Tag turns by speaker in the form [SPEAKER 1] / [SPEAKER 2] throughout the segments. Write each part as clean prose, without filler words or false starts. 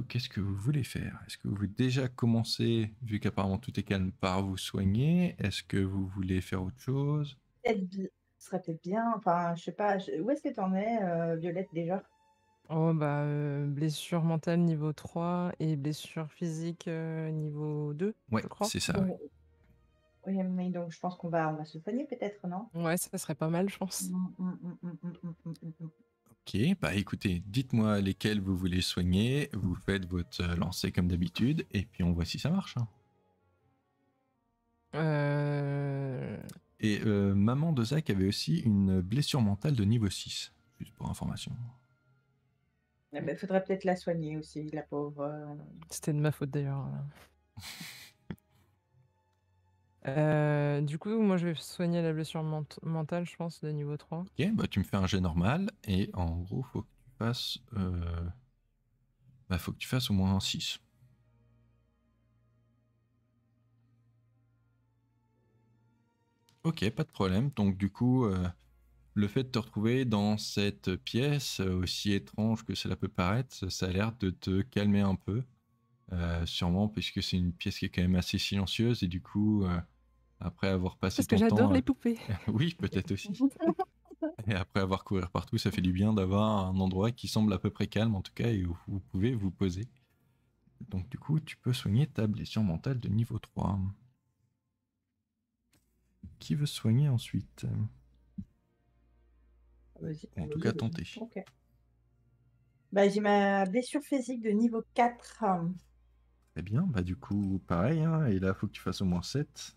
[SPEAKER 1] qu'est-ce que vous voulez faire? Est-ce que vous voulez déjà commencer, vu qu'apparemment tout est calme, par vous soigner? Est-ce que vous voulez faire autre chose?
[SPEAKER 2] Ce serait peut-être bien, enfin, je sais pas, où est-ce que tu en es, Violette, déjà?
[SPEAKER 3] Oh bah, blessure mentale niveau 3 et blessure physique, niveau 2,
[SPEAKER 1] Ouais,
[SPEAKER 3] je crois.
[SPEAKER 1] c'est ça, oui.
[SPEAKER 2] Bon, oui, mais donc je pense qu'on va se soigner peut-être, non?
[SPEAKER 3] Ouais, ça serait pas mal, je pense.
[SPEAKER 1] Ok, bah écoutez, dites-moi lesquels vous voulez soigner, vous faites votre lancer comme d'habitude, et puis on voit si ça marche, hein.
[SPEAKER 3] Euh...
[SPEAKER 1] Et maman de Zach avait aussi une blessure mentale de niveau 6, juste pour information.
[SPEAKER 2] Eh ben, faudrait peut-être la soigner aussi, la pauvre.
[SPEAKER 3] C'était de ma faute d'ailleurs. Du coup, moi je vais soigner la blessure mentale, je pense, de niveau 3.
[SPEAKER 1] Ok, bah tu me fais un jet normal, et en gros, faut que tu fasses... faut que tu fasses au moins un 6. Ok, pas de problème. Donc du coup, le fait de te retrouver dans cette pièce, aussi étrange que cela peut paraître, ça a l'air de te calmer un peu. Sûrement puisque c'est une pièce qui est quand même assez silencieuse et du coup, après avoir passé
[SPEAKER 3] Parce que
[SPEAKER 1] ton
[SPEAKER 3] j'adore
[SPEAKER 1] temps...
[SPEAKER 3] les poupées.
[SPEAKER 1] oui, peut-être aussi. Et après avoir couru partout, ça fait du bien d'avoir un endroit qui semble à peu près calme en tout cas et où vous pouvez vous poser. Donc du coup, tu peux soigner ta blessure mentale de niveau 3. Qui veut soigner ensuite?
[SPEAKER 2] Vas-y,
[SPEAKER 1] Ou en tout
[SPEAKER 2] allez-y,
[SPEAKER 1] cas
[SPEAKER 2] vas-y.
[SPEAKER 1] tenter.
[SPEAKER 2] Ok. Bah, j'ai ma blessure physique de niveau 4.
[SPEAKER 1] Très bien, bah du coup, pareil, hein, et là, il faut que tu fasses au moins 7.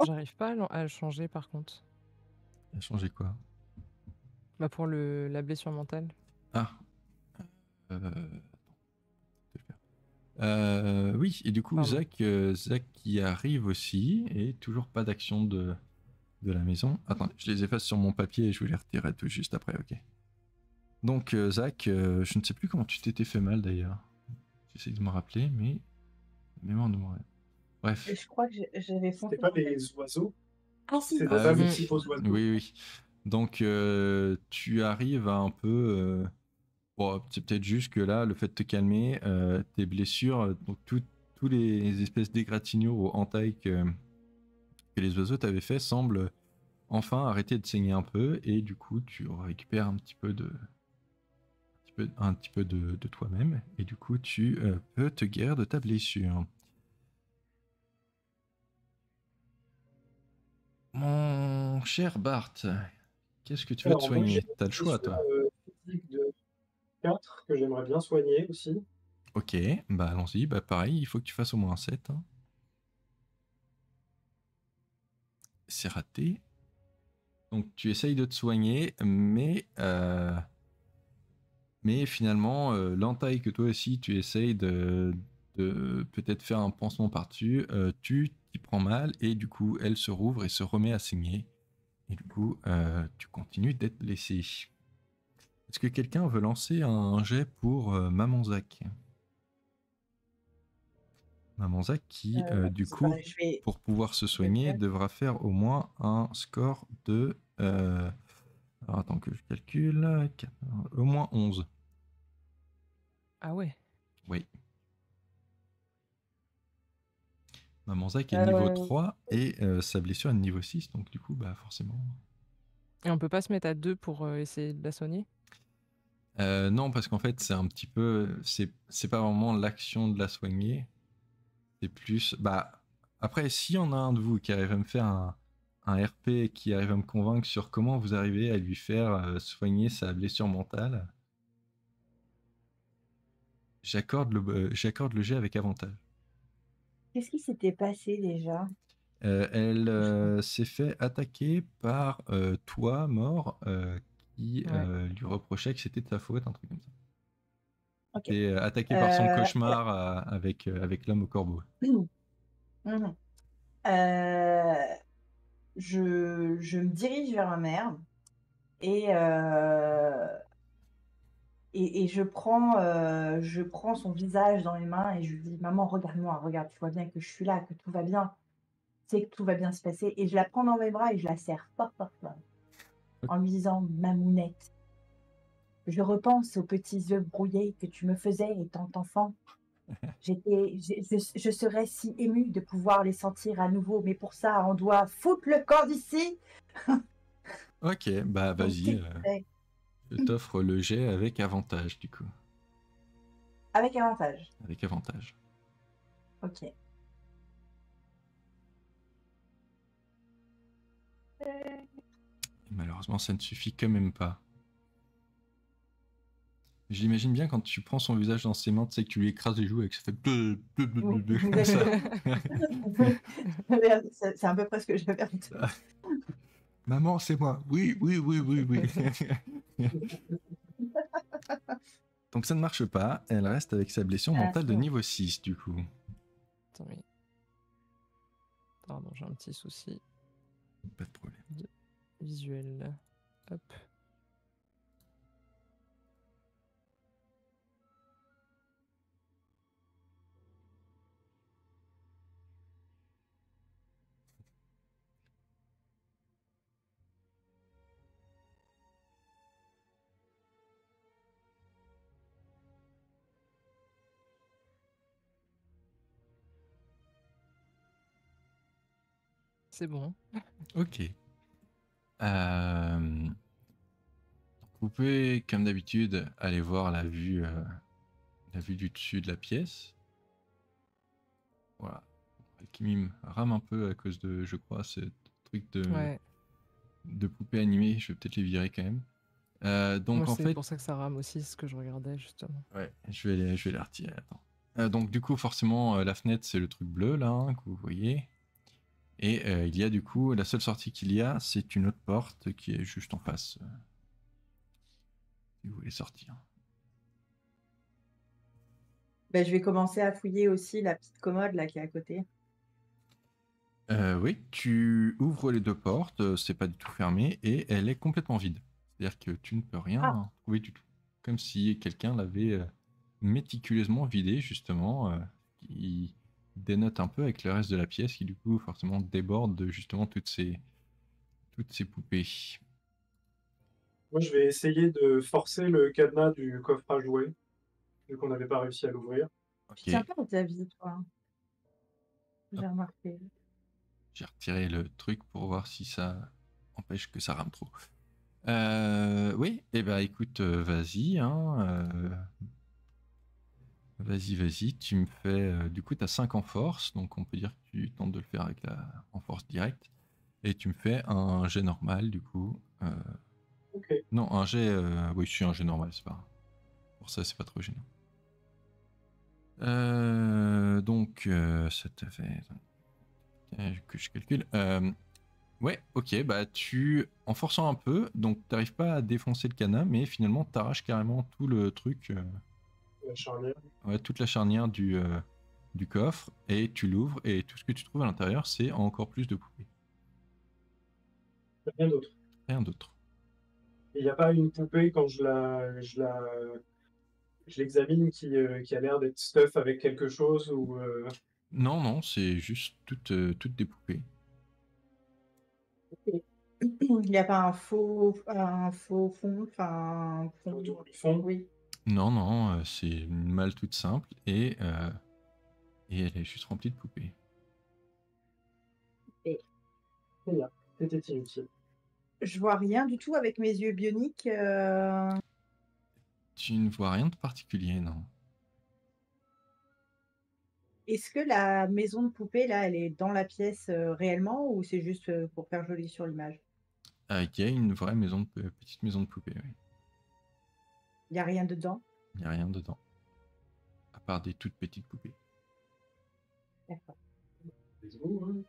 [SPEAKER 3] J'arrive pas à le changer par contre.
[SPEAKER 1] Il a changé quoi?
[SPEAKER 3] Bah pour la blessure mentale.
[SPEAKER 1] Ah, oui, et du coup,
[SPEAKER 3] Pardon.
[SPEAKER 1] Zach qui arrive aussi, et toujours pas d'action de la maison. Attends, je les efface sur mon papier et je vous les retirerai tout juste après, ok. Donc, Zach, je ne sais plus comment tu t'étais fait mal d'ailleurs. J'essaie de me rappeler, mais mémoire de moi.
[SPEAKER 2] Et
[SPEAKER 1] Bref.
[SPEAKER 2] je crois que j'avais
[SPEAKER 4] C'était
[SPEAKER 2] foncé
[SPEAKER 4] pas
[SPEAKER 2] dans la...
[SPEAKER 4] les oiseaux?
[SPEAKER 2] Ah si,
[SPEAKER 4] C'est
[SPEAKER 2] ah
[SPEAKER 4] des
[SPEAKER 1] Ah
[SPEAKER 2] si,
[SPEAKER 1] oui,
[SPEAKER 2] si,
[SPEAKER 4] agressifs aux oiseaux.
[SPEAKER 1] oui, oui. Donc, tu arrives à un peu... bon, c'est peut-être juste que là, le fait de te calmer, tes blessures, donc tous les espèces d'égratignures ou entailles que les oiseaux t'avaient fait semblent enfin arrêter de saigner un peu, et du coup, tu récupères un petit peu de toi-même, et du coup, tu peux te guérir de ta blessure. Mon cher Bart, qu'est-ce que tu veux te
[SPEAKER 4] Alors moi j'ai
[SPEAKER 1] soigner? T'as
[SPEAKER 4] une
[SPEAKER 1] le choix,
[SPEAKER 4] blessure
[SPEAKER 1] toi.
[SPEAKER 4] physique de 4 que j'aimerais bien soigner aussi.
[SPEAKER 1] Ok, bah allons-y, bah pareil, il faut que tu fasses au moins un 7, hein. C'est raté. Donc tu essayes de te soigner, mais finalement, l'entaille que toi aussi tu essayes de peut-être faire un pansement par-dessus, tu t'y prends mal et du coup elle se rouvre et se remet à saigner. Et du coup, tu continues d'être blessé. Est-ce que quelqu'un veut lancer un jet pour Maman Zach? Maman Zach qui,
[SPEAKER 2] Ouais,
[SPEAKER 1] du
[SPEAKER 2] c'est
[SPEAKER 1] coup,
[SPEAKER 2] pareil, je vais...
[SPEAKER 1] pour pouvoir se
[SPEAKER 2] je vais
[SPEAKER 1] soigner,
[SPEAKER 2] faire.
[SPEAKER 1] devra faire au moins un score de... alors attends que je calcule. Au moins 11.
[SPEAKER 3] Ah ouais.
[SPEAKER 1] Oui. Maman Zach est niveau
[SPEAKER 2] Euh,
[SPEAKER 1] 3 et sa blessure est de niveau 6, donc du coup, bah forcément.
[SPEAKER 3] Et on peut pas se mettre à 2 pour essayer de la soigner?
[SPEAKER 1] Non, parce qu'en fait, c'est un petit peu. C'est pas vraiment l'action de la soigner. C'est plus. Bah, après, s'il y en a un de vous qui arrive à me faire un RP qui arrive à me convaincre sur comment vous arrivez à lui faire soigner sa blessure mentale, j'accorde le jet avec avantage.
[SPEAKER 2] Qu'est-ce qui s'était passé déjà?
[SPEAKER 1] Elle
[SPEAKER 2] Je-
[SPEAKER 1] s'est fait attaquer par toi, mort, qui
[SPEAKER 3] Ouais.
[SPEAKER 1] lui reprochait que c'était de sa faute, un truc comme ça.
[SPEAKER 2] Ok.
[SPEAKER 1] Et attaqué par son
[SPEAKER 2] Alors,
[SPEAKER 1] cauchemar avec l'homme au corbeau.
[SPEAKER 2] mhm. Euh, je me dirige vers ma mère et, et je prends son visage dans les mains et je lui dis, Maman, regarde-moi, regarde, tu vois bien que je suis là, que tout va bien, tu sais que tout va bien se passer. Et je la prends dans mes bras et je la serre fort, fort, fort. en lui disant: «Mamounette, je repense aux petits œufs brouillés que tu me faisais étant enfant. Je serais si émue de pouvoir les sentir à nouveau, mais pour ça, on doit foutre le camp d'ici!»
[SPEAKER 1] Ok, bah
[SPEAKER 2] Donc
[SPEAKER 1] vas-y,
[SPEAKER 2] qu'est-ce que tu fais?
[SPEAKER 1] je t'offre le jet avec avantage du coup.
[SPEAKER 2] Avec avantage.
[SPEAKER 1] Avec avantage.
[SPEAKER 2] OK.
[SPEAKER 1] Et malheureusement, ça ne suffit quand même pas. J'imagine bien quand tu prends son visage dans ses mains, tu sais que tu lui écrases les joues et que ça fait
[SPEAKER 2] Oui,
[SPEAKER 1] comme ça.
[SPEAKER 2] exactement. C'est à peu près ce que je vais faire.
[SPEAKER 1] Maman, c'est moi. Oui, oui, oui, oui, oui. Donc ça ne marche pas. Elle reste avec sa blessure mentale de
[SPEAKER 2] Bon.
[SPEAKER 1] niveau 6 du coup.
[SPEAKER 3] Attends, mais... Pardon, j'ai un petit souci
[SPEAKER 1] Pas de problème.
[SPEAKER 3] visuel. Hop. C'est bon.
[SPEAKER 1] Ok. Vous pouvez, comme d'habitude, aller voir la vue du dessus de la pièce. Voilà. Alchemy rame un peu à cause de, je crois, ce truc
[SPEAKER 3] Ouais.
[SPEAKER 1] de poupée animée. Je vais peut-être les virer quand même. Donc
[SPEAKER 3] Moi,
[SPEAKER 1] en
[SPEAKER 3] c'est
[SPEAKER 1] fait,
[SPEAKER 3] pour ça que ça rame aussi, ce que je regardais justement.
[SPEAKER 1] ouais, je vais les retirer. Attends. Donc du coup, forcément, la fenêtre, c'est le truc bleu là que vous voyez. Et il y a du coup, la seule sortie qu'il y a, c'est une autre porte qui est juste en face. Si vous voulez sortir.
[SPEAKER 2] Ben, je vais commencer à fouiller aussi la petite commode là qui est à côté.
[SPEAKER 1] Oui, tu ouvres les deux portes, c'est pas du tout fermé et elle est complètement vide. C'est-à-dire que tu ne peux
[SPEAKER 2] Ah!
[SPEAKER 1] rien trouver du tout. Comme si quelqu'un l'avait méticuleusement vidé, justement, qui dénote un peu avec le reste de la pièce qui, du coup, forcément déborde de justement toutes ces poupées.
[SPEAKER 4] Moi, je vais essayer de forcer le cadenas du coffre à jouets, vu qu'on n'avait pas réussi à l'ouvrir.
[SPEAKER 2] Tu tiens
[SPEAKER 1] Ok,
[SPEAKER 2] pas à ta vie, toi,
[SPEAKER 1] hop,
[SPEAKER 2] j'ai remarqué.
[SPEAKER 1] j'ai retiré le truc pour voir si ça empêche que ça rame trop. Oui, et ben écoute, vas-y, hein, vas-y, tu me fais. Du coup, tu as 5 en force, donc on peut dire que tu tentes de le faire en force directe. Et tu me fais un jet normal, du coup.
[SPEAKER 4] Ok.
[SPEAKER 1] Non, un jet. Oui, je suis un jet normal, c'est pas grave. Pour ça, c'est pas trop gênant. Donc, ça te fait. Que je calcule. Ouais, ok, bah en forçant un peu, donc t'arrives pas à défoncer le cadenas, mais finalement t'arraches carrément tout le truc.
[SPEAKER 4] La charnière.
[SPEAKER 1] Ouais, toute la charnière du coffre et tu l'ouvres et tout ce que tu trouves à l'intérieur c'est encore plus de poupées.
[SPEAKER 4] Rien d'autre.
[SPEAKER 1] Rien d'autre.
[SPEAKER 4] Il n'y a pas une poupée quand je l'examine qui a l'air d'être stuff avec quelque chose ou
[SPEAKER 1] Non, non, c'est juste toutes des poupées.
[SPEAKER 2] Il n'y a pas un faux fond, enfin, un fond.
[SPEAKER 4] autour du fond.
[SPEAKER 2] Oui.
[SPEAKER 1] Non, non, c'est une malle toute simple et elle est juste remplie de poupées.
[SPEAKER 2] Et
[SPEAKER 4] Très bien. C'était inutile.
[SPEAKER 2] je vois rien du tout avec mes yeux bioniques.
[SPEAKER 1] Tu ne vois rien de particulier, non.
[SPEAKER 2] Est-ce que la maison de poupée, là, elle est dans la pièce réellement ou c'est juste pour faire joli sur l'image?
[SPEAKER 1] Il y a une vraie petite maison de poupées, oui.
[SPEAKER 2] Il n'y a rien dedans?
[SPEAKER 1] Il n'y a rien dedans. À part des toutes petites poupées.
[SPEAKER 2] D'accord.
[SPEAKER 4] Bisous, hein.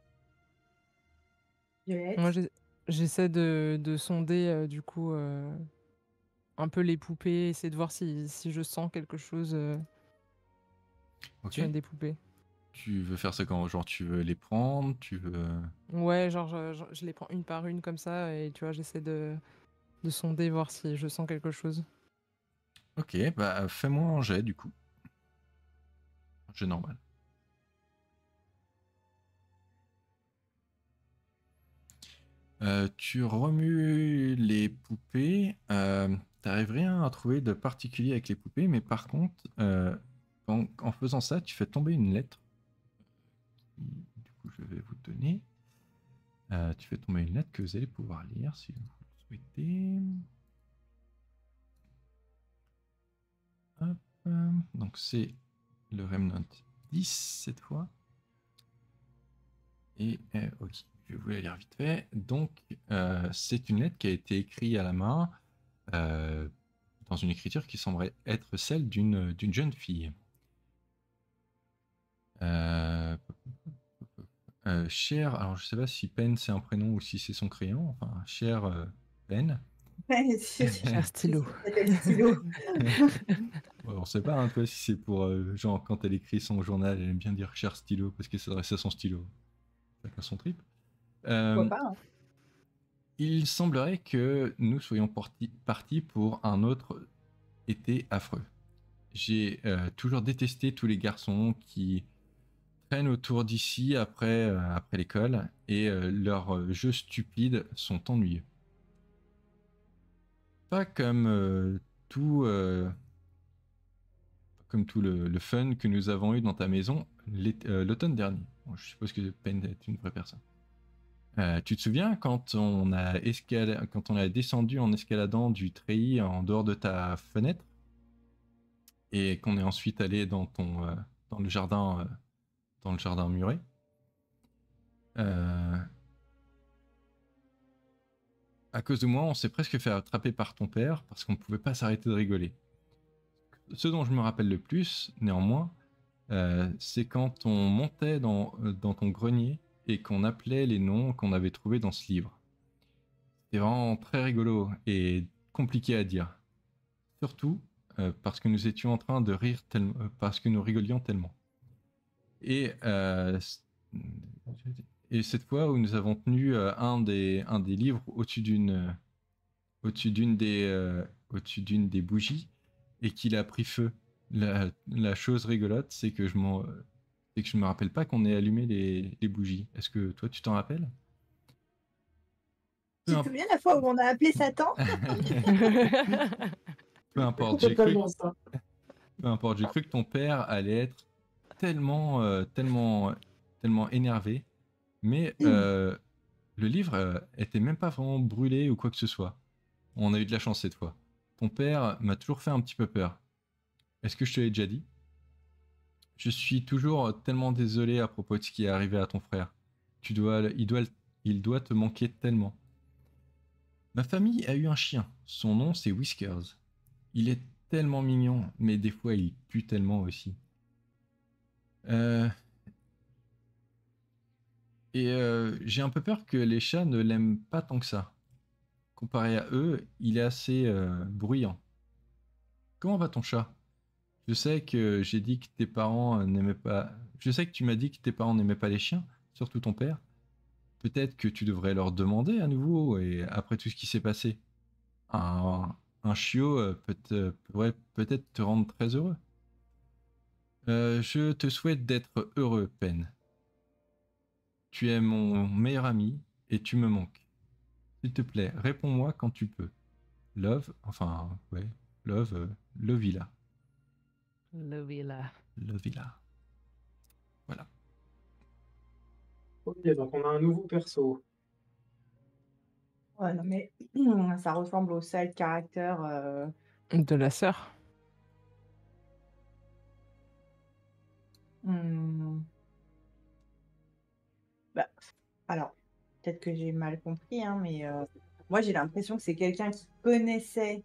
[SPEAKER 3] Moi,
[SPEAKER 2] Violette?
[SPEAKER 3] j'essaie de sonder du coup un peu les poupées, essayer de voir si je sens quelque chose
[SPEAKER 1] Ok.
[SPEAKER 3] sur une des poupées.
[SPEAKER 1] Tu veux faire ça quand? Genre, tu veux les prendre? Tu veux.
[SPEAKER 3] Ouais, genre je les prends une par une comme ça et tu vois, j'essaie de sonder, voir si je sens quelque chose.
[SPEAKER 1] Ok, bah fais-moi un jet du coup. Un jet normal. Tu remues les poupées. T'arrives rien à trouver de particulier avec les poupées, mais par contre, en faisant ça, tu fais tomber une lettre. Du coup, je vais vous donner. Tu fais tomber une lettre que vous allez pouvoir lire si vous le souhaitez. Hop, donc c'est le Remnant 10 cette fois. Et ok, je vais vous la lire vite fait. Donc, c'est une lettre qui a été écrite à la main dans une écriture qui semblerait être celle d'une jeune fille. Cher, alors je sais pas si Pen c'est un prénom ou si c'est son crayon. Enfin, cher Pen.
[SPEAKER 3] Cher stylo.
[SPEAKER 2] C'était stylo.
[SPEAKER 1] Ouais, on sait pas, hein, toi, si c'est pour genre quand elle écrit son journal, elle aime bien dire cher stylo parce qu'elle s'adresse à son stylo. Chacun son trip.
[SPEAKER 2] Pourquoi pas, hein.
[SPEAKER 1] Il semblerait que nous soyons partis pour un autre été affreux. J'ai toujours détesté tous les garçons qui traînent autour d'ici après l'école et leurs jeux stupides sont ennuyeux. Pas comme tout, comme tout le fun que nous avons eu dans ta maison l'automne dernier. Bon, je suppose que Pen est une vraie personne. Tu te souviens quand on a descendu en escaladant du treillis en dehors de ta fenêtre et qu'on est ensuite allé dans le jardin muré. À cause de moi, on s'est presque fait attraper par ton père parce qu'on ne pouvait pas s'arrêter de rigoler. Ce dont je me rappelle le plus, néanmoins, c'est quand on montait dans ton grenier et qu'on appelait les noms qu'on avait trouvés dans ce livre. C'était vraiment très rigolo et compliqué à dire. Surtout parce que nous étions en train de rire parce que nous rigolions tellement. Et cette fois où nous avons tenu un des livres au-dessus d'une des bougies et qu'il a pris feu. La chose rigolote, c'est que je me rappelle pas qu'on ait allumé les bougies. Est-ce que toi tu t'en rappelles?
[SPEAKER 2] Tu te souviens la fois où on a appelé Satan?
[SPEAKER 1] Peu importe,
[SPEAKER 4] C'est
[SPEAKER 1] j'ai cru
[SPEAKER 4] tellement ça.
[SPEAKER 1] que ton père allait être tellement énervé, mais le livre était même pas vraiment brûlé ou quoi que ce soit. On a eu de la chance cette fois. Ton père m'a toujours fait un petit peu peur. Est-ce que je te l'ai déjà dit? Je suis toujours tellement désolé à propos de ce qui est arrivé à ton frère. Il doit te manquer tellement. Ma famille a eu un chien. Son nom c'est Whiskers. Il est tellement mignon, mais des fois il pue tellement aussi. J'ai un peu peur que les chats ne l'aiment pas tant que ça. Comparé à eux, il est assez bruyant. Comment va ton chat? Je sais que j'ai dit que tes parents n'aimaient pas. Je sais que tu m'as dit que tes parents n'aimaient pas les chiens, surtout ton père. Peut-être que tu devrais leur demander à nouveau, et après tout ce qui s'est passé. Un chiot pourrait peut-être te rendre très heureux. Je te souhaite d'être heureux, Pen. Tu es mon meilleur ami et tu me manques. S'il te plaît, réponds-moi quand tu peux. Lovila. Lovila. Voilà.
[SPEAKER 4] Ok, donc on a un nouveau perso.
[SPEAKER 2] Ouais, non, mais ça ressemble au side character.
[SPEAKER 3] De la sœur.
[SPEAKER 2] Bah, alors, peut-être que j'ai mal compris, hein, mais moi j'ai l'impression que c'est quelqu'un qui connaissait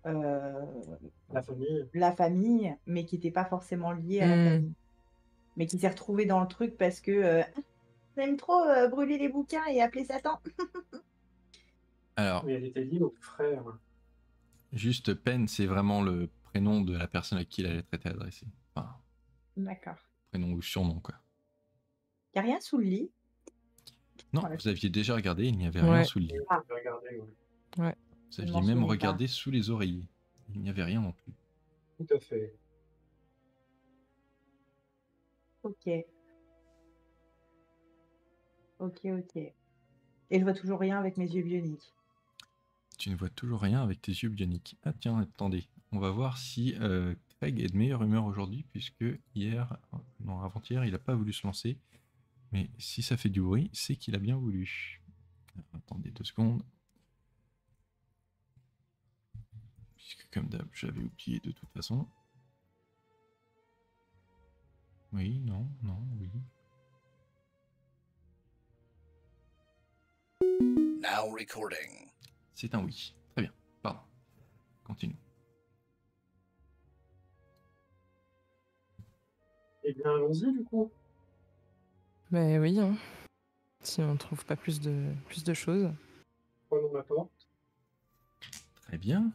[SPEAKER 4] La famille.
[SPEAKER 2] la famille, mais qui n'était pas forcément lié à la famille. Mais qui s'est retrouvé dans le truc parce que j'aime trop brûler les bouquins et appeler Satan.
[SPEAKER 1] Alors,
[SPEAKER 4] Mais elle était liée au frère.
[SPEAKER 1] juste Pen, c'est vraiment le prénom de la personne à qui la lettre était adressée. Enfin,
[SPEAKER 2] D'accord.
[SPEAKER 1] prénom ou surnom, quoi.
[SPEAKER 2] Il n'y a rien sous le lit.
[SPEAKER 1] Non,
[SPEAKER 2] Voilà.
[SPEAKER 1] vous aviez déjà regardé, il n'y avait
[SPEAKER 3] Ouais.
[SPEAKER 1] rien sous le lit.
[SPEAKER 4] Je vais regarder, ouais.
[SPEAKER 1] Vous
[SPEAKER 2] Je
[SPEAKER 1] aviez
[SPEAKER 2] m'en
[SPEAKER 1] même
[SPEAKER 2] souviens
[SPEAKER 1] regardé sous les oreillers. Il n'y avait rien non plus.
[SPEAKER 4] Tout à fait.
[SPEAKER 2] Ok. Ok. Et je vois toujours rien avec mes yeux bioniques.
[SPEAKER 1] Tu ne vois toujours rien avec tes yeux bioniques. Ah tiens, attendez. On va voir si Craig est de meilleure humeur aujourd'hui, puisque hier, non, avant-hier, il n'a pas voulu se lancer. Mais si ça fait du bruit, c'est qu'il a bien voulu. Attendez 2 secondes. Puisque comme d'hab, j'avais oublié de toute façon. Oui, non, non, oui.
[SPEAKER 5] Now recording.
[SPEAKER 1] C'est un oui. Très bien. Pardon. Continue.
[SPEAKER 4] Eh bien, allons-y du coup.
[SPEAKER 3] Mais oui, hein. Si on trouve pas plus de choses.
[SPEAKER 4] Prenons la porte.
[SPEAKER 1] Très bien.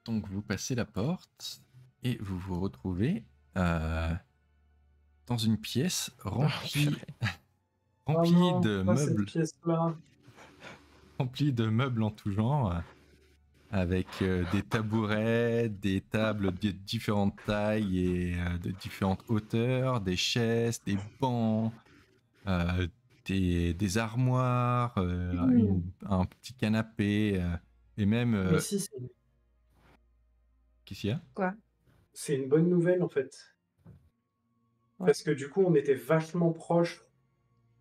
[SPEAKER 1] Donc vous passez la porte et vous vous retrouvez dans une pièce remplie, remplie
[SPEAKER 4] Oh non,
[SPEAKER 1] de
[SPEAKER 4] pas cette
[SPEAKER 1] meubles,
[SPEAKER 4] pièce-là.
[SPEAKER 1] remplie de meubles en tout genre, avec des tabourets, des tables de différentes tailles et de différentes hauteurs, des chaises, des bancs, euh, des armoires, un petit canapé, et même...
[SPEAKER 4] Mais si,
[SPEAKER 1] qu'est-ce qu'il y a?
[SPEAKER 2] Quoi?
[SPEAKER 4] c'est une bonne nouvelle en fait.
[SPEAKER 2] Ouais.
[SPEAKER 4] Parce que du coup, on était vachement proche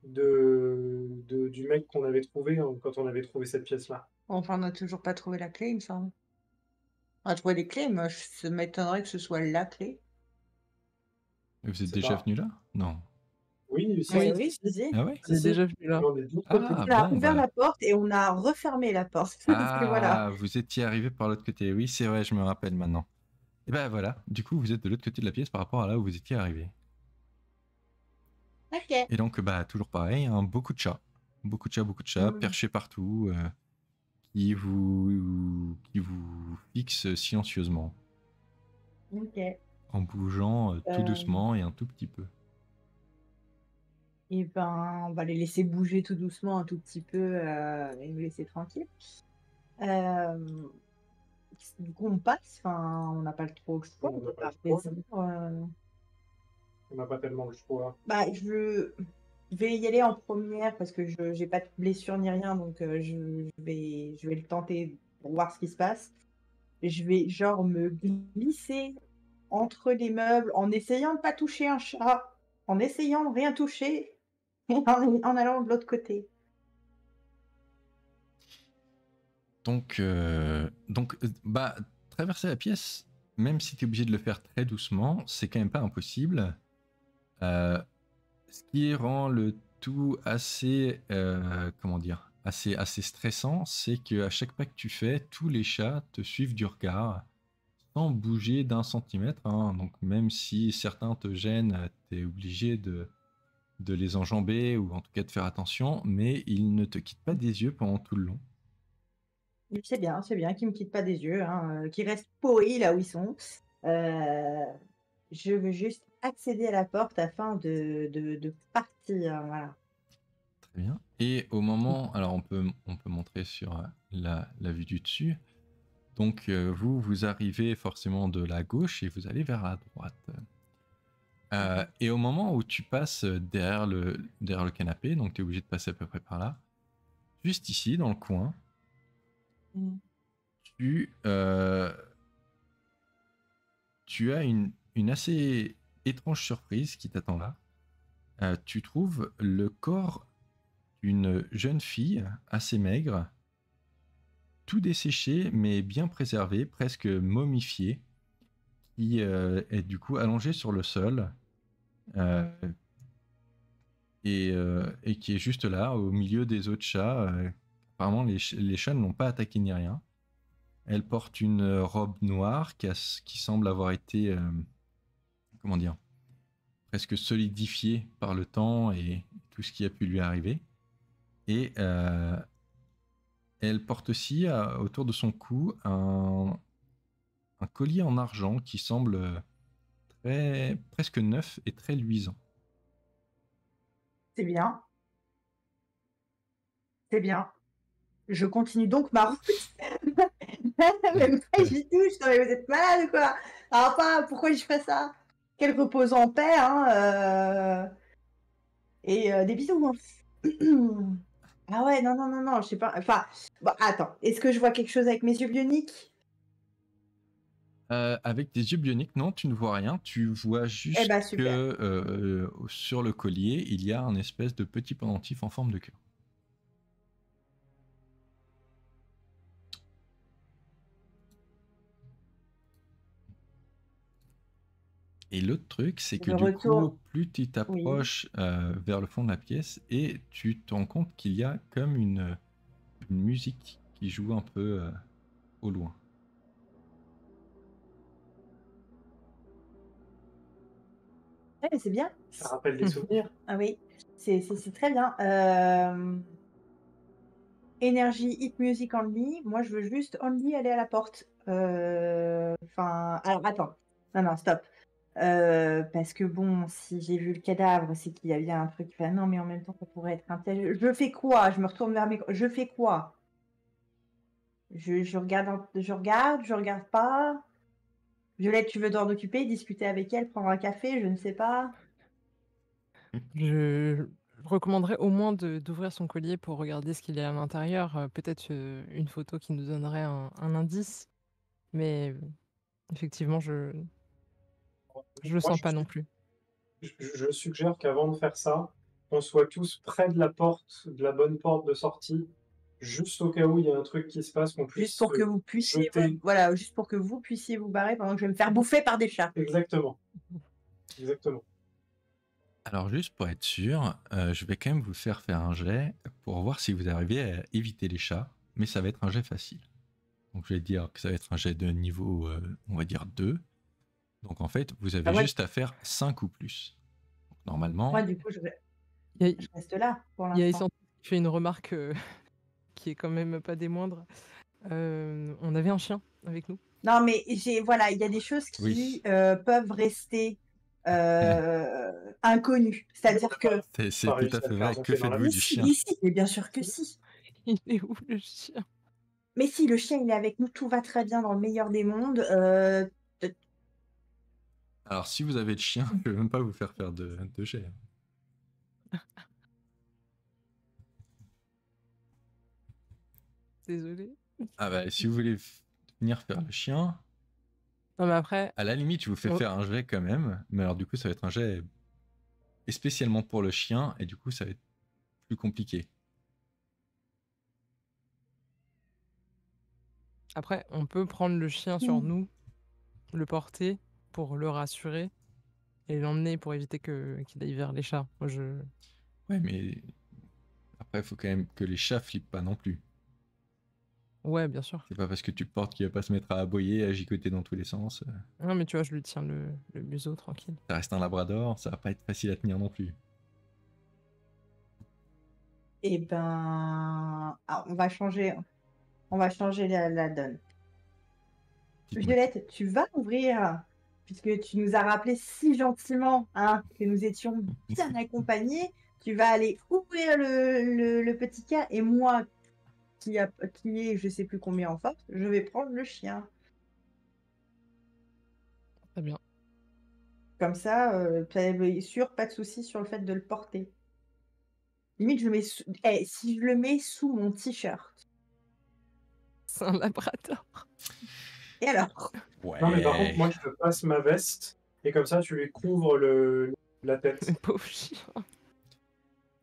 [SPEAKER 4] du mec qu'on avait trouvé quand on avait trouvé cette pièce-là.
[SPEAKER 2] Enfin, on n'a toujours pas trouvé la clé, il me semble. On a trouvé les clés, mais ça m'étonnerait que ce soit la clé.
[SPEAKER 1] Vous êtes
[SPEAKER 4] C'est
[SPEAKER 1] déjà
[SPEAKER 4] pas-
[SPEAKER 1] venu là? Non.
[SPEAKER 4] Oui, si,
[SPEAKER 2] Oui,
[SPEAKER 4] si,
[SPEAKER 2] oui,
[SPEAKER 4] si,
[SPEAKER 2] si.
[SPEAKER 1] Ah ouais?
[SPEAKER 3] On est
[SPEAKER 4] si.
[SPEAKER 3] déjà venu là.
[SPEAKER 4] Mais on est de l'autre côté.
[SPEAKER 1] Ah
[SPEAKER 2] On a
[SPEAKER 1] bon,
[SPEAKER 2] ouvert
[SPEAKER 1] bah...
[SPEAKER 2] la porte et on a refermé la porte. Parce que voilà.
[SPEAKER 1] Ah, vous étiez arrivé par l'autre côté. Oui, c'est vrai, je me rappelle maintenant. Et ben voilà, du coup, vous êtes de l'autre côté de la pièce par rapport à là où vous étiez arrivé.
[SPEAKER 2] Ok.
[SPEAKER 1] Et donc, bah, toujours pareil, hein, beaucoup de chats. Beaucoup de chats,
[SPEAKER 2] Mm.
[SPEAKER 1] perchés partout, qui vous fixent silencieusement,
[SPEAKER 2] Ok.
[SPEAKER 1] en bougeant tout
[SPEAKER 2] Euh,
[SPEAKER 1] doucement et un tout petit peu.
[SPEAKER 2] Et ben, on va les laisser bouger tout doucement un tout petit peu et nous laisser tranquilles. Du coup, on passe. Enfin, on n'a pas trop le choix.
[SPEAKER 4] On
[SPEAKER 2] On
[SPEAKER 4] n'a
[SPEAKER 2] peut
[SPEAKER 4] pas
[SPEAKER 2] pas
[SPEAKER 4] le choix.
[SPEAKER 2] raison.
[SPEAKER 4] On n'a pas tellement le choix.
[SPEAKER 2] Bah, je vais y aller en première parce que je j'ai pas de blessure ni rien, donc je vais le tenter pour voir ce qui se passe. Je vais genre me glisser entre les meubles en essayant de pas toucher un chat, en essayant de rien toucher et en allant de l'autre côté.
[SPEAKER 1] Bah, traverser la pièce, même si tu es obligé de le faire très doucement, c'est quand même pas impossible. Ce qui rend le tout assez, comment dire, assez stressant, c'est qu'à chaque pas que tu fais, tous les chats te suivent du regard, sans bouger d'un centimètre, hein. Donc même si certains te gênent, tu es obligé de les enjamber, ou en tout cas de faire attention, mais ils ne te quittent pas des yeux pendant tout le long.
[SPEAKER 2] C'est bien qu'ils me quittent pas des yeux, hein, qu'ils restent pourris là où ils sont. Je veux juste accéder à la porte afin de partir, voilà.
[SPEAKER 1] Très bien. Et au moment, alors on peut montrer sur la vue du dessus. Donc vous arrivez forcément de la gauche et vous allez vers la droite. Et au moment où tu passes derrière le canapé, donc tu es obligé de passer à peu près par là, juste ici dans le coin, tu as une assez étrange surprise qui t'attend là. Tu trouves le corps d'une jeune fille assez maigre, tout desséché mais bien préservé, presque momifié, qui est du coup allongée sur le sol et qui est juste là au milieu des autres chats. Apparemment les chats ne l'ont pas attaqué ni rien. Elle porte une robe noire qui semble avoir été comment dire, presque solidifiée par le temps et tout ce qui a pu lui arriver. Et elle porte aussi autour de son cou un collier en argent qui semble presque neuf et très luisant.
[SPEAKER 2] C'est bien. C'est bien. Je continue donc ma route. Même pas j'y touche. Non mais vous êtes malade ou quoi? Alors pas, pourquoi je ferais ça? Quel repose en paix, hein, et des bisous. Hein. Ah ouais, non, non, non, non, je sais pas. Enfin, bon, attends, est-ce que je vois quelque chose avec mes yeux bioniques?
[SPEAKER 1] Avec tes yeux bioniques, non, tu ne vois rien. Tu vois
[SPEAKER 2] Eh
[SPEAKER 1] juste
[SPEAKER 2] bah super.
[SPEAKER 1] que sur le collier, il y a un espèce de petit pendentif en forme de cœur. Et l'autre truc, c'est que
[SPEAKER 2] Je
[SPEAKER 1] du
[SPEAKER 2] retourne.
[SPEAKER 1] coup, plus tu
[SPEAKER 2] Oui.
[SPEAKER 1] t'approches vers le fond de la pièce et tu te rends compte qu'il y a comme une musique qui joue un peu au loin.
[SPEAKER 2] Ouais, mais c'est bien.
[SPEAKER 4] Ça rappelle des souvenirs.
[SPEAKER 2] Ah oui, c'est très bien. Énergie, hit music only. Moi, je veux juste only aller à la porte. Enfin, alors attends. Non, non, stop. Parce que bon, si j'ai vu le cadavre, c'est qu'il y a bien un truc. Enfin, non, mais en même temps, ça pourrait être un piège. Je fais quoi? Je me retourne vers mes. Je fais quoi? Je regarde, je regarde pas. Violette, tu veux t'en occuper, discuter avec elle, prendre un café, je ne sais pas.
[SPEAKER 3] Je recommanderais au moins d'ouvrir son collier pour regarder ce qu'il y a à l'intérieur. Peut-être une photo qui nous donnerait un indice. Mais effectivement, je le
[SPEAKER 4] Moi,
[SPEAKER 3] sens pas non plus.
[SPEAKER 4] je suggère qu'avant de faire ça, on soit tous près de la porte, de la bonne porte de sortie, juste au cas où il y a un truc qui se passe, qu'on
[SPEAKER 2] Juste
[SPEAKER 4] puisse
[SPEAKER 2] pour que vous puissiez,
[SPEAKER 4] jeter.
[SPEAKER 2] voilà, juste pour que vous puissiez vous barrer pendant que je vais me faire bouffer par des chats.
[SPEAKER 4] Exactement. Exactement.
[SPEAKER 1] Alors juste pour être sûr, je vais quand même vous faire un jet pour voir si vous arrivez à éviter les chats, mais ça va être un jet facile. Donc je vais dire que ça va être un jet de niveau, on va dire 2. Donc en fait, vous avez
[SPEAKER 2] Ah ouais.
[SPEAKER 1] juste à faire 5 ou plus. Donc, normalement,
[SPEAKER 2] Moi, du coup, je
[SPEAKER 3] Il y a,
[SPEAKER 2] reste là pour
[SPEAKER 3] il y a
[SPEAKER 2] l'instant.
[SPEAKER 3] Essentiel qui fait une remarque qui est quand même pas des moindres. On avait un chien avec nous.
[SPEAKER 2] Non, mais voilà, il y a des choses qui
[SPEAKER 1] Oui.
[SPEAKER 2] peuvent rester inconnues. C'est-à-dire que.
[SPEAKER 1] c'est
[SPEAKER 4] Pas
[SPEAKER 1] tout
[SPEAKER 4] réussi
[SPEAKER 1] à
[SPEAKER 4] à
[SPEAKER 1] fait
[SPEAKER 4] le faire
[SPEAKER 1] vrai. Que
[SPEAKER 4] rentrer dans la
[SPEAKER 1] faites-vous
[SPEAKER 2] Mais
[SPEAKER 1] du
[SPEAKER 2] si,
[SPEAKER 1] chien?
[SPEAKER 2] mais si, mais bien sûr que si.
[SPEAKER 3] Il est où le chien?
[SPEAKER 2] Mais si, le chien, il est avec nous, tout va très bien dans le meilleur des mondes.
[SPEAKER 1] Alors si vous avez le chien, je vais même pas vous faire de jet.
[SPEAKER 3] Désolé.
[SPEAKER 1] Ah bah si vous voulez venir faire le chien,
[SPEAKER 3] Non, mais après,
[SPEAKER 1] à la limite, je vous fais
[SPEAKER 3] Oh.
[SPEAKER 1] faire un jet quand même, mais alors du coup, ça va être un jet spécialement pour le chien, et du coup, ça va être plus compliqué.
[SPEAKER 3] après, on peut prendre le chien sur nous, le porter pour le rassurer et l'emmener pour éviter qu'il aille vers les chats. Moi,
[SPEAKER 1] Ouais, mais après, il faut quand même que les chats flippent pas non plus.
[SPEAKER 3] Ouais, bien sûr.
[SPEAKER 1] C'est pas parce que tu le portes qu'il va pas se mettre à aboyer, à gigoter dans tous les sens.
[SPEAKER 3] Non, mais tu vois, je lui tiens le museau tranquille.
[SPEAKER 1] Ça reste un labrador, ça va pas être facile à tenir non plus.
[SPEAKER 2] Eh ben, on va changer la donne.
[SPEAKER 1] Dites-moi.
[SPEAKER 2] Violette, tu vas ouvrir, puisque tu nous as rappelé si gentiment que nous étions bien accompagnés, tu vas aller ouvrir le petit cas et moi, qui est je sais plus combien en force, je vais prendre le chien.
[SPEAKER 3] Très bien.
[SPEAKER 2] Comme ça, sûr, pas de souci sur le fait de le porter. Limite, je le mets si je le mets sous mon t-shirt.
[SPEAKER 3] C'est un labrador.
[SPEAKER 2] Et alors?
[SPEAKER 1] Ouais.
[SPEAKER 4] Non, mais par contre, moi, je te passe ma veste, et comme ça, tu lui couvres la tête.
[SPEAKER 3] Le pauvre chien.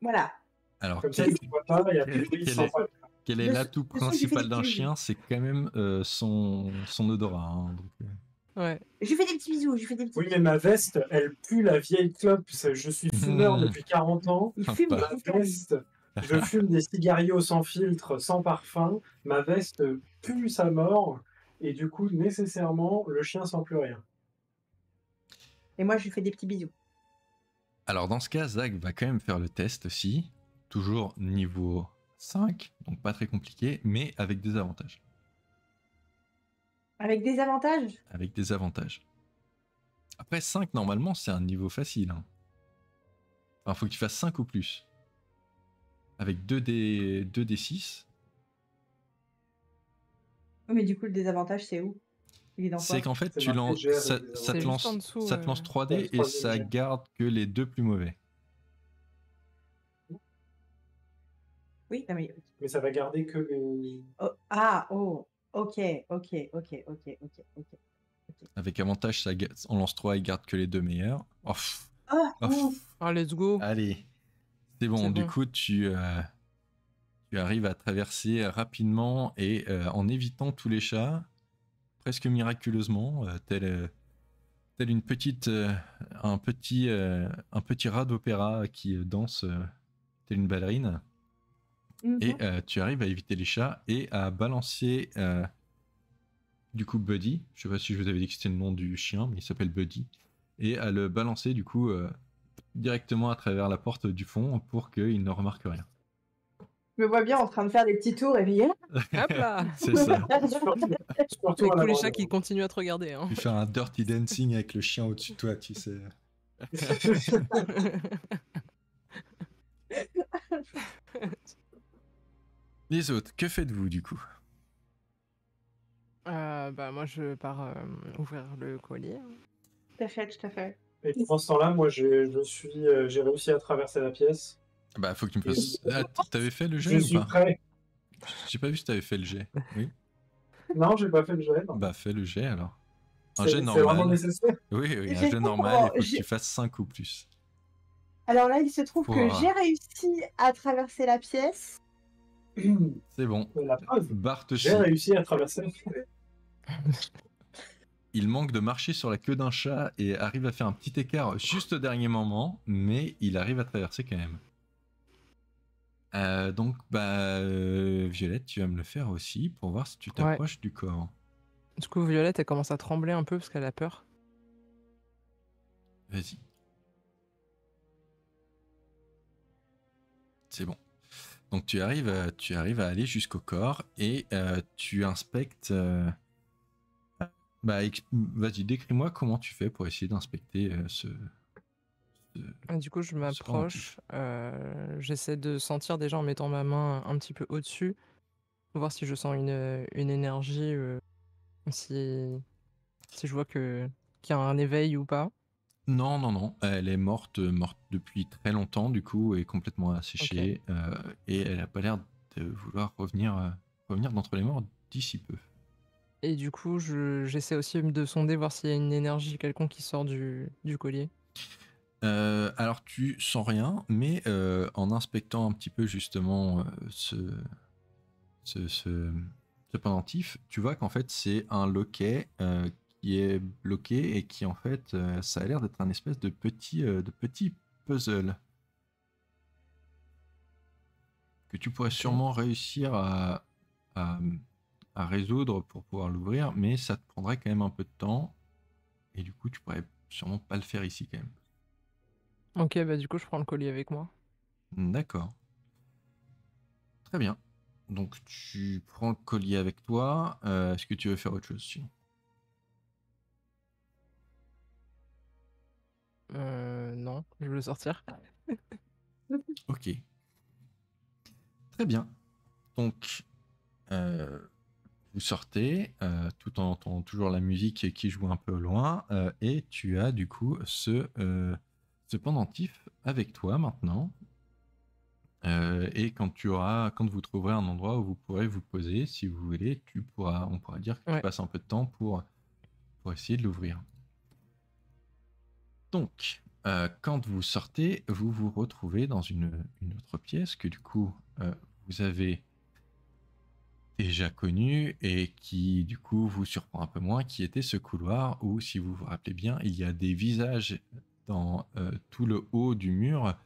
[SPEAKER 2] Voilà.
[SPEAKER 1] Alors,
[SPEAKER 4] Comme ça, il ne voit pas, et a priori, il sent pas.
[SPEAKER 1] quel est
[SPEAKER 2] De
[SPEAKER 1] l'atout
[SPEAKER 2] toute façon, j'ai fait
[SPEAKER 1] principal
[SPEAKER 2] des
[SPEAKER 1] d'un
[SPEAKER 2] petits
[SPEAKER 1] chien? C'est quand même son odorat. Hein, donc,
[SPEAKER 3] Ouais.
[SPEAKER 2] Je lui fais des petits bisous, je lui fais des petits
[SPEAKER 4] Oui, mais
[SPEAKER 2] bisous.
[SPEAKER 4] ma veste, elle pue la vieille clope. Je suis fumeur depuis 40 ans.
[SPEAKER 2] Il fume
[SPEAKER 1] Sympa.
[SPEAKER 2] des
[SPEAKER 4] Ma
[SPEAKER 2] cigares.
[SPEAKER 4] veste, je fume des cigarios sans filtre, sans parfum. Ma veste pue sa mort. Et du coup, nécessairement, le chien sent plus rien.
[SPEAKER 2] Et moi, je lui fais des petits bisous.
[SPEAKER 1] Alors, dans ce cas, Zach va quand même faire le test aussi. Toujours niveau 5, donc pas très compliqué, mais avec des avantages.
[SPEAKER 2] Avec des avantages?
[SPEAKER 1] Avec des avantages. Après 5, normalement, c'est un niveau facile. Hein. Enfin, faut que tu fasses 5 ou plus. Avec 2d6.
[SPEAKER 2] Oui, mais du coup, le désavantage, c'est où? Il est dans
[SPEAKER 1] C'est
[SPEAKER 2] quoi?
[SPEAKER 1] qu'en fait,
[SPEAKER 4] C'est
[SPEAKER 1] tu
[SPEAKER 4] marqué
[SPEAKER 1] lances,
[SPEAKER 4] G avec
[SPEAKER 1] ça,
[SPEAKER 4] des
[SPEAKER 1] ça te
[SPEAKER 3] C'est
[SPEAKER 1] lance,
[SPEAKER 3] juste en dessous,
[SPEAKER 1] ça te lance
[SPEAKER 4] Ouais,
[SPEAKER 1] 3D
[SPEAKER 4] le
[SPEAKER 1] et
[SPEAKER 4] troisième
[SPEAKER 1] ça
[SPEAKER 4] jet.
[SPEAKER 1] garde que les deux plus mauvais.
[SPEAKER 2] Oui, non, mais...
[SPEAKER 4] Mais ça va garder que les...
[SPEAKER 2] Oh, ok, ok, ok, ok, ok, ok.
[SPEAKER 1] Avec avantage, on lance 3 et garde que les 2 meilleurs.
[SPEAKER 2] Ah,
[SPEAKER 3] Ah, let's go.
[SPEAKER 1] Allez, c'est bon.
[SPEAKER 3] C'est
[SPEAKER 1] Du
[SPEAKER 3] bon.
[SPEAKER 1] coup, tu arrives à traverser rapidement et en évitant tous les chats, presque miraculeusement, tel une petite, un petit rat d'opéra qui danse tel une ballerine. Et tu arrives à éviter les chats et à balancer du coup Buddy. Je sais pas si je vous avais dit que c'était le nom du chien, mais il s'appelle Buddy. Et à le balancer du coup directement à travers la porte du fond pour qu'il ne remarque rien.
[SPEAKER 2] Je me vois bien en train de faire des petits tours et puis...
[SPEAKER 3] Hop là.
[SPEAKER 1] C'est ça.
[SPEAKER 4] Surtout
[SPEAKER 3] Avec
[SPEAKER 4] à la
[SPEAKER 3] tous les
[SPEAKER 4] bande.
[SPEAKER 3] chats qui continuent à te regarder. Hein.
[SPEAKER 1] Tu fais un dirty dancing avec le chien au-dessus de toi, tu sais. Les autres, que faites-vous du coup?
[SPEAKER 3] Bah, moi, je pars ouvrir le collier.
[SPEAKER 2] Tout à fait, tout à fait.
[SPEAKER 4] Et pendant ce temps-là, moi, j'ai réussi à traverser la pièce.
[SPEAKER 1] Bah, faut que tu me fasses. Ah, t'avais fait le
[SPEAKER 4] Je
[SPEAKER 1] jet ou
[SPEAKER 4] suis
[SPEAKER 1] pas?
[SPEAKER 4] prêt.
[SPEAKER 1] J'ai pas vu si t'avais fait le jet. Oui.
[SPEAKER 4] Non, j'ai pas fait le jet. non.
[SPEAKER 1] Bah, fais le jet alors. Un
[SPEAKER 4] C'est
[SPEAKER 1] jet
[SPEAKER 4] c'est vraiment
[SPEAKER 1] normal.
[SPEAKER 4] nécessaire.
[SPEAKER 1] Oui, un
[SPEAKER 2] J'ai
[SPEAKER 1] jet
[SPEAKER 2] fait
[SPEAKER 1] normal,
[SPEAKER 2] comment
[SPEAKER 1] il faut que
[SPEAKER 2] J'ai-
[SPEAKER 1] tu fasses 5 ou plus.
[SPEAKER 2] Alors là, il se trouve que
[SPEAKER 1] Pouah.
[SPEAKER 2] j'ai réussi à traverser la pièce.
[SPEAKER 1] C'est bon.
[SPEAKER 4] La preuve,
[SPEAKER 1] Bart aussi.
[SPEAKER 4] j'ai réussi à traverser.
[SPEAKER 1] Il manque de marcher sur la queue d'un chat et arrive à faire un petit écart juste au dernier moment, mais il arrive à traverser quand même. Donc, Violette, tu vas me le faire aussi pour voir si tu t'approches du corps.
[SPEAKER 3] Du coup, Violette, elle commence à trembler un peu parce qu'elle a peur.
[SPEAKER 1] Vas-y. C'est bon. Donc tu arrives à aller jusqu'au corps et tu inspectes. Vas-y, décris-moi comment tu fais pour essayer d'inspecter ce.
[SPEAKER 3] Et du coup, je m'approche.
[SPEAKER 1] pendentif.
[SPEAKER 3] J'essaie de sentir déjà en mettant ma main un petit peu au-dessus, pour voir si je sens une énergie, si je vois qu'il y a un éveil ou pas.
[SPEAKER 1] Non. Elle est morte depuis très longtemps, du coup, et complètement asséchée. Et elle a pas l'air de vouloir revenir d'entre les morts d'ici peu.
[SPEAKER 3] Et du coup, j'essaie aussi de sonder, voir s'il y a une énergie quelconque qui sort du collier.
[SPEAKER 1] Alors tu sens rien, mais en inspectant un petit peu justement ce pendentif, tu vois qu'en fait c'est un loquet qui est bloqué et qui en fait ça a l'air d'être un espèce de petit puzzle que tu pourrais sûrement réussir à résoudre pour pouvoir l'ouvrir, mais ça te prendrait quand même un peu de temps et du coup tu pourrais sûrement pas le faire ici quand même.
[SPEAKER 3] Ok, bah du coup, je prends le collier avec moi.
[SPEAKER 1] D'accord. Très bien. Donc tu prends le collier avec toi. Est-ce que tu veux faire autre chose aussi?
[SPEAKER 3] Non, je veux le sortir.
[SPEAKER 1] Ok. Très bien. Donc vous sortez tout en entendant toujours la musique qui joue un peu au loin et tu as du coup ce pendentif avec toi maintenant. Et quand vous trouverez un endroit où vous pourrez vous poser, si vous voulez, on pourra dire que tu passes un peu de temps pour essayer de l'ouvrir. Donc, quand vous sortez, vous vous retrouvez dans une autre pièce que du coup, vous avez déjà connue et qui du coup vous surprend un peu moins, qui était ce couloir où, si vous vous rappelez bien, il y a des visages dans tout le haut du mur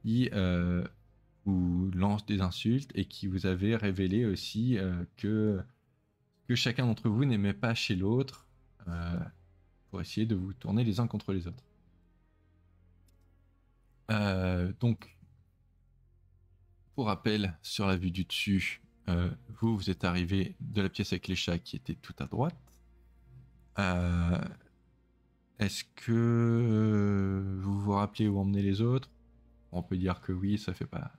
[SPEAKER 1] qui vous lance des insultes et qui vous avait révélé aussi que chacun d'entre vous n'aimait pas chez l'autre pour essayer de vous tourner les uns contre les autres. Donc, pour rappel, sur la vue du dessus, vous êtes arrivé de la pièce avec les chats qui était tout à droite. Est-ce que vous vous rappelez où emmener les autres? On peut dire que oui, ça fait pas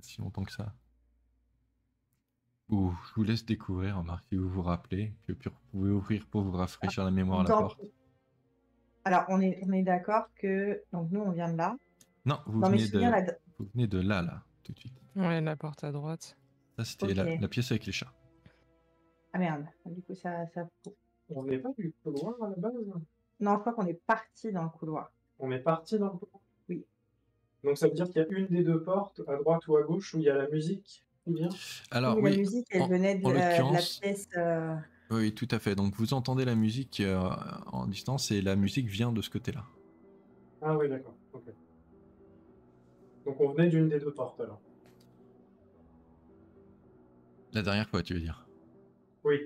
[SPEAKER 1] si longtemps que ça. Ou je vous laisse découvrir, remarque, si vous vous rappelez, que puis vous pouvez ouvrir pour vous rafraîchir la mémoire à la porte.
[SPEAKER 2] Alors, on est d'accord que... Donc, nous, on vient de là.
[SPEAKER 1] Non, vous
[SPEAKER 2] Dans mes
[SPEAKER 1] venez
[SPEAKER 2] souvenirs,
[SPEAKER 1] vous venez de là. tout de suite.
[SPEAKER 3] Ouais, la porte à droite.
[SPEAKER 1] Ça, c'était
[SPEAKER 2] Ok.
[SPEAKER 1] la pièce avec les chats.
[SPEAKER 2] Ah merde, du coup ça...
[SPEAKER 4] On n'est pas du couloir à la base?
[SPEAKER 2] Non, je crois qu'on est parti dans le couloir.
[SPEAKER 4] On est parti dans le couloir?
[SPEAKER 2] Oui.
[SPEAKER 4] Donc ça veut dire qu'il y a une des deux portes, à droite ou à gauche, où il y a la musique qui vient?
[SPEAKER 1] Alors,
[SPEAKER 2] Oui, la
[SPEAKER 1] oui,
[SPEAKER 2] musique, elle
[SPEAKER 1] en,
[SPEAKER 2] venait de
[SPEAKER 1] en
[SPEAKER 2] la
[SPEAKER 1] l'occurrence,
[SPEAKER 2] pièce...
[SPEAKER 1] oui, tout à fait. Donc, vous entendez la musique en distance et la musique vient de ce côté-là.
[SPEAKER 4] Ah oui, d'accord. Ok. Donc on venait d'une des deux portes alors.
[SPEAKER 1] La dernière fois, tu veux dire?
[SPEAKER 4] Oui.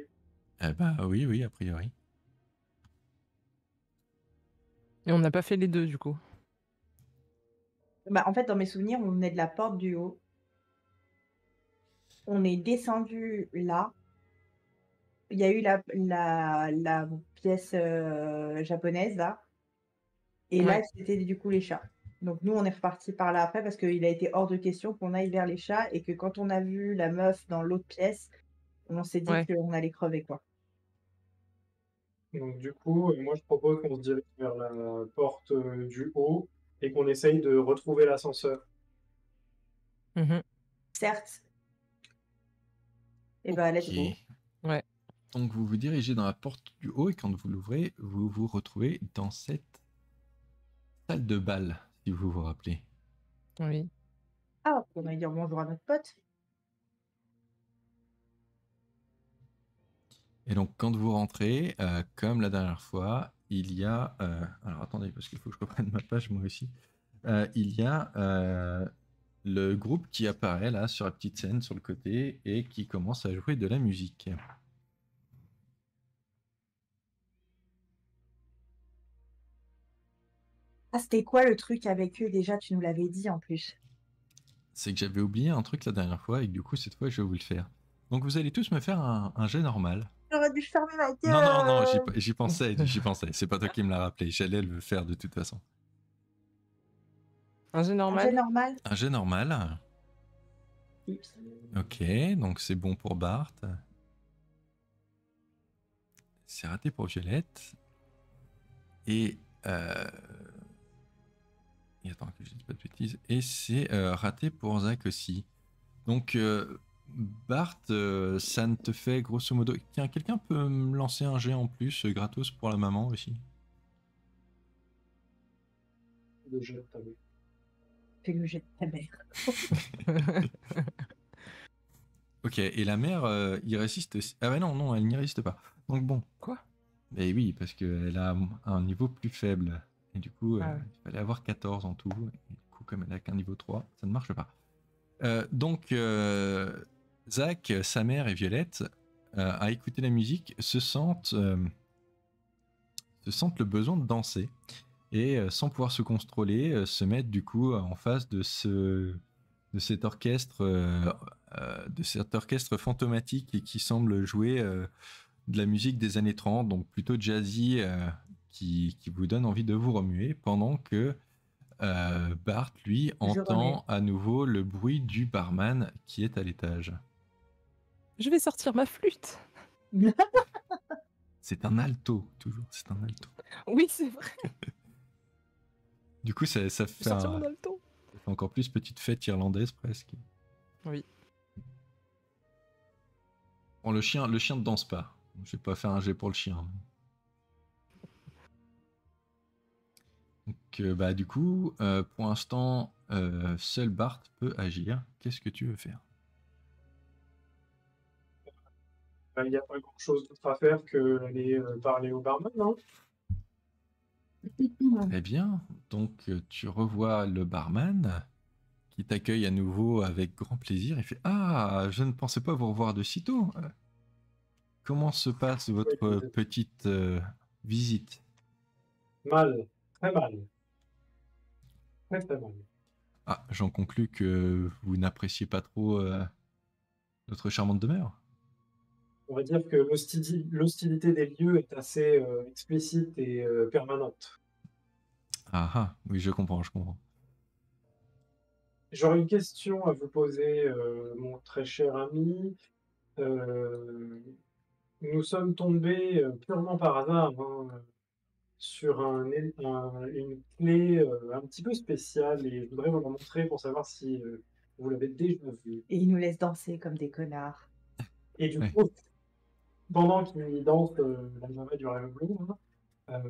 [SPEAKER 1] Eh ben, oui, oui, a priori.
[SPEAKER 3] Et on n'a pas fait les deux, du coup.
[SPEAKER 2] Bah, en fait, dans mes souvenirs, on venait de la porte du haut. On est descendu là. Il y a eu la pièce japonaise là. Et là,
[SPEAKER 3] Ouais.
[SPEAKER 2] c'était du coup les chats. Donc nous, on est reparti par là après parce qu'il a été hors de question qu'on aille vers les chats et que quand on a vu la meuf dans l'autre pièce, on s'est dit
[SPEAKER 3] Ouais.
[SPEAKER 2] qu'on allait crever quoi.
[SPEAKER 4] Donc du coup, moi je propose qu'on se dirige vers la porte du haut et qu'on essaye de retrouver l'ascenseur.
[SPEAKER 3] Mhm.
[SPEAKER 2] Certes. Et bah, let's
[SPEAKER 1] Ok.
[SPEAKER 2] go.
[SPEAKER 3] Ouais.
[SPEAKER 1] Donc, vous vous dirigez dans la porte du haut et quand vous l'ouvrez, vous vous retrouvez dans cette salle de bal, si vous vous rappelez.
[SPEAKER 3] Oui.
[SPEAKER 2] Ah, on allait dire bonjour à notre pote.
[SPEAKER 1] Et donc, quand vous rentrez, comme la dernière fois, il y a... alors, attendez, parce qu'il faut que je reprenne ma page, moi aussi. Il y a le groupe qui apparaît là, sur la petite scène, sur le côté, et qui commence à jouer de la musique.
[SPEAKER 2] Ah, c'était quoi le truc avec eux déjà? Tu nous l'avais dit en plus.
[SPEAKER 1] C'est que j'avais oublié un truc la dernière fois, et que du coup, cette fois, je vais vous le faire. Donc, vous allez tous me faire un jet normal.
[SPEAKER 2] J'aurais dû fermer ma
[SPEAKER 1] Non, non, non,
[SPEAKER 2] gueule.
[SPEAKER 1] j'y pensais, j'y pensais. C'est pas toi qui me l'as rappelé, j'allais le faire de toute façon.
[SPEAKER 3] Un jet
[SPEAKER 2] Un jet
[SPEAKER 3] normal?
[SPEAKER 2] normal.
[SPEAKER 1] Un jet normal.
[SPEAKER 2] Oups.
[SPEAKER 1] Ok, donc c'est bon pour Bart. C'est raté pour Violette. Et... Et attends que je dise pas de bêtises. Et c'est raté pour Zach aussi. Donc, Bart, ça ne te fait grosso modo... Tiens, quelqu'un peut me lancer un jet en plus, gratos pour la maman aussi.
[SPEAKER 4] Le jet de ta main.
[SPEAKER 2] Fais le jet de ta mère.
[SPEAKER 1] Ok, et la mère, il résiste aussi. Ah bah non, non, elle n'y résiste pas. Donc bon.
[SPEAKER 3] Quoi?
[SPEAKER 1] Mais oui, parce qu'elle a un niveau plus faible. Et du coup,
[SPEAKER 3] Ah ouais.
[SPEAKER 1] il fallait avoir 14 en tout. Et du coup, comme elle a qu'un niveau 3, ça ne marche pas. Donc, Zach, sa mère et Violette, à écouter la musique, se sentent le besoin de danser. Et sans pouvoir se contrôler, se mettent du coup en face de cet orchestre fantomatique et qui semble jouer de la musique des années 30, donc plutôt jazzy, qui vous donne envie de vous remuer, pendant que Bart, lui,
[SPEAKER 2] Je remets.
[SPEAKER 1] entend à nouveau le bruit du barman qui est à l'étage.
[SPEAKER 3] Je vais sortir ma flûte.
[SPEAKER 1] C'est un alto, toujours, c'est un alto.
[SPEAKER 3] Oui, c'est vrai.
[SPEAKER 1] Du coup, ça
[SPEAKER 3] Je vais
[SPEAKER 1] fait,
[SPEAKER 3] sortir mon alto.
[SPEAKER 1] ça fait encore plus petite fête irlandaise, presque.
[SPEAKER 3] Oui.
[SPEAKER 1] Bon, le chien ne danse pas. Je vais pas faire un jet pour le chien. Donc, bah, du coup, pour l'instant, seul Bart peut agir. Qu'est-ce que tu veux faire?
[SPEAKER 4] Il n'y a pas grand-chose d'autre à faire que aller parler au barman, non?
[SPEAKER 1] Très bien. Donc, tu revois le barman qui t'accueille à nouveau avec grand plaisir. Il fait: Ah, je ne pensais pas vous revoir de sitôt. Comment se passe votre
[SPEAKER 4] Oui,
[SPEAKER 1] petite visite?
[SPEAKER 4] mal, très mal. Très très mal.
[SPEAKER 1] Ah, j'en conclus que vous n'appréciez pas trop notre charmante demeure.
[SPEAKER 4] On va dire que l'hostilité des lieux est assez explicite et permanente.
[SPEAKER 1] Ah ah, oui, je comprends, je comprends.
[SPEAKER 4] J'aurais une question à vous poser, mon très cher ami. Euh, Nous sommes tombés purement par hasard hein, sur une clé un petit peu spéciale et je voudrais vous la montrer pour savoir si Vous l'avez déjà vu.
[SPEAKER 2] Et ils nous laissent danser comme des connards.
[SPEAKER 4] Et du
[SPEAKER 1] Ouais.
[SPEAKER 4] coup, pendant qu'il danse la nana du rêve bleu,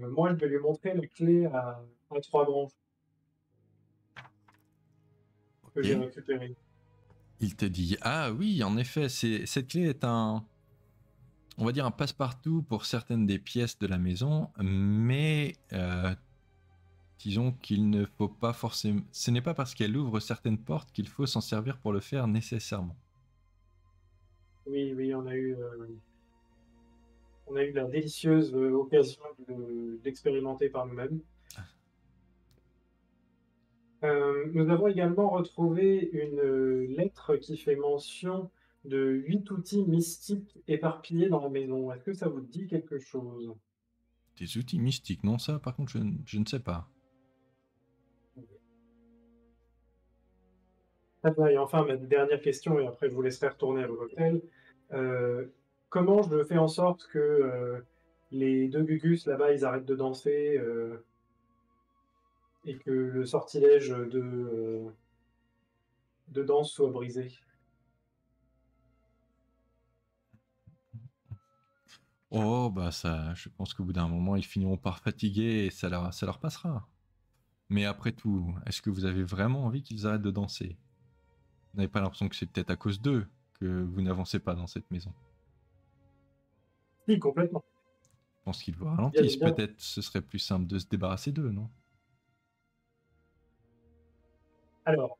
[SPEAKER 4] moi, je vais lui montrer la clé à 3 branches que j'ai
[SPEAKER 1] Ok.
[SPEAKER 4] récupérées.
[SPEAKER 1] Il te dit, ah oui, en effet, cette clé est on va dire un passe-partout pour certaines des pièces de la maison, mais disons qu'il ne faut pas forcément, ce n'est pas parce qu'elle ouvre certaines portes qu'il faut s'en servir pour le faire nécessairement.
[SPEAKER 4] Oui, oui, on a eu la délicieuse occasion d'expérimenter par nous-mêmes. Nous avons également retrouvé une lettre qui fait mention de 8 outils mystiques éparpillés dans la maison. Est-ce que ça vous dit quelque chose?
[SPEAKER 1] Des outils mystiques, non, ça par contre je ne sais pas.
[SPEAKER 4] Ah ben, et enfin, ma dernière question, et après je vous laisserai retourner à votre hôtel. Comment je fais en sorte que les deux Gugus là-bas, ils arrêtent de danser et que le sortilège de danse soit brisé?
[SPEAKER 1] Oh bah ça, je pense qu'au bout d'un moment ils finiront par fatiguer et ça leur passera. Mais après tout, est-ce que vous avez vraiment envie qu'ils arrêtent de danser? Vous n'avez pas l'impression que c'est peut-être à cause d'eux que vous n'avancez pas dans cette maison?
[SPEAKER 4] Si, complètement.
[SPEAKER 1] Je pense qu'ils vous
[SPEAKER 4] Bien
[SPEAKER 1] ralentissent.
[SPEAKER 4] évidemment.
[SPEAKER 1] Peut-être ce serait plus simple de se débarrasser d'eux, non?
[SPEAKER 4] Alors,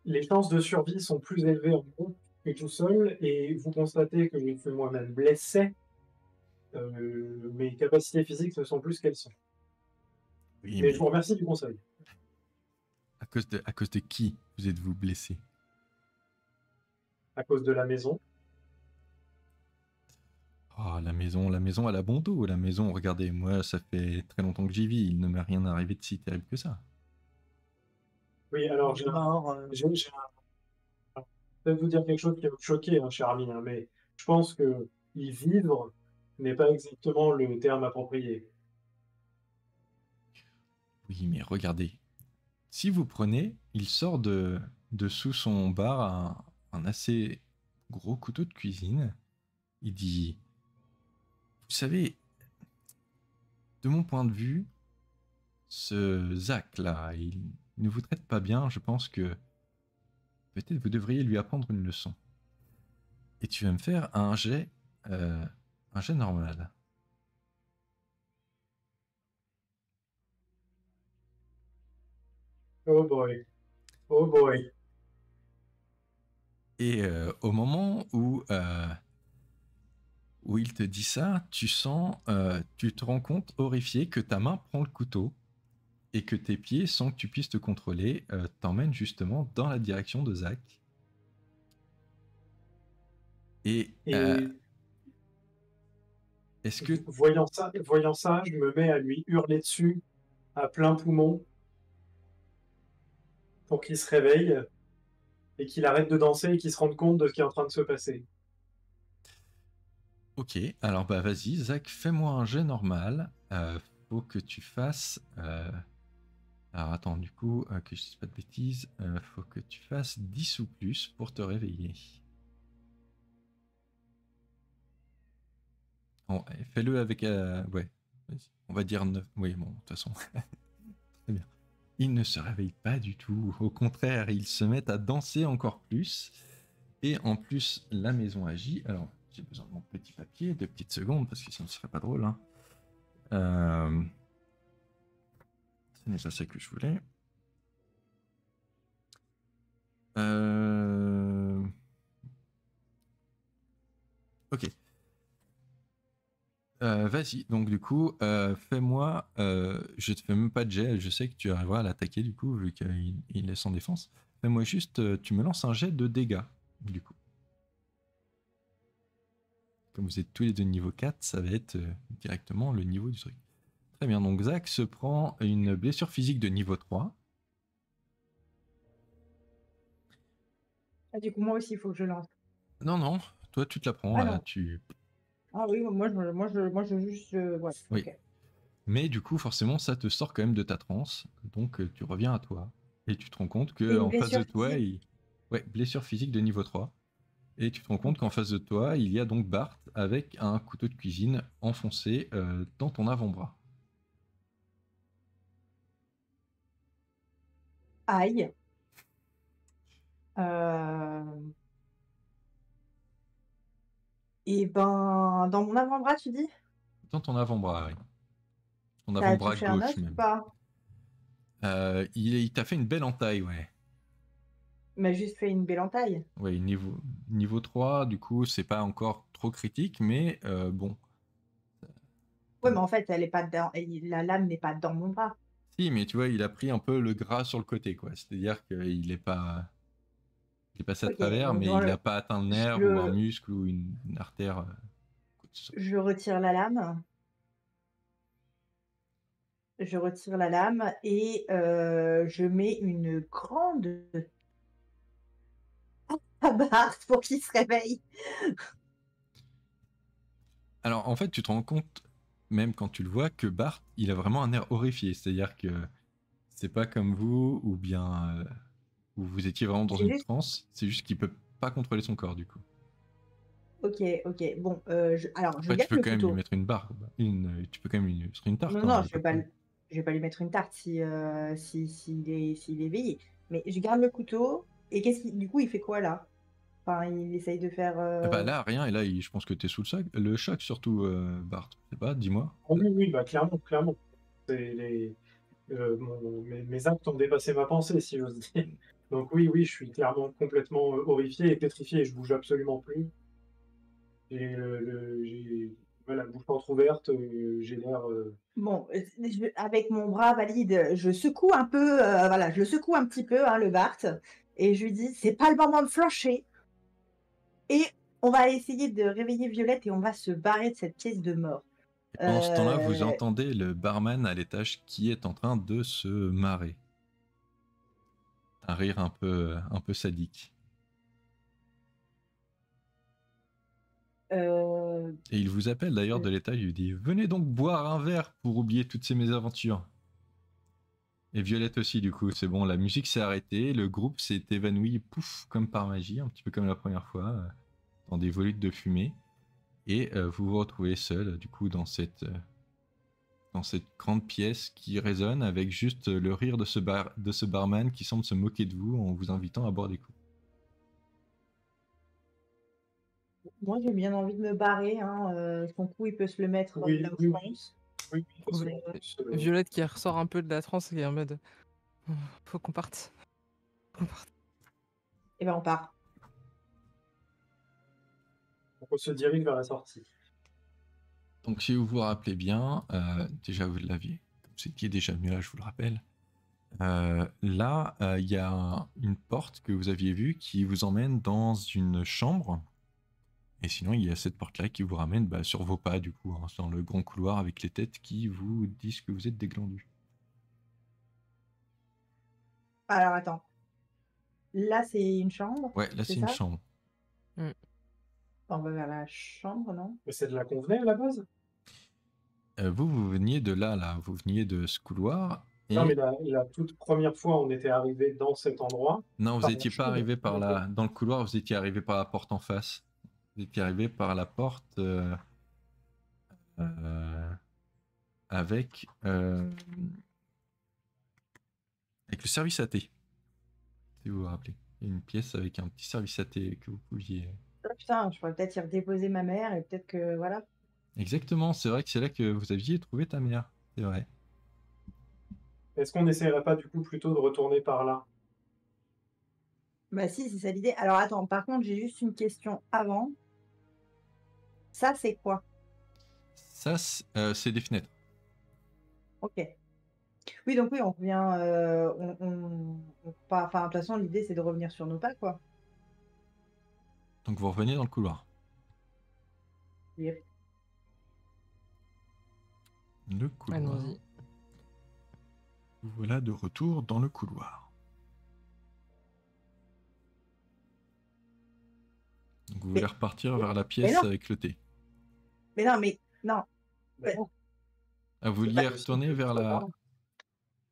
[SPEAKER 4] les chances de survie sont plus élevées en groupe que tout seul, et vous constatez que je suis moi-même blessé. Mes capacités physiques ne sont plus ce qu'elles sont.
[SPEAKER 1] Oui,
[SPEAKER 4] Mais je
[SPEAKER 1] mais
[SPEAKER 4] vous remercie du conseil.
[SPEAKER 1] à cause de qui vous êtes-vous blessé?
[SPEAKER 4] À cause de la maison.
[SPEAKER 1] Oh, la maison, elle a bon dos. La maison, regardez, moi, ça fait très longtemps que j'y vis. Il ne m'est rien arrivé de si terrible que ça.
[SPEAKER 4] Oui, alors
[SPEAKER 2] Mort,
[SPEAKER 4] peut-être vous dire quelque chose qui va vous choquer, hein, cher ami, hein, mais je pense que y vivre n'est pas exactement le terme approprié.
[SPEAKER 1] Oui, mais regardez. Si vous prenez, il sort de sous son bar un assez gros couteau de cuisine. Il dit, vous savez, de mon point de vue, ce Zach là, il ne vous traite pas bien. Je pense que peut-être vous devriez lui apprendre une leçon. Et tu vas me faire un jet normal.
[SPEAKER 4] Oh boy. Oh boy.
[SPEAKER 1] Et au moment où il te dit ça, tu te rends compte, horrifié, que ta main prend le couteau et que tes pieds, sans que tu puisses te contrôler, t'emmènent justement dans la direction de Zach. Et
[SPEAKER 4] Et
[SPEAKER 1] est-ce que...
[SPEAKER 4] voyant ça, je me mets à lui hurler dessus à plein poumon pour qu'il se réveille et qu'il arrête de danser et qu'il se rende compte de ce qui est en train de se passer.
[SPEAKER 1] Ok, alors bah vas-y, Zach, fais-moi un jet normal. Faut que tu fasses... Alors attends, du coup, que je dise pas de bêtises, faut que tu fasses 10 ou plus pour te réveiller. Oh, fais-le avec... ouais, vas-y. On va dire 9. Oui, bon, de toute façon. Très bien. Il ne se réveille pas du tout. Au contraire, il se met à danser encore plus. Et en plus, la maison agit. Alors, j'ai besoin de mon petit papier, 2 petites secondes, parce que sinon ce serait pas drôle. Hein. Ce n'est pas ça que je voulais. Ok. Vas-y, donc du coup, fais-moi. Je te fais même pas de jet, je sais que tu arriveras à l'attaquer du coup, vu qu'il est sans défense. Fais-moi juste, tu me lances un jet de dégâts, du coup. Comme vous êtes tous les deux niveau 4, ça va être directement le niveau du truc. Très bien, donc Zach se prend une blessure physique de niveau 3.
[SPEAKER 2] Ah, du coup, moi aussi, il faut que je lance.
[SPEAKER 1] Non, non, toi tu te la prends,
[SPEAKER 2] Ah
[SPEAKER 1] là,
[SPEAKER 2] non.
[SPEAKER 1] tu...
[SPEAKER 2] Ah oui, moi, je juste. Ouais,
[SPEAKER 1] Oui.
[SPEAKER 2] ok.
[SPEAKER 1] Mais du coup, forcément, ça te sort quand même de ta transe, donc tu reviens à toi. Et tu te rends compte
[SPEAKER 2] C'est
[SPEAKER 1] que
[SPEAKER 2] une
[SPEAKER 1] en face de
[SPEAKER 2] blessure
[SPEAKER 1] toi,
[SPEAKER 2] physique.
[SPEAKER 1] Ouais, blessure physique de niveau 3. Et tu te rends compte qu'en face de toi, il y a donc Bart avec un couteau de cuisine enfoncé dans ton avant-bras.
[SPEAKER 2] Aïe. Euh, Et ben, dans mon avant-bras, tu dis?
[SPEAKER 1] Dans ton avant-bras, oui. Ton
[SPEAKER 2] Ça a
[SPEAKER 1] avant-bras
[SPEAKER 2] touché un
[SPEAKER 1] gauche
[SPEAKER 2] os ou
[SPEAKER 1] même.
[SPEAKER 2] pas?
[SPEAKER 1] Il t'a fait une belle entaille, ouais.
[SPEAKER 2] Il m'a juste fait une belle entaille.
[SPEAKER 1] Ouais, niveau 3, du coup, c'est pas encore trop critique, mais bon.
[SPEAKER 2] Ouais, mais en fait, elle est pas la lame n'est pas dans mon bras.
[SPEAKER 1] Si, mais tu vois, il a pris un peu le gras sur le côté, quoi. C'est-à-dire qu'il est passé à
[SPEAKER 2] Ok,
[SPEAKER 1] travers,
[SPEAKER 2] donc
[SPEAKER 1] mais il n'a pas atteint le nerf ou un muscle ou une artère. Quoi que ce soit.
[SPEAKER 2] je retire la lame. Je retire la lame et je mets une grande tabasse pour qu'il se réveille.
[SPEAKER 1] Alors, en fait, tu te rends compte, même quand tu le vois, que Bart, il a vraiment un air horrifié. C'est-à-dire que c'est pas comme vous, ou bien où vous étiez vraiment dans
[SPEAKER 2] C'est
[SPEAKER 1] une
[SPEAKER 2] juste
[SPEAKER 1] transe. C'est juste qu'il peut pas contrôler son corps, du coup.
[SPEAKER 2] OK, OK. Bon, alors je
[SPEAKER 1] Après, tu
[SPEAKER 2] garde
[SPEAKER 1] peux
[SPEAKER 2] le
[SPEAKER 1] quand même lui
[SPEAKER 2] couteau.
[SPEAKER 1] mettre une barre. Tu peux quand même lui mettre une tarte,
[SPEAKER 2] Non,
[SPEAKER 1] hein,
[SPEAKER 2] non,
[SPEAKER 1] y a pas de problème.
[SPEAKER 2] je vais pas lui mettre une tarte s'il est éveillé. Mais je garde le couteau et du coup, il fait quoi là? Enfin, il essaye de faire,
[SPEAKER 1] Bah là, rien, et là, je pense que t'es sous le choc, surtout, Bart. Je sais pas, dis-moi.
[SPEAKER 4] Ah oui, oui, bah clairement, clairement. Mes actes ont dépassé ma pensée, si j'ose dire. Donc oui, oui, je suis clairement complètement horrifié et pétrifié. Je bouge absolument plus. J'ai la bouche entrouverte. J'ai l'air.
[SPEAKER 2] Bon, avec mon bras valide, je secoue un peu, voilà, je le secoue un petit peu, hein, le Bart, et je lui dis: «C'est pas le moment de flancher et on va essayer de réveiller Violette et on va se barrer de cette pièce de mort».
[SPEAKER 1] Et pendant ce temps-là, vous
[SPEAKER 2] Heu,
[SPEAKER 1] entendez le barman à l'étage qui est en train de se marrer. Un rire un peu sadique.
[SPEAKER 2] heu,
[SPEAKER 1] Et il vous appelle d'ailleurs de l'étage, il lui dit « Venez donc boire un verre pour oublier toutes ces mésaventures ». Et Violette aussi, du coup, c'est bon, la musique s'est arrêtée, le groupe s'est évanoui, pouf, comme par magie, un petit peu comme la première fois, dans des volutes de fumée. Et vous vous retrouvez seul, du coup, dans cette grande pièce qui résonne avec juste le rire de ce barman qui semble se moquer de vous en vous invitant à boire des coups.
[SPEAKER 2] Moi, j'ai bien envie de me barrer, hein, son coup, il peut se le mettre,
[SPEAKER 4] Oui,
[SPEAKER 2] là où
[SPEAKER 4] oui,
[SPEAKER 2] je
[SPEAKER 4] oui.
[SPEAKER 2] pense.
[SPEAKER 4] Oui, parce
[SPEAKER 3] Oui.
[SPEAKER 4] qu'en plus,
[SPEAKER 3] Violette qui ressort un peu de la transe et est en mode faut qu'on parte. Faut qu'on parte.
[SPEAKER 2] Et ben, on part.
[SPEAKER 4] on se dirige vers la sortie.
[SPEAKER 1] Donc si vous vous rappelez bien, déjà vous l'aviez, vous étiez déjà venu là, je vous le rappelle. Là, il y a une porte que vous aviez vue qui vous emmène dans une chambre. Et sinon, il y a cette porte-là qui vous ramène sur vos pas, du coup, hein, dans le grand couloir avec les têtes qui vous disent que vous êtes des glandus.
[SPEAKER 2] Alors attends, là, c'est une chambre,
[SPEAKER 1] Ouais, là,
[SPEAKER 2] c'est
[SPEAKER 1] c'est une
[SPEAKER 2] ça?
[SPEAKER 1] chambre.
[SPEAKER 2] On va vers la chambre, non?
[SPEAKER 4] Mais c'est de la convenée à la base?
[SPEAKER 1] Vous veniez de là, vous veniez de ce couloir. Et...
[SPEAKER 4] Non, mais la toute première fois, on était arrivé dans cet endroit.
[SPEAKER 1] Non, vous
[SPEAKER 4] par la
[SPEAKER 1] n'étiez pas
[SPEAKER 4] chambre.
[SPEAKER 1] arrivé par là. Dans le couloir, vous étiez arrivé par la porte en face. Vous étiez arrivé par la porte avec le service AT. Si vous vous rappelez. Il y a une pièce avec un petit service AT que vous pouviez...
[SPEAKER 2] Ah putain, je pourrais peut-être y redéposer ma mère et peut-être que voilà.
[SPEAKER 1] Exactement, c'est vrai que c'est là que vous aviez trouvé ta mère. C'est vrai.
[SPEAKER 4] Est-ce qu'on n'essaierait pas du coup plutôt de retourner par là?
[SPEAKER 2] Bah si, c'est ça l'idée. Alors attends, par contre, j'ai juste une question avant. Ça, c'est quoi?
[SPEAKER 1] Ça, c'est des fenêtres.
[SPEAKER 2] OK. Oui, donc oui, on revient, pas enfin, de toute façon, l'idée, c'est de revenir sur nos pas, quoi.
[SPEAKER 1] Donc vous revenez dans le couloir.
[SPEAKER 2] Yep.
[SPEAKER 1] Le couloir.
[SPEAKER 3] Allons-y.
[SPEAKER 1] Vous voilà de retour dans le couloir. Donc vous voulez repartir vers la pièce
[SPEAKER 2] non.
[SPEAKER 1] avec le thé.
[SPEAKER 2] Mais non, mais non.
[SPEAKER 4] Bah non.
[SPEAKER 1] Ah, vous vouliez
[SPEAKER 4] pas
[SPEAKER 1] retourner
[SPEAKER 4] possible,
[SPEAKER 1] vers
[SPEAKER 4] c'est pas
[SPEAKER 1] la...
[SPEAKER 4] grave.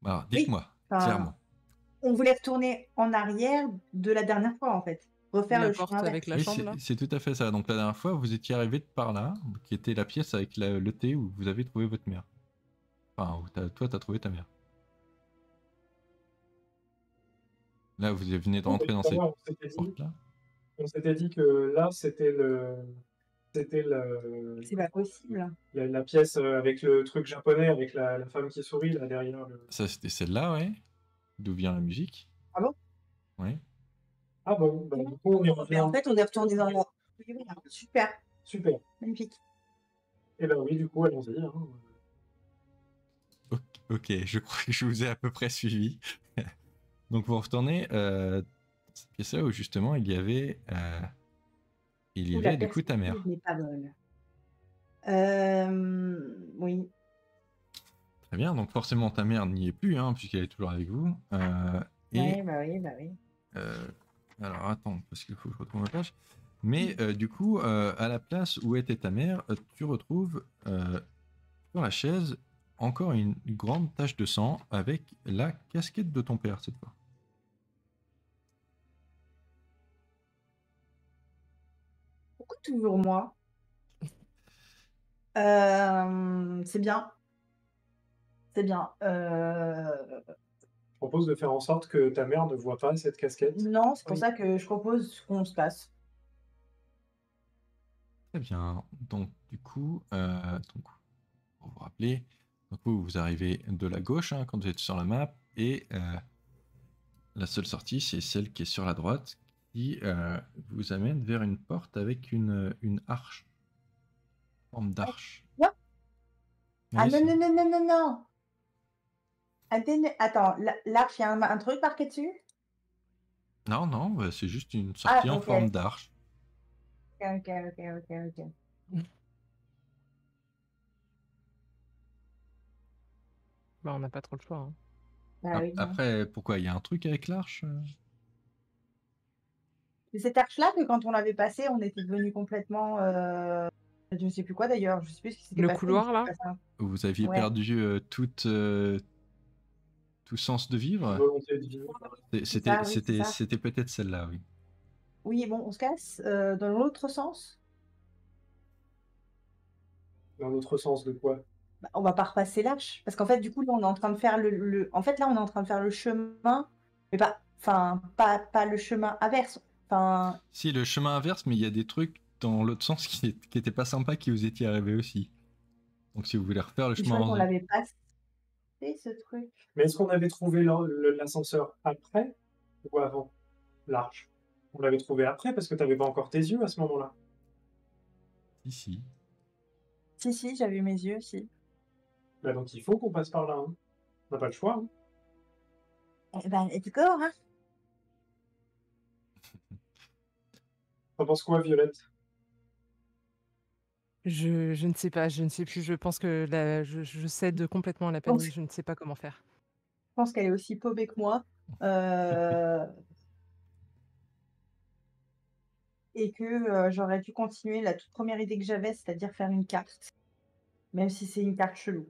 [SPEAKER 1] Alors, dites-moi,
[SPEAKER 2] Enfin,
[SPEAKER 1] clairement.
[SPEAKER 2] On voulait retourner en arrière de la dernière fois, en fait. Refaire
[SPEAKER 3] La
[SPEAKER 2] le
[SPEAKER 3] porte
[SPEAKER 2] chemin
[SPEAKER 3] avec
[SPEAKER 2] inverse.
[SPEAKER 3] la
[SPEAKER 1] Oui,
[SPEAKER 3] chambre, là?
[SPEAKER 1] c'est tout à fait ça. Donc la dernière fois, vous étiez arrivé de par là, qui était la pièce avec le thé où vous avez trouvé votre mère. Enfin, où toi, t'as trouvé ta mère. Là, vous venez de
[SPEAKER 4] Non, mais
[SPEAKER 1] rentrer dans
[SPEAKER 4] tout à
[SPEAKER 1] cette
[SPEAKER 4] l'heure,
[SPEAKER 1] porte-là.
[SPEAKER 4] on s'était dit que là, c'était
[SPEAKER 2] C'est pas possible.
[SPEAKER 4] la pièce avec le truc japonais, avec la femme qui sourit là derrière.
[SPEAKER 1] Ça, c'était celle-là, ouais. D'où vient la musique.
[SPEAKER 2] Ah bon?
[SPEAKER 1] Ouais.
[SPEAKER 4] Ah bon, bah, du coup, on est
[SPEAKER 2] Mais
[SPEAKER 4] revenu.
[SPEAKER 2] en fait, on est retourné dans la... Oui, voilà. Super,
[SPEAKER 4] Super.
[SPEAKER 2] magnifique.
[SPEAKER 4] Et ben oui, du coup, allons-y. Hein.
[SPEAKER 1] Ok, je crois que je vous ai à peu près suivi. Donc vous retournez cette pièce-là où justement il y avait
[SPEAKER 2] Ou la
[SPEAKER 1] du coup ta mère.
[SPEAKER 2] perspective n'est pas bonne. Oui.
[SPEAKER 1] Très bien, donc forcément ta mère n'y est plus, hein, puisqu'elle est toujours avec vous. Et
[SPEAKER 2] Ouais, bah oui, bah oui.
[SPEAKER 1] alors attends, parce qu'il faut que je retrouve ma page. Mais du coup, à la place où était ta mère, tu retrouves sur la chaise encore une grande tache de sang avec la casquette de ton père cette fois.
[SPEAKER 2] Pourquoi toujours moi? C'est bien. C'est bien.
[SPEAKER 4] Je propose de faire en sorte que ta mère ne voit pas cette casquette.
[SPEAKER 2] Non, c'est pour
[SPEAKER 4] Oui.
[SPEAKER 2] ça que je propose qu'on se casse.
[SPEAKER 1] Très bien. Donc, du coup, pour vous rappeler, donc vous arrivez de la gauche hein, quand vous êtes sur la map, et la seule sortie, c'est celle qui est sur la droite, qui vous amène vers une porte avec une arche, forme d'arche.
[SPEAKER 2] Quoi? Ah
[SPEAKER 1] Oui,
[SPEAKER 2] non,
[SPEAKER 1] c'est-
[SPEAKER 2] non, non, non, non, non. Attends, l'arche, il y a un truc marqué dessus?
[SPEAKER 1] Non, non, c'est juste une
[SPEAKER 2] Ah,
[SPEAKER 1] sortie en
[SPEAKER 2] ok.
[SPEAKER 1] forme d'arche.
[SPEAKER 2] Ok, ok, ok, ok, ok.
[SPEAKER 3] Bah, on n'a pas trop le choix, hein.
[SPEAKER 2] Bah oui, non.
[SPEAKER 1] Après, pourquoi? Il y a un truc avec l'arche?
[SPEAKER 2] C'est cette arche-là que quand on l'avait passée, on était devenu complètement... Je ne sais plus quoi d'ailleurs, je sais plus ce qui s'était
[SPEAKER 3] Le
[SPEAKER 2] passé. mais
[SPEAKER 3] couloir,
[SPEAKER 2] c'était
[SPEAKER 3] là?
[SPEAKER 2] pas ça.
[SPEAKER 1] Vous aviez
[SPEAKER 2] Ouais.
[SPEAKER 1] perdu tout sens de vivre?
[SPEAKER 4] Volonté de vivre.
[SPEAKER 2] C'est ça, oui, c'est ça.
[SPEAKER 1] C'était peut-être celle-là, oui.
[SPEAKER 2] Oui, bon, on se casse dans l'autre sens.
[SPEAKER 4] Dans l'autre sens de quoi?
[SPEAKER 2] Bah, on va pas repasser l'arche. Parce qu'en fait, du coup, là, on est en train de faire En fait, là, on est en train de faire le chemin, mais pas... Enfin, pas le chemin inverse. Enfin,
[SPEAKER 1] Si, le chemin inverse, mais il y a des trucs dans l'autre sens qui étaient pas sympas qui vous étiez arrivés aussi. Donc si vous voulez refaire le
[SPEAKER 2] je
[SPEAKER 1] chemin
[SPEAKER 2] crois qu'on l'avait passé, ce truc.
[SPEAKER 4] Mais est-ce qu'on avait trouvé l'ascenseur après ou avant l'arche? On l'avait trouvé après parce que tu n'avais pas encore tes yeux à ce moment-là.
[SPEAKER 1] ici.
[SPEAKER 2] Si, j'avais mes yeux, si.
[SPEAKER 4] Bah donc il faut qu'on passe par là. Hein. On n'a pas le choix. Hein.
[SPEAKER 2] Eh ben, let's go, hein.
[SPEAKER 4] T'en penses quoi, Violette?
[SPEAKER 3] Je ne sais pas, je ne sais plus. Je pense que je cède complètement à la panique. Je ne sais pas comment faire.
[SPEAKER 2] Je pense qu'elle est aussi paumée que moi. Et que j'aurais dû continuer la toute première idée que j'avais, c'est-à-dire faire une carte. Même si c'est une carte chelou.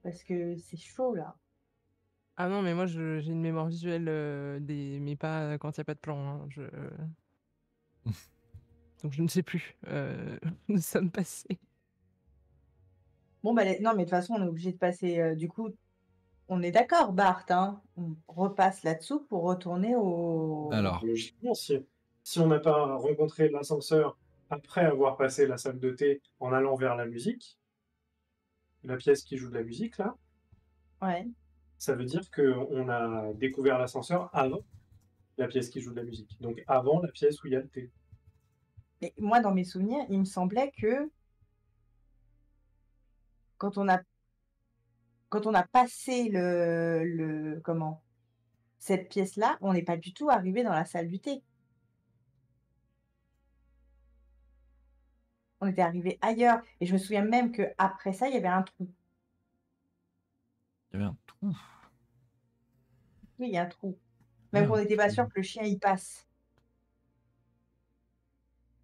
[SPEAKER 2] Parce que c'est chaud, là.
[SPEAKER 3] Ah non, mais moi, j'ai une mémoire visuelle, mais pas quand il y a pas de plan, hein. Donc je ne sais plus. Nous sommes passés.
[SPEAKER 2] Bon, bah, non, mais de toute façon, on est obligé de passer. Du coup, on est d'accord, Bart, hein. On repasse là-dessous pour retourner au.
[SPEAKER 1] Alors,
[SPEAKER 4] Logiquement, si on n'a pas rencontré l'ascenseur après avoir passé la salle de thé en allant vers la musique, la pièce qui joue de la musique, là,
[SPEAKER 2] Ouais.
[SPEAKER 4] ça veut dire qu'on a découvert l'ascenseur avant la pièce qui joue de la musique. Donc avant la pièce où il y a le thé.
[SPEAKER 2] Mais moi, dans mes souvenirs, il me semblait que quand on a, quand on a passé comment, cette pièce-là, on n'est pas du tout arrivé dans la salle du thé. On était arrivé ailleurs. Et je me souviens même qu'après ça, il y avait un trou.
[SPEAKER 1] il y avait un trou.
[SPEAKER 2] Oui, il y a un trou.
[SPEAKER 1] Il y
[SPEAKER 2] Même
[SPEAKER 1] a
[SPEAKER 2] qu'on
[SPEAKER 1] un
[SPEAKER 2] n'était pas
[SPEAKER 1] trou.
[SPEAKER 2] sûr que le chien y passe.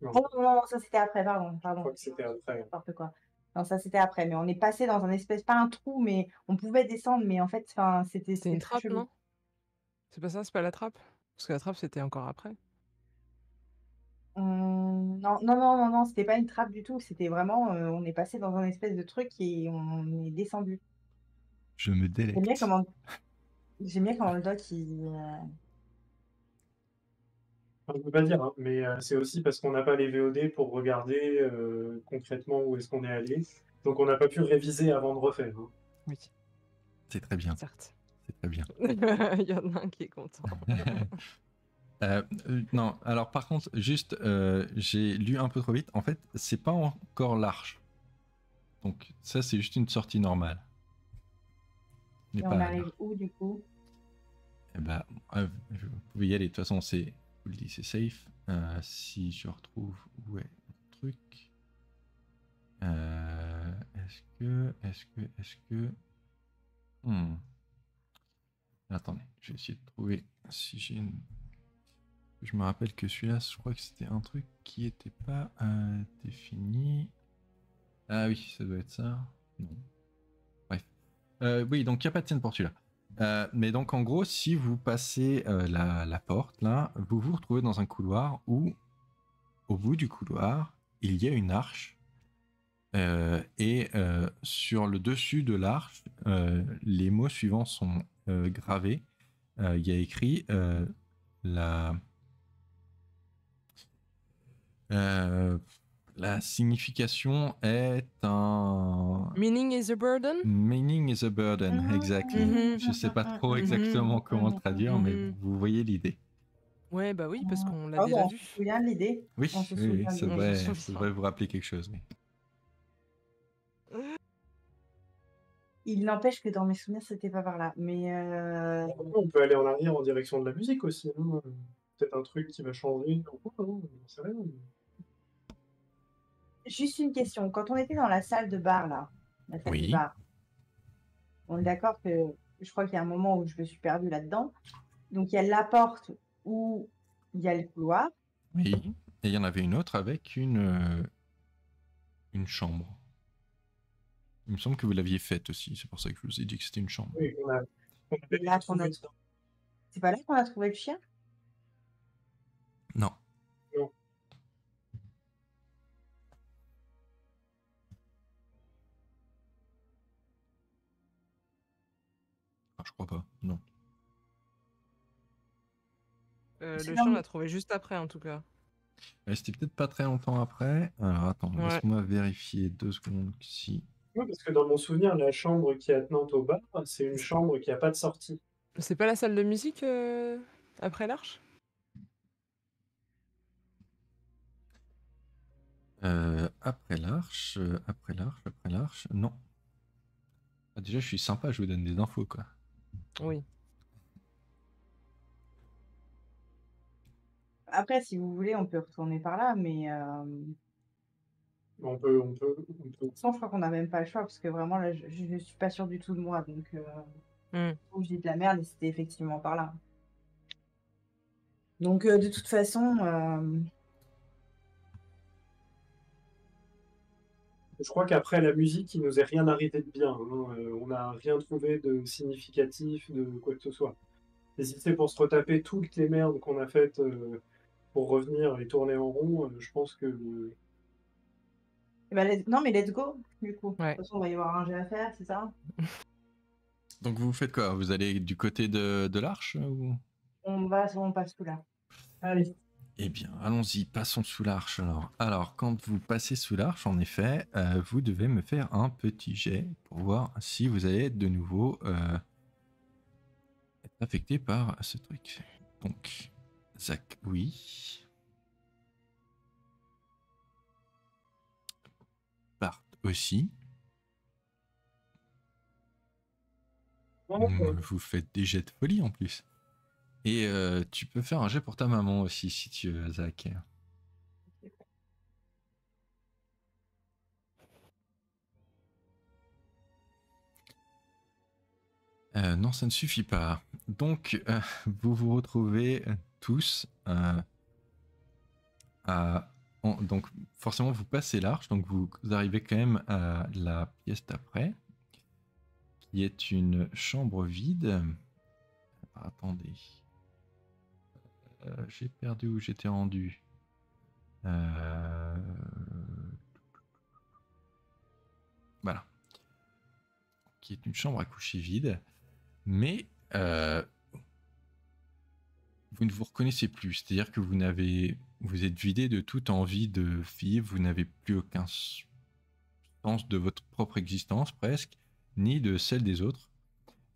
[SPEAKER 4] Non,
[SPEAKER 2] Oh non, non, ça c'était après, pardon,
[SPEAKER 4] je
[SPEAKER 2] pardon.
[SPEAKER 4] crois que c'était après.
[SPEAKER 2] N'importe quoi. Non, ça c'était après, mais on est passé dans un espèce, pas un trou, mais on pouvait descendre, mais en fait, enfin,
[SPEAKER 3] C'était une
[SPEAKER 2] très
[SPEAKER 3] trappe,
[SPEAKER 2] chelou.
[SPEAKER 3] non? C'est pas ça, c'est pas la trappe? Parce que la trappe, c'était encore après.
[SPEAKER 2] Non, non, non, non, non, c'était pas une trappe du tout. C'était vraiment, on est passé dans un espèce de truc et on est descendu.
[SPEAKER 1] Je me
[SPEAKER 2] J'aime bien
[SPEAKER 1] délecte.
[SPEAKER 2] comment, j'aime bien comment le doc
[SPEAKER 4] Enfin, je peux pas dire, hein, mais c'est aussi parce qu'on n'a pas les VOD pour regarder concrètement où est-ce qu'on est allé. Donc on n'a pas pu réviser avant de refaire, hein.
[SPEAKER 3] Oui,
[SPEAKER 1] C'est très bien.
[SPEAKER 3] certes.
[SPEAKER 1] C'est très bien.
[SPEAKER 3] Il y en a un qui est content.
[SPEAKER 1] Non, alors par contre, juste, j'ai lu un peu trop vite. En fait, c'est pas encore l'arche. Donc ça, c'est juste une sortie normale. Mais
[SPEAKER 2] et
[SPEAKER 1] pas
[SPEAKER 2] on
[SPEAKER 1] à
[SPEAKER 2] arrive
[SPEAKER 1] l'arche.
[SPEAKER 2] où du coup?
[SPEAKER 1] Eh ben, vous pouvez y aller. De toute façon, c'est, je vous le dis, c'est safe. Si je retrouve où est le truc. Est-ce que... Hmm. Attendez, je vais essayer de trouver si j'ai une... Je me rappelle que celui-là, je crois que c'était un truc qui était pas défini. Ah oui, ça doit être ça. Non. Bref. Oui, donc il n'y a pas de scène pour celui-là. Mais donc en gros, si vous passez la porte, là, vous vous retrouvez dans un couloir où, au bout du couloir, il y a une arche. Et sur le dessus de l'arche, les mots suivants sont gravés. Il y a écrit la... la signification est un...
[SPEAKER 3] Meaning is a burden?
[SPEAKER 1] Meaning is a burden, exactly.
[SPEAKER 3] Mhm.
[SPEAKER 1] Je sais pas trop
[SPEAKER 3] Mhm.
[SPEAKER 1] exactement comment le traduire, mais
[SPEAKER 3] Mhm.
[SPEAKER 1] vous voyez l'idée.
[SPEAKER 3] Ouais, bah oui, parce qu'on l'a
[SPEAKER 2] Oh,
[SPEAKER 3] déjà
[SPEAKER 2] bon, on
[SPEAKER 3] vu.
[SPEAKER 2] se souvient de l'idée.
[SPEAKER 1] Oui,
[SPEAKER 2] On se
[SPEAKER 1] oui,
[SPEAKER 2] souvient
[SPEAKER 1] ça
[SPEAKER 2] de
[SPEAKER 3] On
[SPEAKER 2] l'idée.
[SPEAKER 3] se
[SPEAKER 1] devrait,
[SPEAKER 3] souvient.
[SPEAKER 1] ça devrait vous rappeler quelque chose. Oui.
[SPEAKER 2] Il n'empêche que dans mes souvenirs, c'était pas par là. Mais
[SPEAKER 4] Après, on peut aller en arrière en direction de la musique aussi, hein. Peut-être un truc qui va changer. C'est rien.
[SPEAKER 2] juste une question. Quand on était dans la salle de bar, là, la salle du
[SPEAKER 1] Oui,
[SPEAKER 2] bar, on est d'accord que je crois qu'il y a un moment où je me suis perdue là-dedans. Donc il y a la porte où il y a le couloir.
[SPEAKER 1] oui. Et il y en avait une autre avec une chambre. Il me semble que vous l'aviez faite aussi, c'est pour ça que je vous ai dit que c'était une chambre.
[SPEAKER 4] Oui, on a
[SPEAKER 2] Et là, qu'on a...
[SPEAKER 4] trouvé ça.
[SPEAKER 2] C'est pas là qu'on a trouvé le chien?
[SPEAKER 1] Non.
[SPEAKER 4] Non.
[SPEAKER 1] Ah, je crois pas, non.
[SPEAKER 3] Le
[SPEAKER 2] C'est
[SPEAKER 3] chien, on
[SPEAKER 2] dans-
[SPEAKER 3] l'a trouvé juste après, en tout cas.
[SPEAKER 1] C'était peut-être pas très longtemps après. Alors attends,
[SPEAKER 3] Ouais.
[SPEAKER 1] laisse-moi vérifier 2 secondes si...
[SPEAKER 4] Oui, parce que dans mon souvenir, la chambre qui est attenante au bar, c'est une chambre qui n'a pas de sortie.
[SPEAKER 3] C'est pas la salle de musique après l'arche?
[SPEAKER 1] Après l'arche, non. Ah, déjà, je suis sympa, je vous donne des infos, quoi.
[SPEAKER 3] Oui.
[SPEAKER 2] Après, si vous voulez, on peut retourner par là, mais
[SPEAKER 4] On peut.
[SPEAKER 2] sans, je crois qu'on n'a même pas le choix parce que vraiment là, je ne suis pas sûre du tout de moi, donc je dis de la merde et c'était effectivement par là. Donc de toute façon,
[SPEAKER 4] Je crois qu'après la musique, il nous est rien arrivé de bien, hein. On n'a rien trouvé de significatif, de quoi que ce soit. Et si c'est pour se retaper toutes les merdes qu'on a faites pour revenir et tourner en rond, je pense que.
[SPEAKER 2] eh ben, non mais let's go du coup.
[SPEAKER 3] Ouais.
[SPEAKER 2] De toute façon, il va y avoir un jet à faire, c'est ça?
[SPEAKER 1] Donc vous faites quoi? Vous allez du côté de l'arche ou...
[SPEAKER 2] On passe tout là.
[SPEAKER 4] Allez.
[SPEAKER 1] Eh bien, allons-y, passons sous l'arche alors. Alors, quand vous passez sous l'arche, en effet, vous devez me faire un petit jet pour voir si vous allez être de nouveau être affecté par ce truc. Donc, Zach, oui. Bart aussi. Vous faites des jets de folie en plus. Et tu peux faire un jet pour ta maman aussi si tu veux, Zach. Non, ça ne suffit pas. Donc, vous vous retrouvez tous donc, forcément, vous passez l'arche, donc vous arrivez quand même à la pièce d'après, qui est une chambre vide. Attendez. J'ai perdu où j'étais rendu. Voilà. Qui est une chambre à coucher vide. Mais vous ne vous reconnaissez plus. C'est-à-dire que vous êtes vidé de toute envie de vivre. Vous n'avez plus aucun sens de votre propre existence, presque, ni de celle des autres.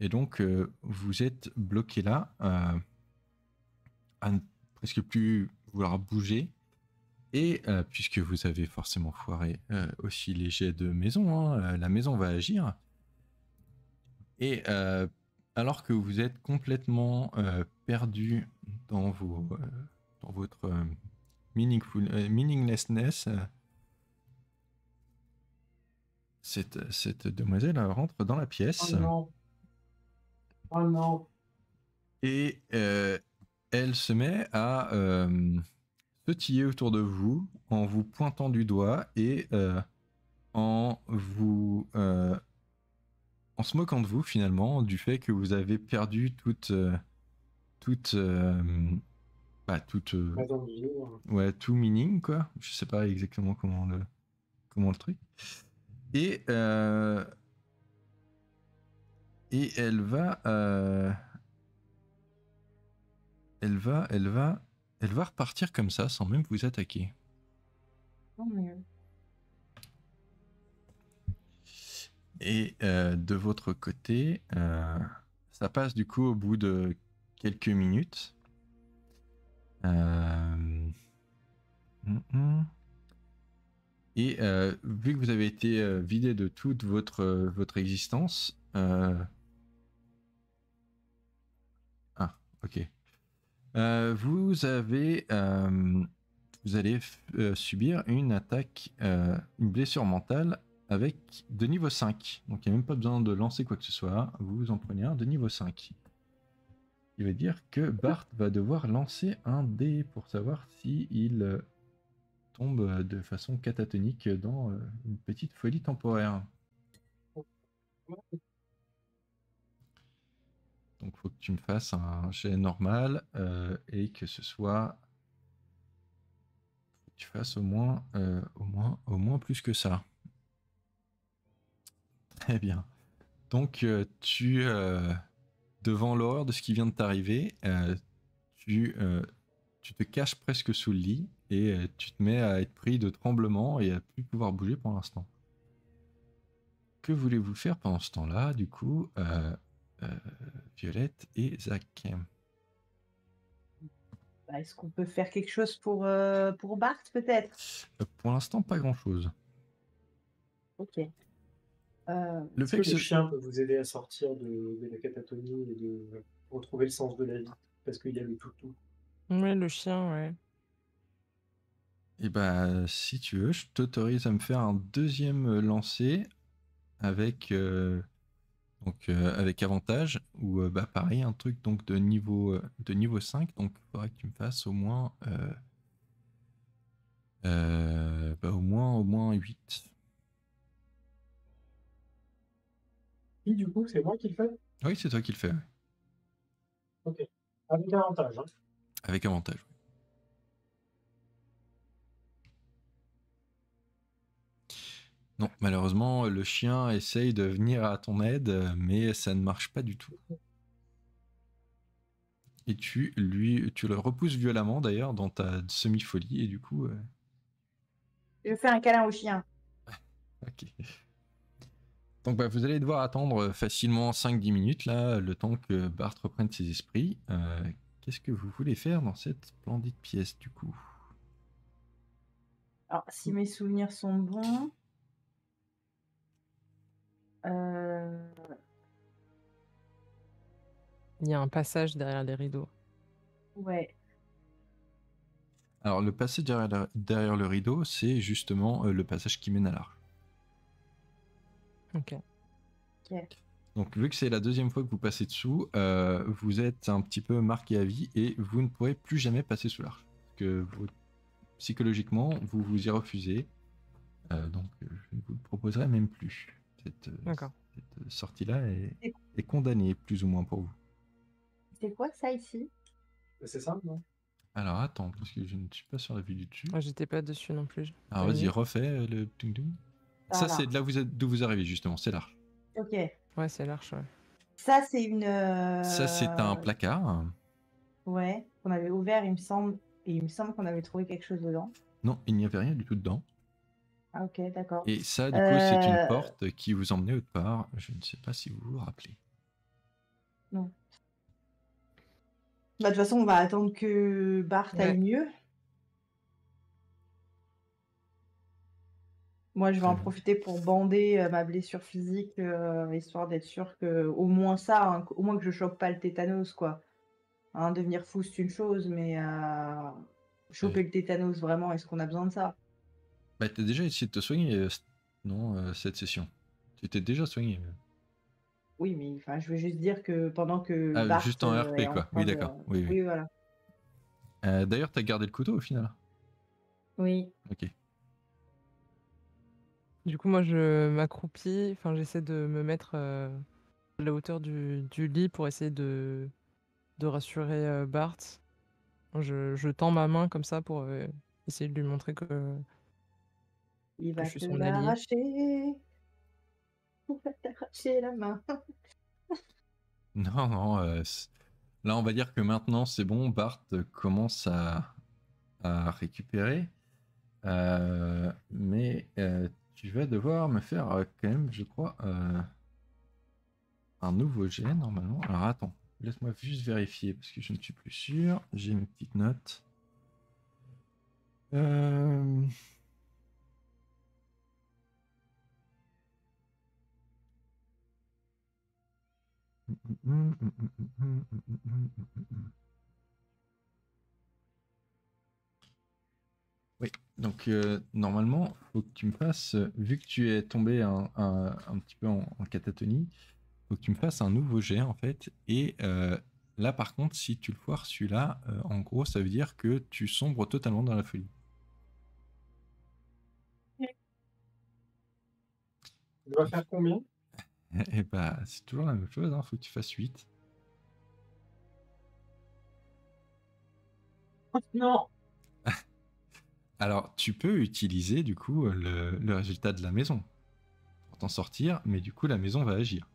[SPEAKER 1] Et donc, vous êtes bloqué là, à ne presque plus vouloir bouger. Et puisque vous avez forcément foiré aussi les jets de maison, hein, la maison va agir. Et alors que vous êtes complètement perdu dans votre meaninglessness, cette demoiselle rentre dans la pièce.
[SPEAKER 4] Oh non. Oh non.
[SPEAKER 1] Et elle se met à sautiller autour de vous en vous pointant du doigt et en se moquant de vous finalement du fait que vous avez perdu toute
[SPEAKER 4] Attends, vidéo, hein.
[SPEAKER 1] ouais, tout meaning quoi. Je sais pas exactement comment le truc. Et elle va repartir comme ça sans même vous attaquer.
[SPEAKER 2] Oh, mais...
[SPEAKER 1] Et de votre côté, ça passe du coup au bout de quelques minutes. Et vu que vous avez été vidé de toute votre existence... Ah, ok. Vous allez subir une attaque, une blessure mentale avec de niveau 5. Donc il n'y a même pas besoin de lancer quoi que ce soit. Vous en prenez un de niveau 5. Il veut dire que Bart va devoir lancer un dé pour savoir s'il tombe de façon catatonique dans une petite folie temporaire. Donc il faut que tu me fasses un jet normal et que ce soit... tu fasses au moins plus que ça. Très bien. Donc devant l'horreur de ce qui vient de t'arriver, tu te caches presque sous le lit et tu te mets à être pris de tremblements et à plus pouvoir bouger pour l'instant. Que voulez-vous faire pendant ce temps-là, du coup, Violette et Zach?
[SPEAKER 2] Est-ce qu'on peut faire quelque chose pour Bart, peut-être?
[SPEAKER 1] Pour l'instant, pas grand-chose.
[SPEAKER 2] Ok.
[SPEAKER 1] Le
[SPEAKER 4] Est-ce
[SPEAKER 1] fait
[SPEAKER 4] que
[SPEAKER 1] que
[SPEAKER 4] le chien peut vous aider à sortir de la catatonie et de retrouver le sens de la vie? Parce qu'il a le toutou.
[SPEAKER 3] Ouais, le chien, ouais.
[SPEAKER 1] Eh ben, si tu veux, je t'autorise à me faire un deuxième lancer avec avec avantage ou pareil un truc donc de niveau 5, donc il faudrait que tu me fasses au moins au moins 8.
[SPEAKER 4] Et du coup, c'est moi qui le fais?
[SPEAKER 1] Oui, c'est toi qui le fais. Ouais.
[SPEAKER 4] Ok. Avec avantage, hein.
[SPEAKER 1] Avec avantage. Ouais. Non, malheureusement, le chien essaye de venir à ton aide, mais ça ne marche pas du tout. Et tu le repousses violemment d'ailleurs dans ta semi-folie, et du coup...
[SPEAKER 2] Je fais un câlin au chien.
[SPEAKER 1] Ok. Donc vous allez devoir attendre facilement 5-10 minutes, là, le temps que Bart reprenne ses esprits. Qu'est-ce que vous voulez faire dans cette splendide pièce, du coup?
[SPEAKER 2] Alors, si mes souvenirs sont bons...
[SPEAKER 3] Il y a un passage derrière les rideaux.
[SPEAKER 2] Ouais.
[SPEAKER 1] Alors, le passage derrière le rideau, c'est justement le passage qui mène à l'arche.
[SPEAKER 3] Ok.
[SPEAKER 1] Donc, vu que c'est la deuxième fois que vous passez dessous, vous êtes un petit peu marqué à vie et vous ne pourrez plus jamais passer sous l'arche. Parce que psychologiquement, vous vous y refusez. Donc, je ne vous le proposerai même plus. Cette sortie-là est condamnée, plus ou moins, pour vous.
[SPEAKER 2] C'est quoi ça ici?
[SPEAKER 4] C'est ça, non?
[SPEAKER 1] Alors attends, parce que je ne suis pas sur la vue du dessus.
[SPEAKER 3] Ah, j'étais pas dessus non plus.
[SPEAKER 1] Alors vas-y, refais le tung-tung. Ça, c'est
[SPEAKER 2] Voilà.
[SPEAKER 1] de là d'où vous arrivez, justement, c'est l'arche.
[SPEAKER 2] Ok.
[SPEAKER 3] Ouais, c'est l'arche. Ouais.
[SPEAKER 2] Ça, c'est une.
[SPEAKER 1] Ça, c'est un placard.
[SPEAKER 2] Ouais, qu'on avait ouvert, il me semble. Et il me semble qu'on avait trouvé quelque chose dedans.
[SPEAKER 1] Non, il n'y avait rien du tout dedans.
[SPEAKER 2] Ah, ok, d'accord.
[SPEAKER 1] Et ça, du coup, c'est une porte qui vous emmenait autre part. Je ne sais pas si vous vous rappelez.
[SPEAKER 2] Non. Bah, de toute façon, on va attendre que Bart aille
[SPEAKER 3] Ouais.
[SPEAKER 2] mieux. Moi, je vais
[SPEAKER 1] Très
[SPEAKER 2] en
[SPEAKER 1] bien.
[SPEAKER 2] profiter pour bander ma blessure physique, histoire d'être sûr que, au moins ça, hein, au moins que je chope pas le tétanos, quoi. Hein, devenir fou, c'est une chose, mais choper le tétanos, vraiment, est-ce qu'on a besoin de ça?
[SPEAKER 1] Bah, t'as déjà essayé de te soigner, non, cette session. Tu t'es déjà soigné.
[SPEAKER 2] Oui, mais enfin, je veux juste dire que pendant que
[SPEAKER 1] Ah,
[SPEAKER 2] Bart
[SPEAKER 1] juste en RP,
[SPEAKER 2] est en
[SPEAKER 1] quoi.
[SPEAKER 2] train
[SPEAKER 1] Oui,
[SPEAKER 2] de...
[SPEAKER 1] d'accord. Oui, oui.
[SPEAKER 2] Oui, voilà.
[SPEAKER 1] D'ailleurs, t'as gardé le couteau au final.
[SPEAKER 2] Oui.
[SPEAKER 1] Ok.
[SPEAKER 3] Du coup, moi, je m'accroupis. Enfin, j'essaie de me mettre à la hauteur du lit pour essayer de rassurer Bart. Je tends ma main comme ça pour essayer de lui montrer que
[SPEAKER 2] Il
[SPEAKER 3] je
[SPEAKER 2] va
[SPEAKER 3] suis
[SPEAKER 2] te
[SPEAKER 3] son allié.
[SPEAKER 2] l'arracher. Il va t'arracher la main.
[SPEAKER 1] Non, non. Là, on va dire que maintenant, c'est bon. Bart commence à récupérer. Mais tu vas devoir me faire quand même, je crois, un nouveau jet normalement. Alors attends, laisse-moi juste vérifier parce que je ne suis plus sûr. J'ai mes petites notes. Oui, donc normalement, faut que tu me fasses, vu que tu es tombé un petit peu en catatonie, faut que tu me fasses un nouveau jet en fait. Et là, par contre, si tu le foires celui-là, en gros, ça veut dire que tu sombres totalement dans la folie.
[SPEAKER 4] Il doit faire combien?
[SPEAKER 1] Et bah, c'est toujours la même chose, hein, faut que tu fasses 8.
[SPEAKER 4] Non!
[SPEAKER 1] Alors, tu peux utiliser du coup le résultat de la maison pour t'en sortir, mais du coup, la maison va agir.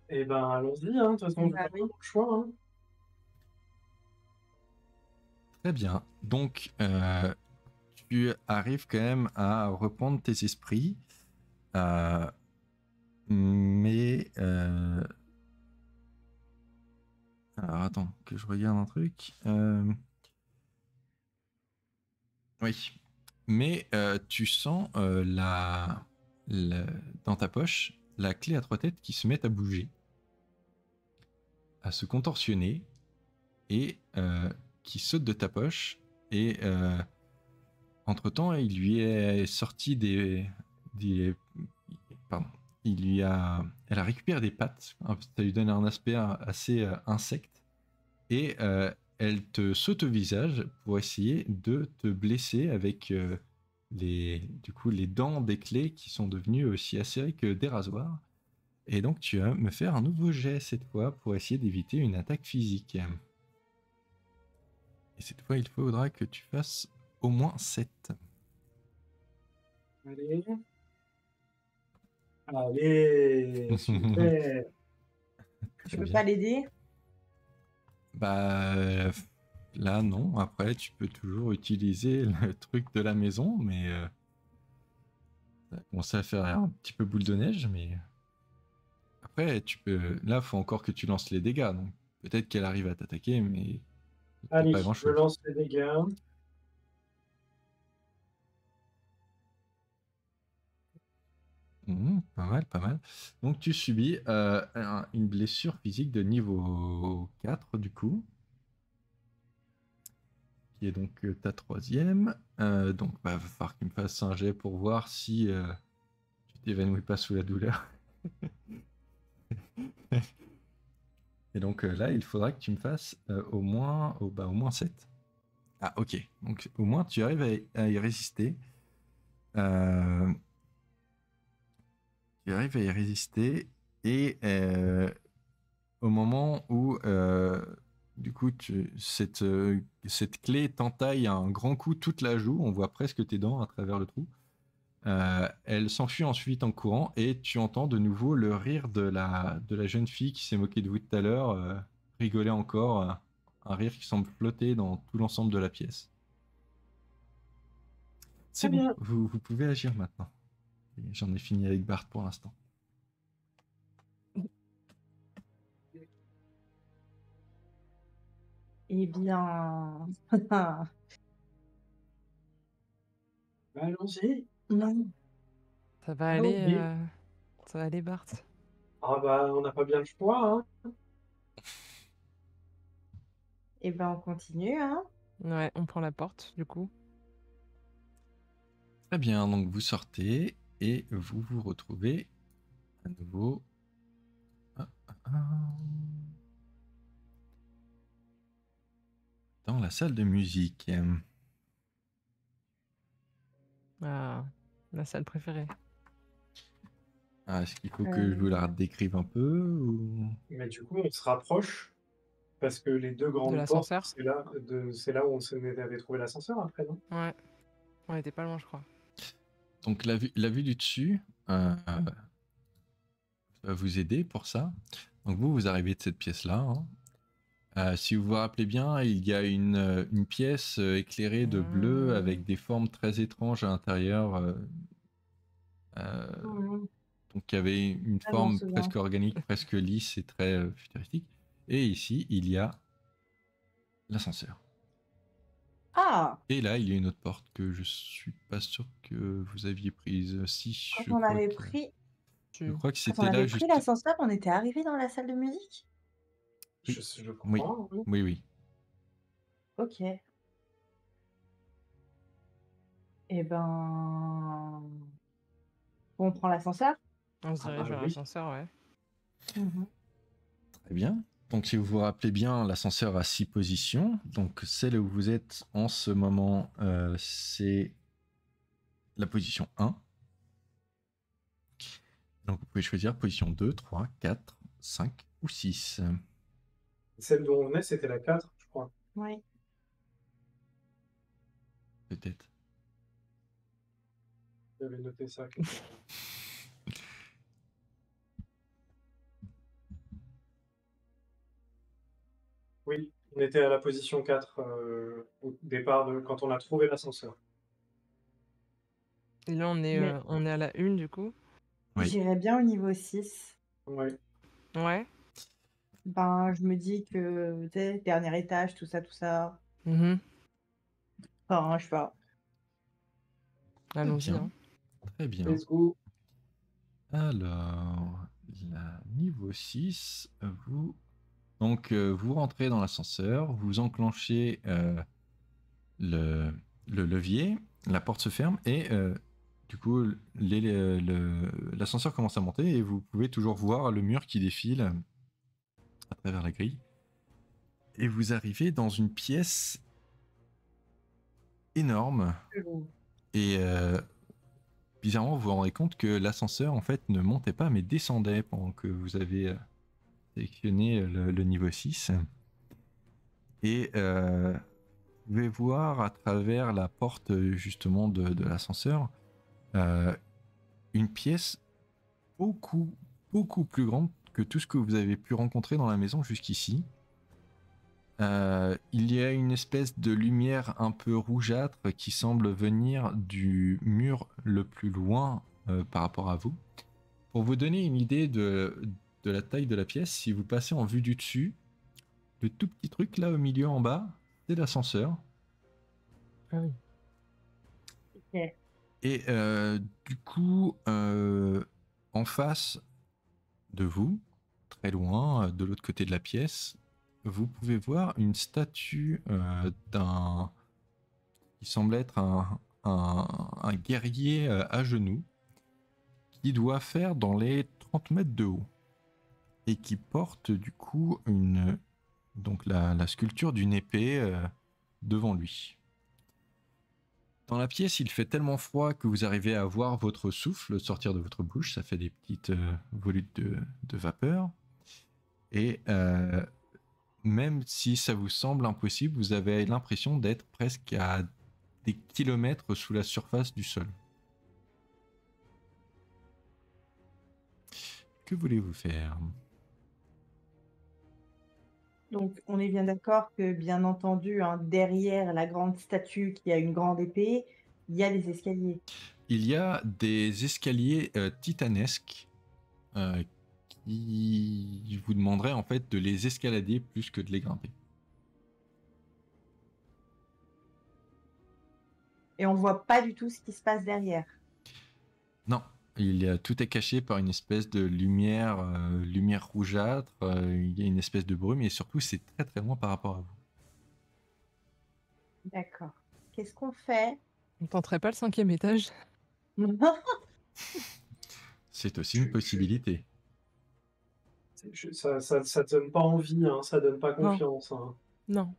[SPEAKER 4] Eh ben, allons-y, hein. De toute façon, je
[SPEAKER 2] Bah
[SPEAKER 4] pas
[SPEAKER 2] oui.
[SPEAKER 4] vraiment le choix, hein.
[SPEAKER 1] Très bien. Donc, tu arrives quand même à reprendre tes esprits, mais alors attends que je regarde un truc. Oui, mais tu sens dans ta poche la clé à 3 têtes qui se met à bouger, à se contorsionner et qui saute de ta poche. Et entre-temps, il lui est sorti pardon. Elle a récupéré des pattes. Ça lui donne un aspect assez insecte. Et elle te saute au visage pour essayer de te blesser avec du coup, les dents des clés qui sont devenues aussi acérées que des rasoirs. Et donc, tu vas me faire un nouveau jet cette fois pour essayer d'éviter une attaque physique. Et cette fois, il faudra que tu fasses au moins 7.
[SPEAKER 4] Allez. Allez, super.
[SPEAKER 2] Je
[SPEAKER 1] Très
[SPEAKER 2] peux
[SPEAKER 1] bien.
[SPEAKER 2] pas l'aider?
[SPEAKER 1] Bah, là, non. Après, tu peux toujours utiliser le truc de la maison, mais ça commence à faire un petit peu boule de neige, mais après, tu peux. Là, faut encore que tu lances les dégâts, donc peut-être qu'elle arrive à t'attaquer, mais t'as
[SPEAKER 4] Allez,
[SPEAKER 1] pas
[SPEAKER 4] je
[SPEAKER 1] grand-chose.
[SPEAKER 4] lance les dégâts.
[SPEAKER 1] Pas mal, pas mal. Donc, tu subis une blessure physique de niveau 4, du coup, qui est donc ta troisième. Donc, bah, va falloir qu'il me fasse un jet pour voir si tu t'évanouis pas sous la douleur. Et donc là, il faudra que tu me fasses au moins 7. Ah, ok. Donc au moins, tu arrives à y résister. Tu arrives à y résister. Et au moment où Du coup, cette clé t'entaille un grand coup toute la joue. On voit presque tes dents à travers le trou. Elle s'enfuit ensuite en courant et tu entends de nouveau le rire de la jeune fille qui s'est moquée de vous tout à l'heure, rigoler encore, un rire qui semble flotter dans tout l'ensemble de la pièce. C'est
[SPEAKER 4] Très
[SPEAKER 1] bon,
[SPEAKER 4] bien.
[SPEAKER 1] vous pouvez agir maintenant. Et j'en ai fini avec Bart pour l'instant.
[SPEAKER 2] Eh bien...
[SPEAKER 4] Allons-y.
[SPEAKER 2] non.
[SPEAKER 3] Ça va
[SPEAKER 4] Allons-y.
[SPEAKER 3] aller, ça va aller, Bart.
[SPEAKER 4] Ah bah, on n'a pas bien le choix, hein.
[SPEAKER 2] Eh ben, on continue, hein.
[SPEAKER 3] Ouais, on prend la porte, du coup.
[SPEAKER 1] Très bien, donc vous sortez et vous vous retrouvez à nouveau dans la salle de musique.
[SPEAKER 3] Ah, ma salle préférée.
[SPEAKER 1] Est-ce qu'il faut que je vous la décrive un peu ou...
[SPEAKER 4] Mais du coup, on se rapproche parce que les deux
[SPEAKER 3] De
[SPEAKER 4] grandes portes,
[SPEAKER 3] l'ascenseur?
[SPEAKER 4] c'est là où avait trouvé l'ascenseur après, non?
[SPEAKER 3] Ouais, on était pas loin, je crois.
[SPEAKER 1] Donc la vue du dessus va vous aider pour ça. Donc vous arrivez de cette pièce-là. Hein. Si vous vous rappelez bien, il y a une pièce éclairée de bleu avec des formes très étranges à l'intérieur. Donc il y avait une
[SPEAKER 2] Ah,
[SPEAKER 1] forme
[SPEAKER 2] j'en souviens.
[SPEAKER 1] presque organique, presque lisse et très futuristique. Et ici, il y a l'ascenseur.
[SPEAKER 2] Ah,
[SPEAKER 1] Et là, il y a une autre porte que je suis pas sûr que vous aviez prise. Si,
[SPEAKER 2] quand
[SPEAKER 1] je
[SPEAKER 2] on
[SPEAKER 1] crois
[SPEAKER 2] avait
[SPEAKER 1] que,
[SPEAKER 2] pris...
[SPEAKER 1] je crois que
[SPEAKER 2] Quand on
[SPEAKER 1] c'était là
[SPEAKER 2] avait pris
[SPEAKER 1] juste.
[SPEAKER 2] l'ascenseur, on était arrivé dans la salle de musique?
[SPEAKER 1] Oui,
[SPEAKER 4] Je
[SPEAKER 1] oui,
[SPEAKER 4] crois, oui.
[SPEAKER 1] oui, oui.
[SPEAKER 2] Ok. Eh ben... On prend l'ascenseur?
[SPEAKER 3] On se
[SPEAKER 4] Ah
[SPEAKER 3] dirige
[SPEAKER 4] bah
[SPEAKER 3] vers
[SPEAKER 4] oui.
[SPEAKER 3] l'ascenseur, ouais.
[SPEAKER 1] Très bien. Donc, si vous vous rappelez bien, l'ascenseur a 6 positions. Donc, celle où vous êtes en ce moment, c'est la position 1. Donc, vous pouvez choisir position 2, 3, 4, 5 ou 6.
[SPEAKER 4] Celle dont on venait, c'était la 4, je crois.
[SPEAKER 2] Oui.
[SPEAKER 1] Peut-être.
[SPEAKER 4] J'avais noté ça quelque part. Oui, on était à la position 4 au départ quand on a trouvé l'ascenseur.
[SPEAKER 3] Et là,
[SPEAKER 2] Mais
[SPEAKER 3] on est à la 1, du coup.
[SPEAKER 1] Oui.
[SPEAKER 2] j'irais bien au niveau 6.
[SPEAKER 4] Ouais.
[SPEAKER 3] Ouais.
[SPEAKER 2] Ben, je me dis que, tu sais, dernier étage, tout ça, tout ça.
[SPEAKER 3] Mhm.
[SPEAKER 2] Enfin, je sais pas.
[SPEAKER 3] Allons-y,
[SPEAKER 1] bien.
[SPEAKER 3] hein.
[SPEAKER 1] Très bien.
[SPEAKER 4] Let's go.
[SPEAKER 1] Alors, niveau 6, vous... Donc, vous rentrez dans l'ascenseur, vous enclenchez le levier, la porte se ferme et du coup, l'ascenseur commence à monter et vous pouvez toujours voir le mur qui défile à travers la grille. Et vous arrivez dans une pièce énorme et bizarrement, vous vous rendez compte que l'ascenseur en fait ne montait pas mais descendait pendant que vous avez sélectionné le niveau 6. Et vous pouvez voir à travers la porte justement de l'ascenseur une pièce beaucoup plus grande que tout ce que vous avez pu rencontrer dans la maison jusqu'ici. Il y a une espèce de lumière un peu rougeâtre qui semble venir du mur le plus loin par rapport à vous. Pour vous donner une idée de la taille de la pièce, si vous passez en vue du dessus, le tout petit truc là au milieu en bas, c'est l'ascenseur.
[SPEAKER 3] Ah oui.
[SPEAKER 2] Ok.
[SPEAKER 1] Et du coup, en face de vous, très loin, de l'autre côté de la pièce, vous pouvez voir une statue d'un qui semble être un guerrier à genoux qui doit faire dans les 30 mètres de haut et qui porte du coup donc la sculpture d'une épée devant lui. Dans la pièce, il fait tellement froid que vous arrivez à voir votre souffle sortir de votre bouche. Ça fait des petites volutes de vapeur. Et même si ça vous semble impossible, vous avez l'impression d'être presque à des kilomètres sous la surface du sol. Que voulez-vous faire?
[SPEAKER 2] Donc, on est bien d'accord que, bien entendu, hein, derrière la grande statue qui a une grande épée, il y a des escaliers.
[SPEAKER 1] Il y a des escaliers titanesques qui vous demanderaient en fait de les escalader plus que de les grimper.
[SPEAKER 2] Et on voit pas du tout ce qui se passe derrière.
[SPEAKER 1] Non, tout est caché par une espèce de lumière rougeâtre, il y a une espèce de brume et surtout c'est très très loin par rapport à vous.
[SPEAKER 2] D'accord. Qu'est-ce qu'on fait?
[SPEAKER 3] On tenterait pas le 5e étage?
[SPEAKER 1] C'est aussi une possibilité.
[SPEAKER 4] Ça donne pas envie, hein, ça donne pas
[SPEAKER 3] Non.
[SPEAKER 4] confiance. Hein.
[SPEAKER 3] Non.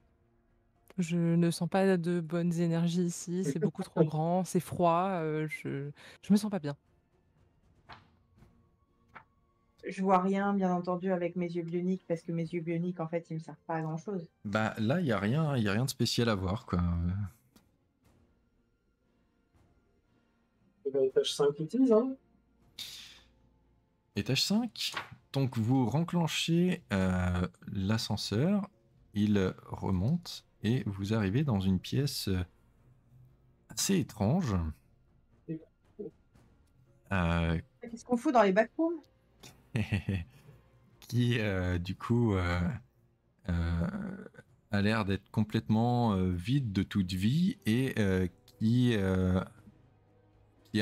[SPEAKER 3] Je ne sens pas de bonnes énergies ici, c'est beaucoup trop grand, c'est froid, je me sens pas bien.
[SPEAKER 2] Je vois rien, bien entendu, avec mes yeux bioniques, parce que mes yeux bioniques, en fait, ils me servent pas à grand-chose.
[SPEAKER 1] Bah là, il y a rien de spécial à voir quoi.
[SPEAKER 4] Et ben, étage 5 utilise, hein.
[SPEAKER 1] Étage 5. Donc vous renclenchez l'ascenseur, il remonte et vous arrivez dans une pièce assez étrange.
[SPEAKER 2] Qu'est-ce qu'on fout dans les backrooms?
[SPEAKER 1] Qui du coup a l'air d'être complètement vide de toute vie et qui a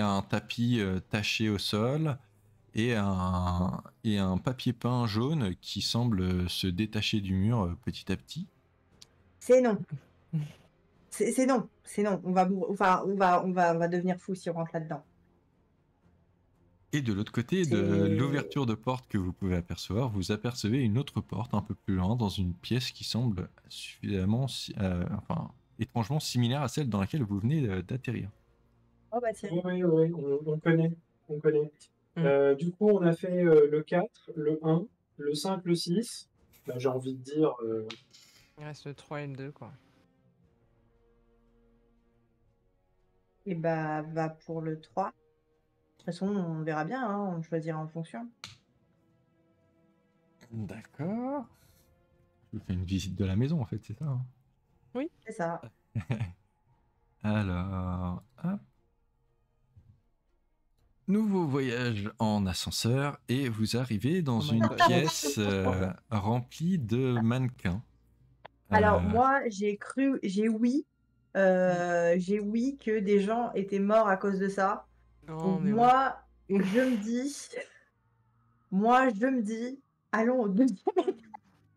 [SPEAKER 1] un tapis taché au sol et un papier peint jaune qui semble se détacher du mur petit à petit.
[SPEAKER 2] C'est non. C'est non. C'est non. On va devenir fou si on rentre là-dedans.
[SPEAKER 1] Et de l'autre côté de l'ouverture de porte que vous pouvez apercevoir, vous apercevez une autre porte un peu plus loin dans une pièce qui semble suffisamment, étrangement similaire à celle dans laquelle vous venez d'atterrir.
[SPEAKER 2] Oh bah tiens.
[SPEAKER 4] Oui, on connaît. On connaît. Du coup, on a fait le 4, le 1, le 5, le 6. Bah, j'ai envie de dire...
[SPEAKER 3] Il reste le 3 et le 2, quoi.
[SPEAKER 2] Et bah, va pour le 3. De toute façon, on verra bien, hein, on choisira en fonction.
[SPEAKER 1] D'accord. Je vous fais une visite de la maison en fait, c'est ça, hein.
[SPEAKER 3] Oui.
[SPEAKER 2] C'est ça.
[SPEAKER 1] Alors, hop. Nouveau voyage en ascenseur et vous arrivez dans
[SPEAKER 3] Oh my
[SPEAKER 1] une
[SPEAKER 3] God.
[SPEAKER 1] pièce remplie de mannequins.
[SPEAKER 2] Alors moi, j'ai oui que des gens étaient morts à cause de ça.
[SPEAKER 3] Non,
[SPEAKER 2] Donc
[SPEAKER 3] mais
[SPEAKER 2] moi, je me dis, allons au deuxième.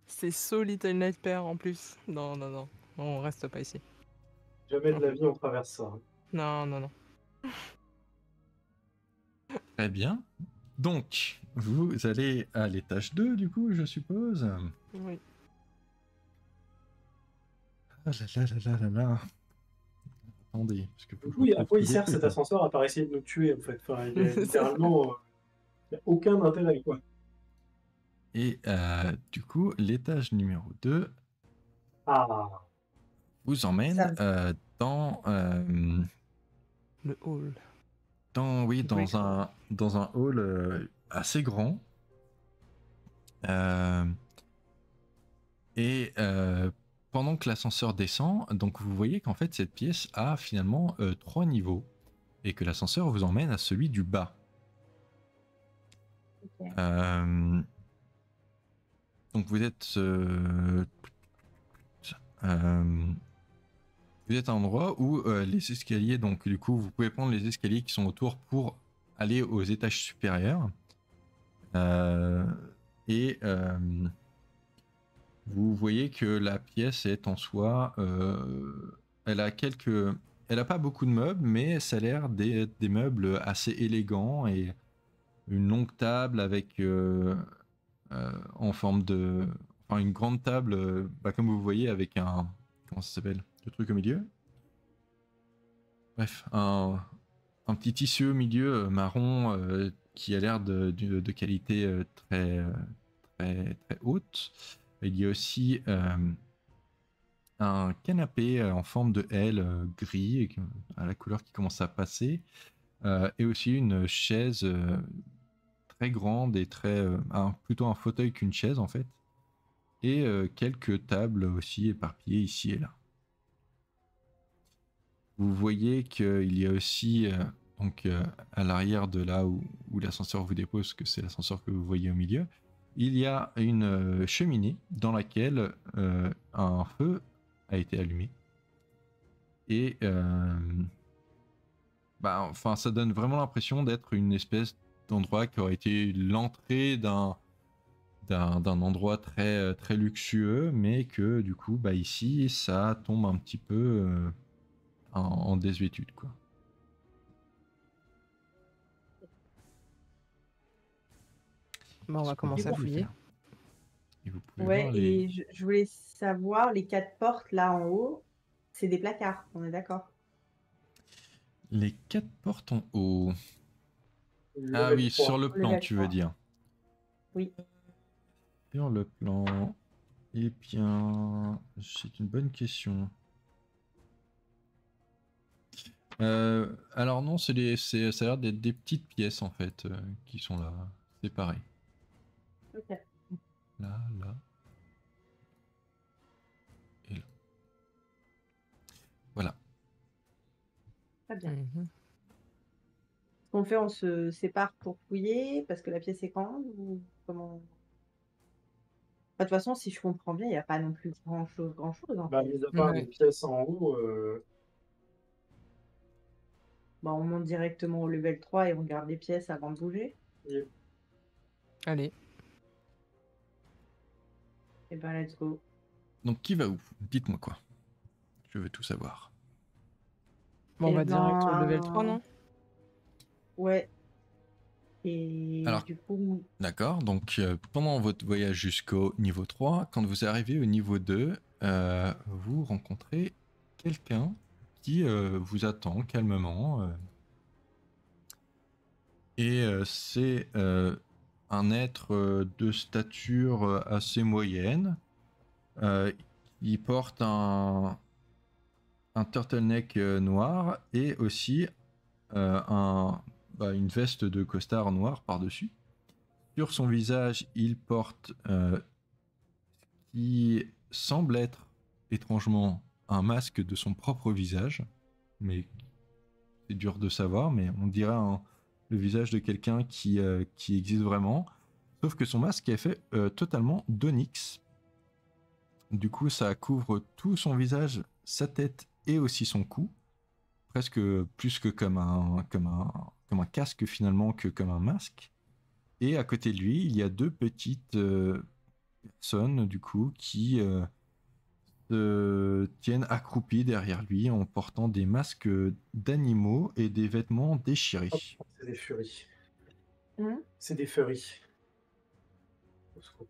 [SPEAKER 3] c'est So Little Nightmare en plus. Non, non, non. On reste pas ici.
[SPEAKER 4] Jamais de la vie, on traverse ça.
[SPEAKER 3] Non, non, non.
[SPEAKER 1] Très bien. Donc, vous allez à l'étage 2 du coup, je suppose.
[SPEAKER 3] Oui.
[SPEAKER 1] Ah là là là là là là. Attendez, parce que
[SPEAKER 4] Oui, à quoi il sert cet ascenseur à part essayer de nous tuer en fait. Enfin, il est littéralement... il n'y a aucun intérêt quoi.
[SPEAKER 1] Et du coup, l'étage numéro 2 vous emmène dans...
[SPEAKER 3] Le hall.
[SPEAKER 1] dans un hall assez grand. Et pendant que l'ascenseur descend, donc vous voyez qu'en fait cette pièce a finalement 3 niveaux et que l'ascenseur vous emmène à celui du bas.
[SPEAKER 2] Ok.
[SPEAKER 1] Donc vous êtes à un endroit où les escaliers, donc du coup vous pouvez prendre les escaliers qui sont autour pour aller aux étages supérieurs. Vous voyez que la pièce est en soi, elle a pas beaucoup de meubles, mais ça a l'air des meubles assez élégants et une longue table avec en forme de, enfin une grande table, comme vous voyez avec un, comment ça s'appelle, le truc au milieu. Bref, un petit tissu au milieu marron qui a l'air de qualité très haute. Il y a aussi un canapé en forme de L gris et à la couleur qui commence à passer, et aussi une chaise très grande et plutôt un fauteuil qu'une chaise en fait, et quelques tables aussi éparpillées ici et là. Vous voyez qu'il y a aussi donc à l'arrière de là où l'ascenseur vous dépose, que c'est l'ascenseur que vous voyez au milieu, il y a une cheminée dans laquelle un feu a été allumé. Et enfin, ça donne vraiment l'impression d'être une espèce d'endroit qui aurait été l'entrée d'un endroit très, très luxueux, mais que du coup, ici, ça tombe un petit peu en désuétude, quoi.
[SPEAKER 3] Bah, on va
[SPEAKER 1] Ce que vous
[SPEAKER 3] commencer à
[SPEAKER 1] pouvez
[SPEAKER 3] fouiller.
[SPEAKER 1] faire. Et vous pouvez
[SPEAKER 2] Ouais,
[SPEAKER 1] voir les...
[SPEAKER 2] et je voulais savoir, les 4 portes là en haut, c'est des placards, on est d'accord?
[SPEAKER 1] Les 4 portes en haut. Ah
[SPEAKER 4] Level
[SPEAKER 1] oui,
[SPEAKER 4] 3.
[SPEAKER 1] sur le plan,
[SPEAKER 2] Level
[SPEAKER 1] tu veux
[SPEAKER 2] 3.
[SPEAKER 1] dire.
[SPEAKER 2] Oui.
[SPEAKER 1] Sur le plan. Eh bien, c'est une bonne question. Alors non, ça a l'air d'être des petites pièces en fait qui sont là, séparées.
[SPEAKER 2] Ok.
[SPEAKER 1] Là, là. Et là. Voilà.
[SPEAKER 2] Très bien.
[SPEAKER 3] Mhm.
[SPEAKER 2] Ce qu'on fait, on se sépare pour fouiller parce que la pièce est grande ou comment? De toute façon, si je comprends bien, il n'y a pas non plus grand-chose en
[SPEAKER 4] Bah,
[SPEAKER 2] fait.
[SPEAKER 4] mis à part
[SPEAKER 3] Ouais.
[SPEAKER 4] les pièces en haut,
[SPEAKER 2] Bon, on monte directement au level 3 et on regarde les pièces avant de bouger.
[SPEAKER 4] il-
[SPEAKER 3] Allez.
[SPEAKER 2] Et ben, let's go.
[SPEAKER 1] Donc qui va où? Dites-moi quoi. Je veux tout savoir.
[SPEAKER 3] Bon, on
[SPEAKER 2] Eh
[SPEAKER 3] va direct au level 3,
[SPEAKER 2] ben,
[SPEAKER 3] non?
[SPEAKER 2] ouais. Et
[SPEAKER 1] Alors,
[SPEAKER 2] du coup,
[SPEAKER 1] d'accord, donc pendant votre voyage jusqu'au niveau 3, quand vous arrivez au niveau 2, vous rencontrez quelqu'un qui vous attend calmement. Et c'est un être de stature assez moyenne. Il porte un turtleneck noir et aussi une veste de costard noir par-dessus. Sur son visage, il porte qui semble être étrangement un masque de son propre visage, mais c'est dur de savoir, mais on dirait le visage de quelqu'un qui existe vraiment. Sauf que son masque est fait totalement d'onyx. Du coup, ça couvre tout son visage, sa tête et aussi son cou. Presque plus que comme un casque finalement que comme un masque. Et à côté de lui, il y a deux petites personnes du coup qui se tiennent accroupies derrière lui en portant des masques d'animaux et des vêtements déchirés.
[SPEAKER 4] hop, c'est des furies.
[SPEAKER 2] hmm,
[SPEAKER 4] C'est des furies. Au secours.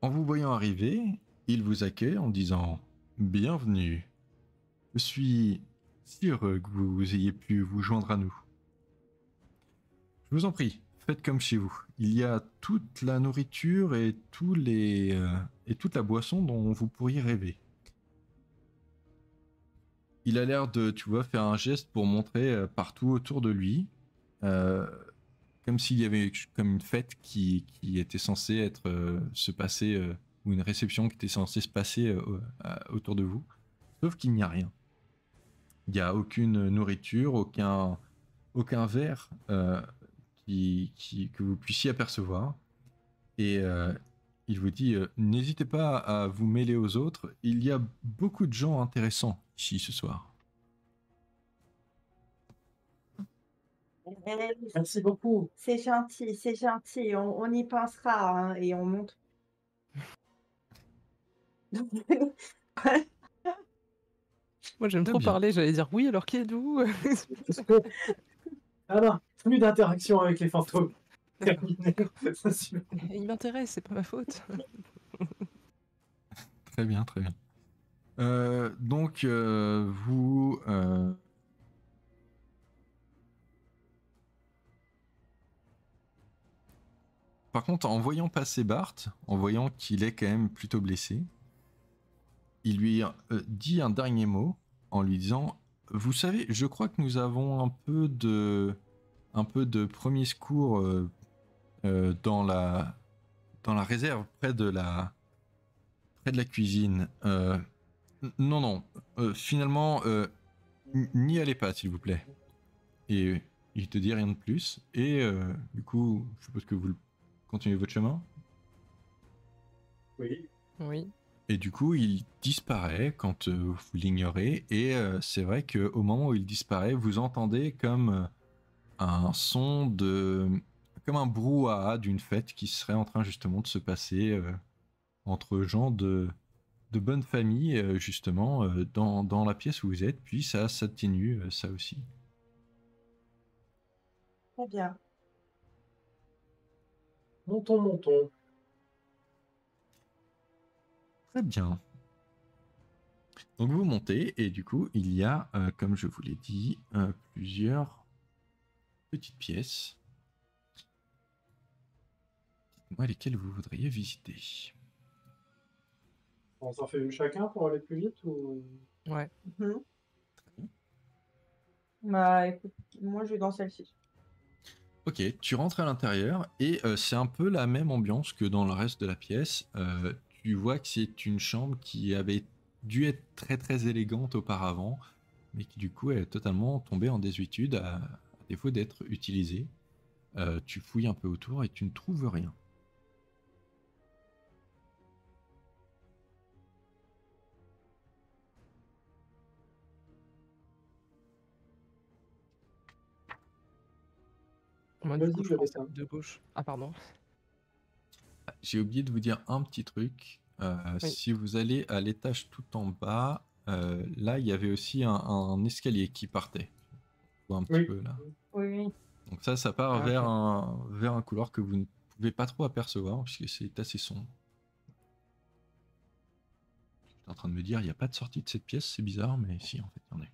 [SPEAKER 1] En vous voyant arriver, il vous accueille en disant « Bienvenue. Je suis si heureux que vous ayez pu vous joindre à nous. Je vous en prie, faites comme chez vous. Il y a toute la nourriture et et toute la boisson dont vous pourriez rêver. » Il a l'air de, tu vois, faire un geste pour montrer partout autour de lui, euh, comme s'il y avait comme une fête qui était censée se passer, ou une réception qui était censée se passer autour de vous. Sauf qu'il n'y a rien. Il n'y a aucune nourriture, aucun verre que vous puissiez apercevoir. Et il vous dit n'hésitez pas à vous mêler aux autres. Il y a beaucoup de gens intéressants ici ce soir.
[SPEAKER 4] Merci beaucoup.
[SPEAKER 2] c'est gentil, on y pensera hein, et on monte.
[SPEAKER 3] Moi, j'aime
[SPEAKER 1] Très
[SPEAKER 3] trop
[SPEAKER 1] bien.
[SPEAKER 3] parler. J'allais dire oui, alors qui êtes-vous?
[SPEAKER 4] Ah non, plus d'interaction avec les fantômes. Terminé. Ça suffit.
[SPEAKER 3] Il m'intéresse, c'est pas ma faute.
[SPEAKER 1] Très bien, très bien. Donc, vous... par contre, en voyant passer Bart, en voyant qu'il est quand même plutôt blessé, il lui dit un dernier mot en lui disant « Vous savez, je crois que nous avons un peu de premier secours dans la réserve près de la cuisine. Non, finalement, n'y allez pas, s'il vous plaît. » Et il te dit rien de plus. Et du coup, je suppose que vous continuez votre chemin.
[SPEAKER 4] Oui.
[SPEAKER 3] Oui.
[SPEAKER 1] Et du coup, il disparaît quand vous l'ignorez. Et c'est vrai qu'au moment où il disparaît, vous entendez comme un son comme un brouhaha d'une fête qui serait en train justement de se passer entre gens de bonne famille, justement, dans la pièce où vous êtes. Puis ça s'atténue, ça aussi.
[SPEAKER 2] Très bien.
[SPEAKER 4] Montons.
[SPEAKER 1] Très bien. Donc vous montez et du coup il y a, comme je vous l'ai dit, plusieurs petites pièces. Dites-moi lesquelles vous voudriez visiter.
[SPEAKER 4] On s'en fait une chacun pour aller plus vite ou...
[SPEAKER 3] Ouais.
[SPEAKER 2] Mhm. Bah écoute, moi je vais dans celle-ci.
[SPEAKER 1] Ok, tu rentres à l'intérieur et c'est un peu la même ambiance que dans le reste de la pièce. Tu vois que c'est une chambre qui avait dû être très très élégante auparavant, mais qui du coup est totalement tombée en désuétude à défaut d'être utilisée. Tu fouilles un peu autour et tu ne trouves rien.
[SPEAKER 3] Moi, du
[SPEAKER 4] Vas-y,
[SPEAKER 3] coup,
[SPEAKER 4] je
[SPEAKER 3] je prends
[SPEAKER 4] vais ça.
[SPEAKER 3] celle de gauche. Ah, pardon.
[SPEAKER 1] J'ai oublié de vous dire un petit truc.
[SPEAKER 3] Oui.
[SPEAKER 1] Si vous allez à l'étage tout en bas, là il y avait aussi un escalier qui partait. Tu vois un petit
[SPEAKER 4] Oui.
[SPEAKER 1] peu là.
[SPEAKER 2] Oui.
[SPEAKER 1] Donc ça part
[SPEAKER 3] Ah,
[SPEAKER 1] vers
[SPEAKER 3] ok.
[SPEAKER 1] vers un couloir que vous ne pouvez pas trop apercevoir puisque c'est assez sombre. J'étais en train de me dire, il n'y a pas de sortie de cette pièce, c'est bizarre, mais si, en fait, il y en a.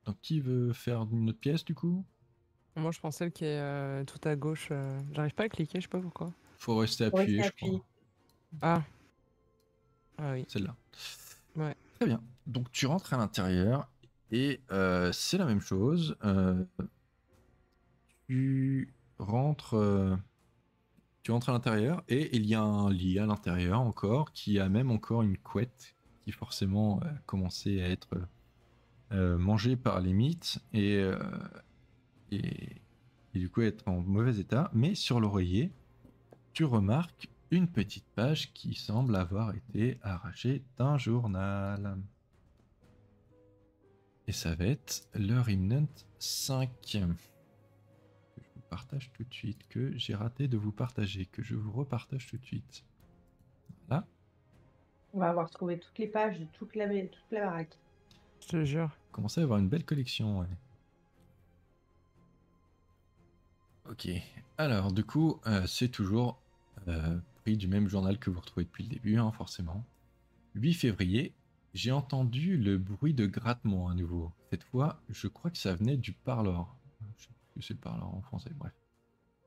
[SPEAKER 1] Donc qui veut faire une autre pièce du coup?
[SPEAKER 3] Moi, je prends celle qui est tout à gauche. J'arrive pas à cliquer, je sais pas pourquoi.
[SPEAKER 1] Faut rester
[SPEAKER 2] Faut rester
[SPEAKER 1] appuyé, je crois.
[SPEAKER 2] appuyé.
[SPEAKER 3] Ah. Ah oui.
[SPEAKER 1] Celle-là.
[SPEAKER 3] Ouais.
[SPEAKER 1] Très bien. Donc tu rentres à l'intérieur et c'est la même chose. Tu rentres, euh, tu rentres à l'intérieur et il y a un lit à l'intérieur encore qui a même encore une couette qui forcément a commencé à être mangée par les mythes et, et du coup être en mauvais état. Mais sur l'oreiller, tu remarques une petite page qui semble avoir été arrachée d'un journal. Et ça va être le Remnant 5. Que je vous partage tout de suite, que j'ai raté de vous partager, que je vous repartage tout de suite. Voilà.
[SPEAKER 2] On va avoir trouvé toutes les pages de toute la baraque.
[SPEAKER 3] Je te jure.
[SPEAKER 1] Commencez à avoir une belle collection, ouais. Ok. Alors, du coup, c'est toujours pris du même journal que vous retrouvez depuis le début, hein, forcément. 8 février, j'ai entendu le bruit de grattement à nouveau. Cette fois, je crois que ça venait du parlor. Je sais plus ce que c'est le parlor en français, bref.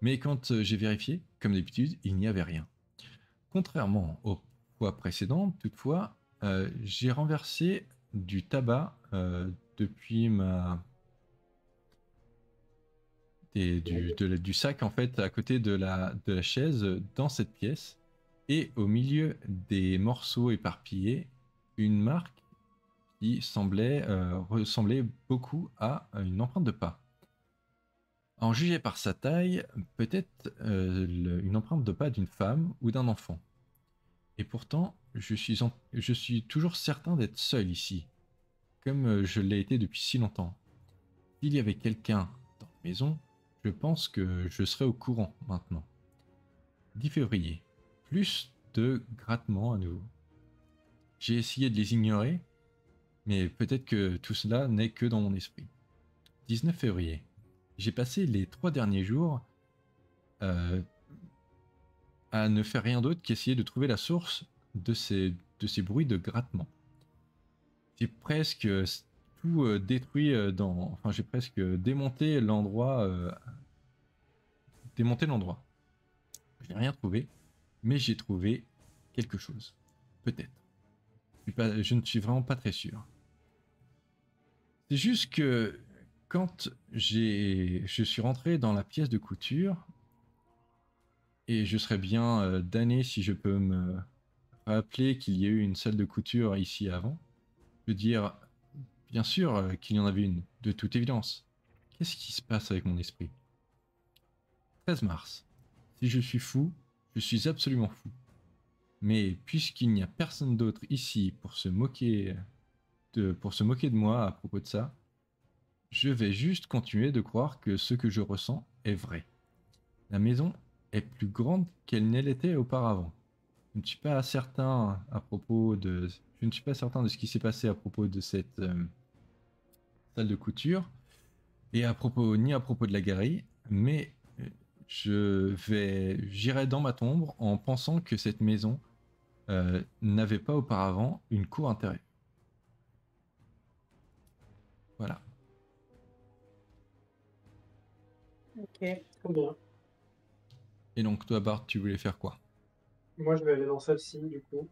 [SPEAKER 1] Mais quand j'ai vérifié, comme d'habitude, il n'y avait rien. Contrairement aux fois précédentes, toutefois, j'ai renversé du tabac depuis du sac en fait à côté de la chaise dans cette pièce et au milieu des morceaux éparpillés, une marque qui semblait ressembler beaucoup à une empreinte de pas. En juger par sa taille, peut-être une empreinte de pas d'une femme ou d'un enfant. Et pourtant, je suis toujours certain d'être seul ici, comme je l'ai été depuis si longtemps. S'il y avait quelqu'un dans la maison, je pense que je serais au courant maintenant. 10 février. Plus de grattements à nouveau. J'ai essayé de les ignorer, mais peut-être que tout cela n'est que dans mon esprit. 19 février. J'ai passé les 3 derniers jours à ne faire rien d'autre qu'essayer de trouver la source de ces bruits de grattement. J'ai presque tout détruit enfin, j'ai presque démonté l'endroit. Démonté l'endroit. Je n'ai rien trouvé, mais j'ai trouvé quelque chose. Peut-être. Je ne suis vraiment pas très sûr. C'est juste que quand je suis rentré dans la pièce de couture, et je serais bien damné si je peux me rappeler qu'il y a eu une salle de couture ici avant. Je veux dire, bien sûr qu'il y en avait une, de toute évidence. Qu'est-ce qui se passe avec mon esprit? 13 mars. Si je suis fou, je suis absolument fou. Mais puisqu'il n'y a personne d'autre ici pour se moquer de moi à propos de ça, je vais juste continuer de croire que ce que je ressens est vrai. La maison est plus grande qu'elle ne l'était auparavant. Je ne suis pas certain de ce qui s'est passé à propos de cette salle de couture et ni à propos de la galerie, mais j'irai dans ma tombe en pensant que cette maison n'avait pas auparavant une cour intérieure. Voilà.
[SPEAKER 2] Ok.
[SPEAKER 4] Très bien.
[SPEAKER 1] Et donc toi, Bart, tu voulais faire quoi?
[SPEAKER 4] Moi, je vais aller dans celle-ci, du coup.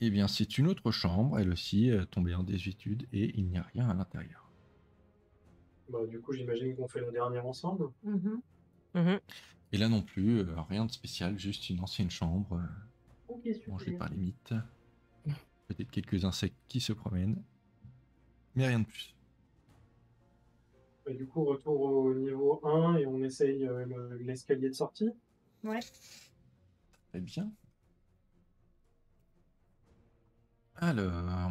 [SPEAKER 1] Eh bien, c'est une autre chambre, elle aussi, tombée en désuétude, et il n'y a rien à l'intérieur.
[SPEAKER 4] Bah, du coup, j'imagine qu'on fait la dernière ensemble.
[SPEAKER 2] Mhm.
[SPEAKER 3] Mhm.
[SPEAKER 1] Et là non plus, rien de spécial, juste une ancienne chambre,
[SPEAKER 2] Ok,
[SPEAKER 1] mangée
[SPEAKER 2] super.
[SPEAKER 1] par les mythes. Peut-être quelques insectes qui se promènent, mais rien de plus.
[SPEAKER 4] Et du coup, retour au niveau 1 et on essaye l'escalier de sortie.
[SPEAKER 2] Ouais.
[SPEAKER 1] Très bien. Alors,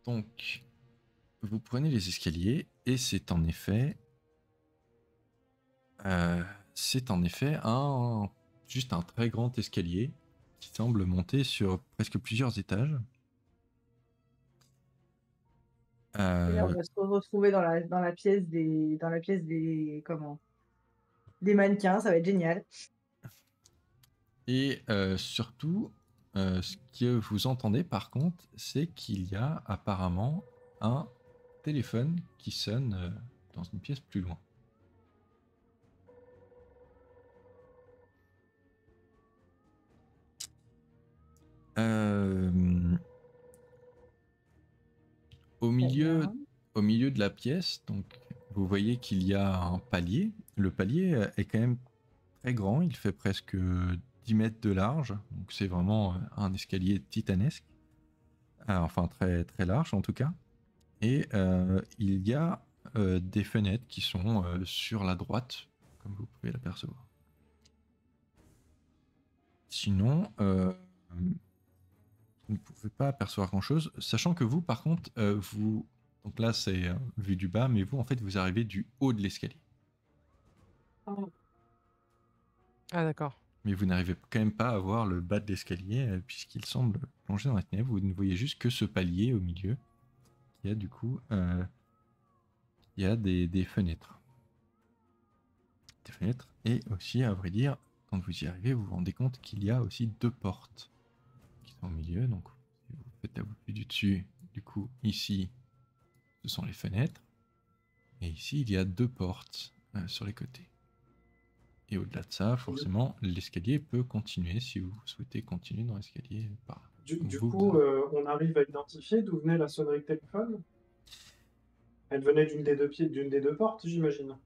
[SPEAKER 1] donc, vous prenez les escaliers et c'est en effet juste un très grand escalier qui semble monter sur presque plusieurs étages.
[SPEAKER 2] Et là, on va se retrouver dans la pièce des des mannequins, ça va être génial.
[SPEAKER 1] Et surtout, ce que vous entendez par contre, c'est qu'il y a apparemment un téléphone qui sonne dans une pièce plus loin. Euh, au milieu, au milieu de la pièce, donc vous voyez qu'il y a un palier. Le palier est quand même très grand, il fait presque 10 mètres de large, donc c'est vraiment un escalier titanesque. Enfin très très large en tout cas. Et il y a des fenêtres qui sont sur la droite, comme vous pouvez l'apercevoir. Sinon, vous ne pouvez pas apercevoir grand-chose, sachant que vous, par contre, donc là c'est vu du bas, mais vous, en fait, vous arrivez du haut de l'escalier.
[SPEAKER 3] Ah, d'accord.
[SPEAKER 1] Mais vous n'arrivez quand même pas à voir le bas de l'escalier, puisqu'il semble plongé dans la ténèbre. Vous ne voyez juste que ce palier au milieu, qui a du coup il y a des fenêtres. Des fenêtres, et aussi, à vrai dire, quand vous y arrivez, vous vous rendez compte qu'il y a aussi deux portes qui sont au milieu. Donc, si vous faites la vue du dessus, du coup, ici, ce sont les fenêtres. Et ici, il y a deux portes sur les côtés. Et au-delà de ça, forcément, l'escalier peut continuer si vous souhaitez continuer dans l'escalier par là.
[SPEAKER 4] Du coup, on arrive à identifier d'où venait la sonnerie de téléphone. Elle venait d'une des deux portes, j'imagine.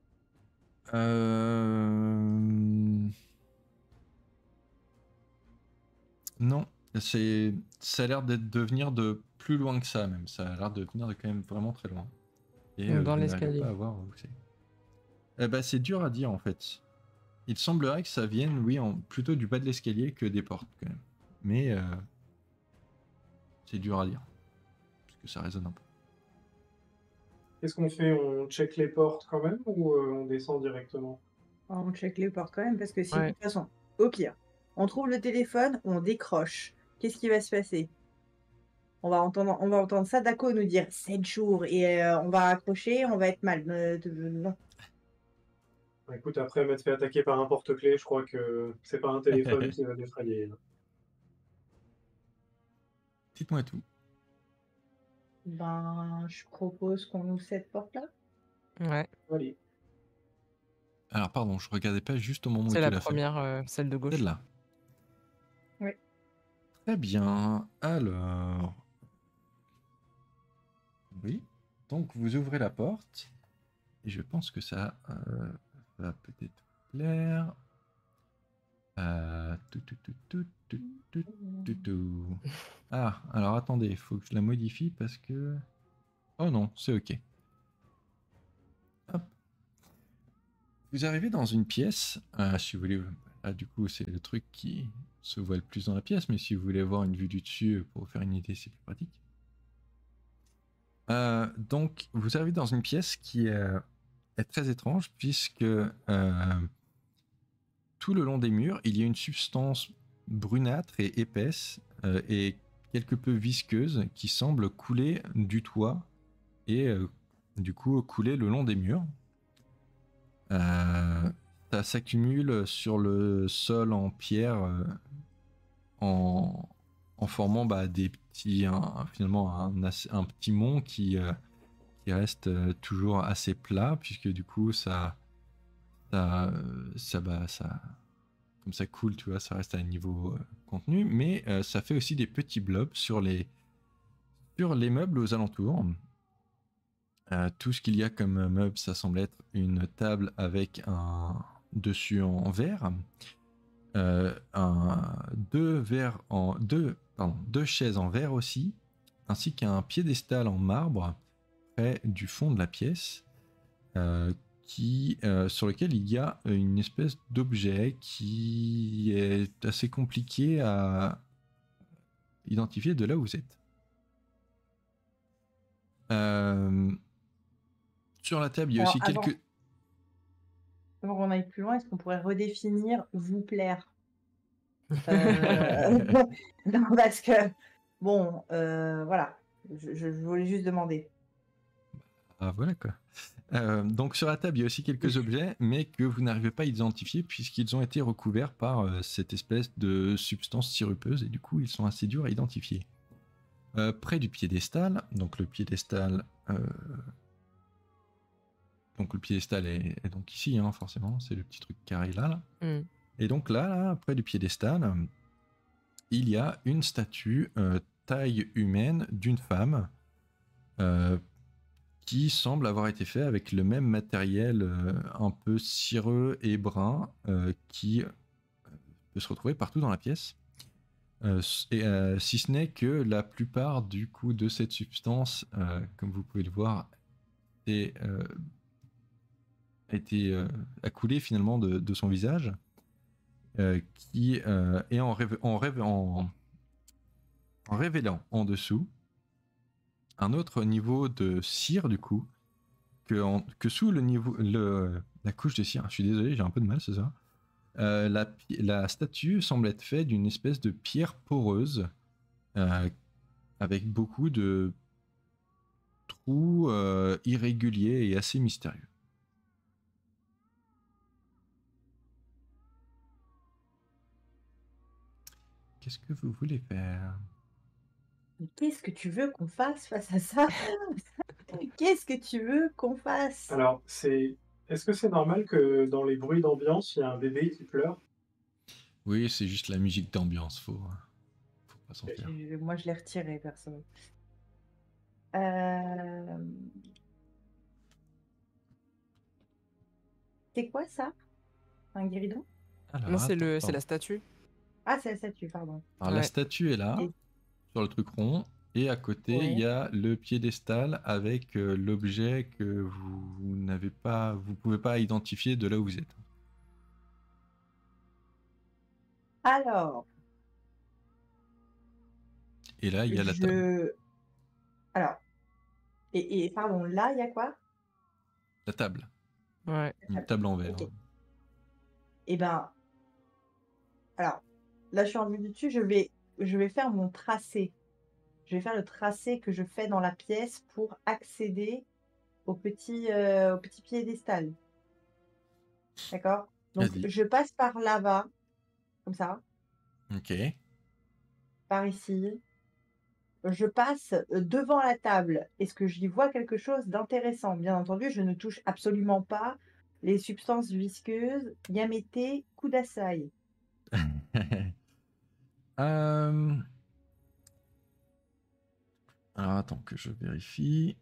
[SPEAKER 1] Non, ça a l'air de venir de plus loin que ça même. Ça a l'air de venir de quand même vraiment très loin. Et
[SPEAKER 3] Donc dans
[SPEAKER 1] vous n'arrivez
[SPEAKER 3] l'escalier.
[SPEAKER 1] pas à voir où c'est. C'est dur à dire en fait. Il semblerait que ça vienne, oui, plutôt du bas de l'escalier que des portes quand même. Mais c'est dur à dire. Parce que ça résonne un peu.
[SPEAKER 4] Qu'est-ce qu'on fait? On check les portes quand même ou on descend directement?
[SPEAKER 2] On check les portes quand même, parce que si, de
[SPEAKER 3] Ouais.
[SPEAKER 2] toute façon, au pire, on trouve le téléphone, on décroche. Qu'est-ce qui va se passer? On va entendre Sadako nous dire 7 jours et on va raccrocher, on va être mal. Non.
[SPEAKER 4] Bah, écoute, après m'être fait attaquer par un porte-clés, je crois que c'est pas un téléphone qui va défrayer.
[SPEAKER 1] Dites-moi tout.
[SPEAKER 2] Ben, je propose qu'on ouvre cette porte-là.
[SPEAKER 3] Ouais,
[SPEAKER 4] Allez.
[SPEAKER 1] Alors, pardon, je regardais pas juste au moment où
[SPEAKER 3] c'est
[SPEAKER 1] tu
[SPEAKER 3] la
[SPEAKER 1] l'as fait.
[SPEAKER 3] première, celle de gauche.
[SPEAKER 1] Celle-là.
[SPEAKER 2] Oui.
[SPEAKER 1] Très bien. Alors, oui. Donc, vous ouvrez la porte. Et je pense que ça va peut-être vous plaire. Tout, tout, tout, tout, tout, tout, tout, tout. Ah, alors attendez, il faut que je la modifie parce que... Oh non, c'est OK. Hop. Vous arrivez dans une pièce. Si vous voulez... Ah, du coup, c'est le truc qui se voit le plus dans la pièce, mais si vous voulez avoir une vue du dessus pour vous faire une idée, c'est plus pratique. Donc, vous arrivez dans une pièce qui est très étrange puisque tout le long des murs, il y a une substance brunâtre et épaisse et quelque peu visqueuse qui semble couler du toit et du coup couler le long des murs. Ça s'accumule sur le sol en pierre en, en formant des petits, finalement un petit mont qui reste toujours assez plat puisque du coup ça comme ça coule, tu vois, ça reste à un niveau contenu, mais ça fait aussi des petits blobs sur les meubles aux alentours. Tout ce qu'il y a comme meuble, ça semble être une table avec un dessus en verre, deux chaises en verre aussi, ainsi qu'un piédestal en marbre près du fond de la pièce, sur lequel il y a une espèce d'objet qui est assez compliqué à identifier de là où vous êtes. Sur la table, il y a
[SPEAKER 2] Alors,
[SPEAKER 1] aussi quelques...
[SPEAKER 2] avant qu'on aille plus loin, est-ce qu'on pourrait redéfinir vous plaire? Non, parce que, bon, voilà, je voulais juste demander.
[SPEAKER 1] Ah voilà quoi. Donc sur la table, il y a aussi quelques objets, mais que vous n'arrivez pas à identifier puisqu'ils ont été recouverts par cette espèce de substance sirupeuse et du coup ils sont assez durs à identifier. Près du piédestal, donc le piédestal est donc ici, hein, forcément, c'est le petit truc carré là.
[SPEAKER 3] Mm.
[SPEAKER 1] Et donc là, près du piédestal, il y a une statue taille humaine d'une femme qui semble avoir été fait avec le même matériel un peu cireux et brun qui peut se retrouver partout dans la pièce. Si ce n'est que la plupart du coup de cette substance, comme vous pouvez le voir, a coulé finalement de son visage, qui est en révélant en dessous un autre niveau de cire du coup que sous la couche de cire. Je suis désolé, j'ai un peu de mal, c'est ça. La statue semble être faite d'une espèce de pierre poreuse avec beaucoup de trous irréguliers et assez mystérieux. Qu'est-ce que vous voulez faire?
[SPEAKER 2] Qu'est-ce que tu veux qu'on fasse face à ça? Qu'est-ce que tu veux qu'on fasse?
[SPEAKER 4] Alors, est-ce que c'est normal que dans les bruits d'ambiance, il y a un bébé qui pleure?
[SPEAKER 1] Oui, c'est juste la musique d'ambiance, faut pas s'en faire.
[SPEAKER 2] Moi, je l'ai retiré, perso. Euh, C'est quoi ça? Un guéridon?
[SPEAKER 1] Alors,
[SPEAKER 3] Non, c'est
[SPEAKER 1] attends,
[SPEAKER 3] c'est
[SPEAKER 1] pardon.
[SPEAKER 3] la statue.
[SPEAKER 2] Ah, c'est la statue, pardon.
[SPEAKER 1] Alors, la
[SPEAKER 3] Ouais.
[SPEAKER 1] statue est là,
[SPEAKER 2] Et-
[SPEAKER 1] sur le truc rond, et à côté, il y
[SPEAKER 2] Ouais.
[SPEAKER 1] a le piédestal avec l'objet que vous pouvez pas identifier de là où vous êtes.
[SPEAKER 2] Alors,
[SPEAKER 1] Et là, il y a la table.
[SPEAKER 2] Alors, et pardon, là, il y a quoi?
[SPEAKER 1] La table.
[SPEAKER 3] Ouais.
[SPEAKER 1] Une table en verre.
[SPEAKER 2] Ok. Eh ben, alors, là, je suis en vue du dessus, je vais faire mon tracé. Je vais faire le tracé que je fais dans la pièce pour accéder au petit piédestal. D'accord? Donc,
[SPEAKER 1] Vas-y.
[SPEAKER 2] je passe par là-bas, comme ça,
[SPEAKER 1] Ok.
[SPEAKER 2] par ici, je passe devant la table. Est-ce que j'y vois quelque chose d'intéressant? Bien entendu, je ne touche absolument pas les substances visqueuses, Yamete, Kudasai.
[SPEAKER 1] Euh, Alors attends que je vérifie.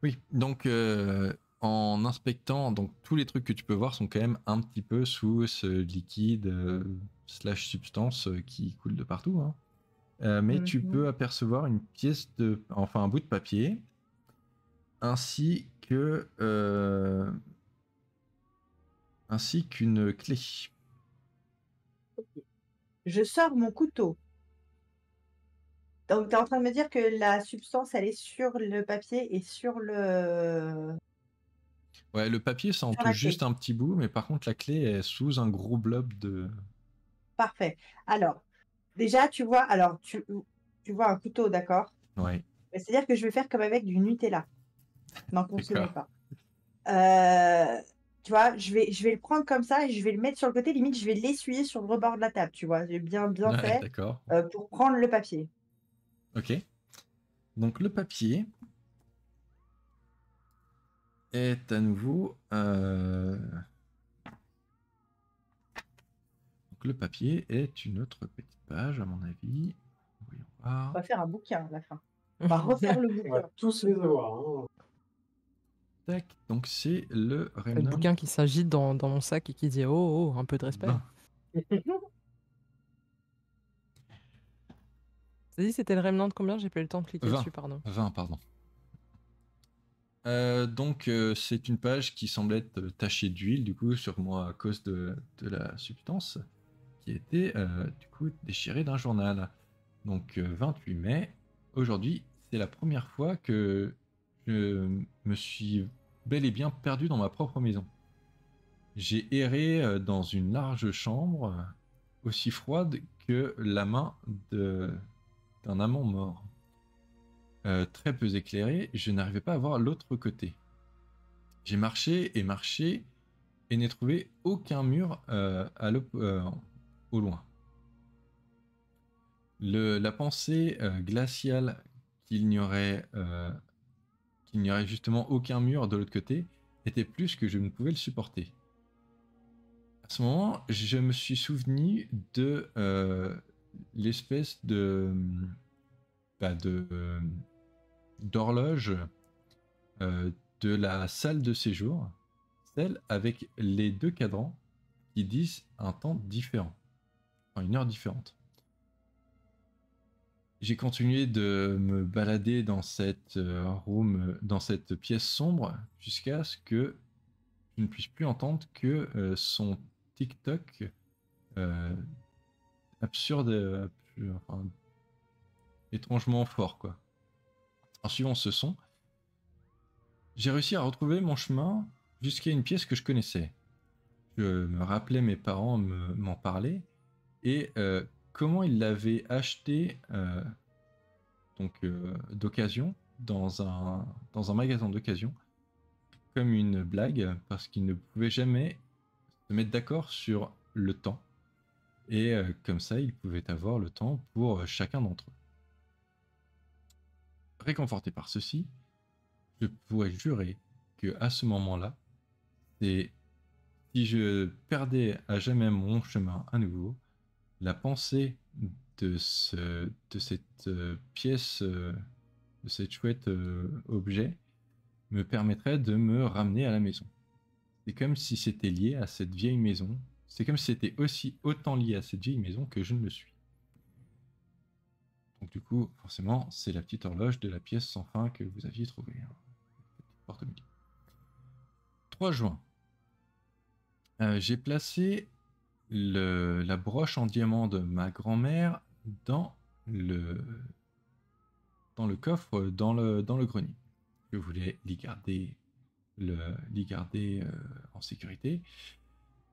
[SPEAKER 1] Oui, donc en inspectant, donc tous les trucs que tu peux voir sont quand même un petit peu sous ce liquide slash substance qui coule de partout, hein. Mais tu
[SPEAKER 2] Mhm.
[SPEAKER 1] peux apercevoir une pièce de, enfin un bout de papier, ainsi qu'une clé.
[SPEAKER 2] Je sors mon couteau. Donc, tu es en train de me dire que la substance, elle est sur le papier et sur
[SPEAKER 1] Ouais, le papier, ça en
[SPEAKER 2] sur la
[SPEAKER 1] touche
[SPEAKER 2] clé.
[SPEAKER 1] juste un petit bout, mais par contre la clé est sous un gros blob de.
[SPEAKER 2] Parfait. Alors, déjà, tu vois, alors tu vois un couteau, d'accord?
[SPEAKER 1] Ouais,
[SPEAKER 2] C'est-à-dire que je vais faire comme avec du Nutella. N'en consommez
[SPEAKER 1] d'accord.
[SPEAKER 2] pas. Tu vois, je vais le prendre comme ça et je vais le mettre sur le côté. Limite, je vais l'essuyer sur le rebord de la table, tu vois. J'ai bien
[SPEAKER 1] Ouais,
[SPEAKER 2] fait
[SPEAKER 1] d'accord.
[SPEAKER 2] pour prendre le papier.
[SPEAKER 1] Ok. Donc le papier est à nouveau. Donc le papier est une autre petite page, à mon avis. Voyons
[SPEAKER 2] On
[SPEAKER 1] voir.
[SPEAKER 2] va faire un bouquin à la fin. On va refaire le
[SPEAKER 4] On va
[SPEAKER 2] bouquin.
[SPEAKER 4] tous les avoir. Hein.
[SPEAKER 1] Tac. Donc c'est le
[SPEAKER 3] C'est le
[SPEAKER 1] Remnant
[SPEAKER 3] bouquin qui s'agite dans mon sac et qui dit oh, oh, un peu de respect.
[SPEAKER 1] 20.
[SPEAKER 3] T'as dit c'était le Remnant de combien? J'ai pas eu le temps de cliquer
[SPEAKER 1] 20.
[SPEAKER 3] dessus, pardon.
[SPEAKER 1] 20, pardon. Donc c'est une page qui semble être tachée d'huile, du coup, sur moi à cause de la substance qui était du coup déchirée d'un journal. Donc 28 mai, aujourd'hui, c'est la première fois que je me suis bel et bien perdu dans ma propre maison. J'ai erré dans une large chambre, aussi froide que la main d'un amant mort. Très peu éclairé, je n'arrivais pas à voir l'autre côté. J'ai marché et n'ai trouvé aucun mur au loin. La pensée glaciale qu'il n'y aurait justement aucun mur de l'autre côté était plus que je ne pouvais le supporter. À ce moment, je me suis souvenu de l'espèce d'horloge euh, de la salle de séjour, celle avec les deux cadrans qui disent un temps différent, enfin une heure différente. J'ai continué de me balader dans cette dans cette pièce sombre, jusqu'à ce que je ne puisse plus entendre que son TikTok euh, absurde, enfin, étrangement fort, quoi. En suivant ce son, j'ai réussi à retrouver mon chemin jusqu'à une pièce que je connaissais. Je me rappelais mes parents m'en parler et comment ils l'avaient acheté d'occasion dans un magasin d'occasion comme une blague parce qu'ils ne pouvaient jamais se mettre d'accord sur le temps et comme ça ils pouvaient avoir le temps pour chacun d'entre eux. Réconforté par ceci, je pourrais jurer que à ce moment-là, c'est si je perdais à jamais mon chemin à nouveau, la pensée de cette pièce, de cette chouette objet, me permettrait de me ramener à la maison. C'est comme si c'était lié à cette vieille maison. C'est comme si c'était aussi autant lié à cette vieille maison que je ne le suis. Donc du coup, forcément, c'est la petite horloge de la pièce sans fin que vous aviez trouvée. Hein. Porte-midi. 3 juin. J'ai placé la broche en diamant de ma grand-mère dans le, dans le coffre, dans le grenier. Je voulais l'y garder, en sécurité.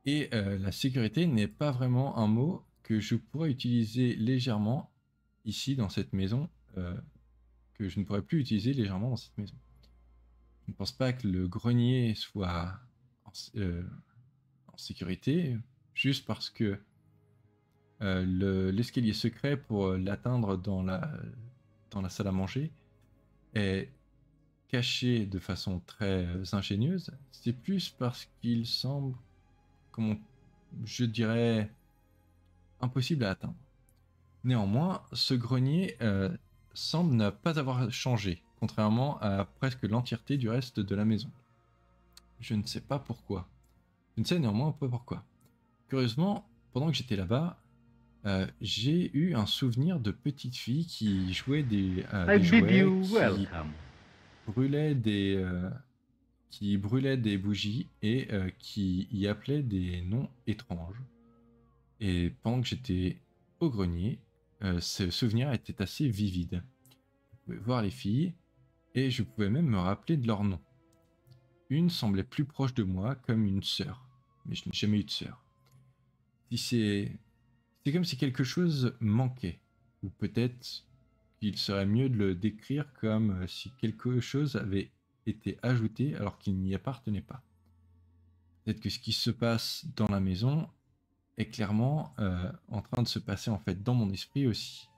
[SPEAKER 1] Et la sécurité n'est pas vraiment un mot que je pourrais utiliser légèrement ici dans cette maison, que je ne pourrais plus utiliser légèrement dans cette maison. Je ne pense pas que le grenier soit en sécurité, juste parce que l'escalier secret pour l'atteindre dans la salle à manger est caché de façon très ingénieuse, c'est plus parce qu'il semble, je dirais, impossible à atteindre. Néanmoins, ce grenier semble ne pas avoir changé, contrairement à presque l'entièreté du reste de la maison. Je ne sais pas pourquoi. Je ne sais néanmoins pas pourquoi. Curieusement, pendant que j'étais là-bas, j'ai eu un souvenir de petite fille qui jouait des
[SPEAKER 6] I bid
[SPEAKER 1] jouets,
[SPEAKER 6] you
[SPEAKER 1] qui
[SPEAKER 6] welcome.
[SPEAKER 1] qui brûlait des bougies et qui y appelait des noms étranges. Et pendant que j'étais au grenier, ce souvenir était assez vivide. Je pouvais voir les filles et je pouvais même me rappeler de leurs noms. Une semblait plus proche de moi comme une sœur, mais je n'ai jamais eu de sœur. C'est comme si quelque chose manquait, ou peut-être qu'il serait mieux de le décrire comme si quelque chose avait été ajouté alors qu'il n'y appartenait pas. Peut-être que ce qui se passe dans la maison est clairement en train de se passer en fait dans mon esprit aussi.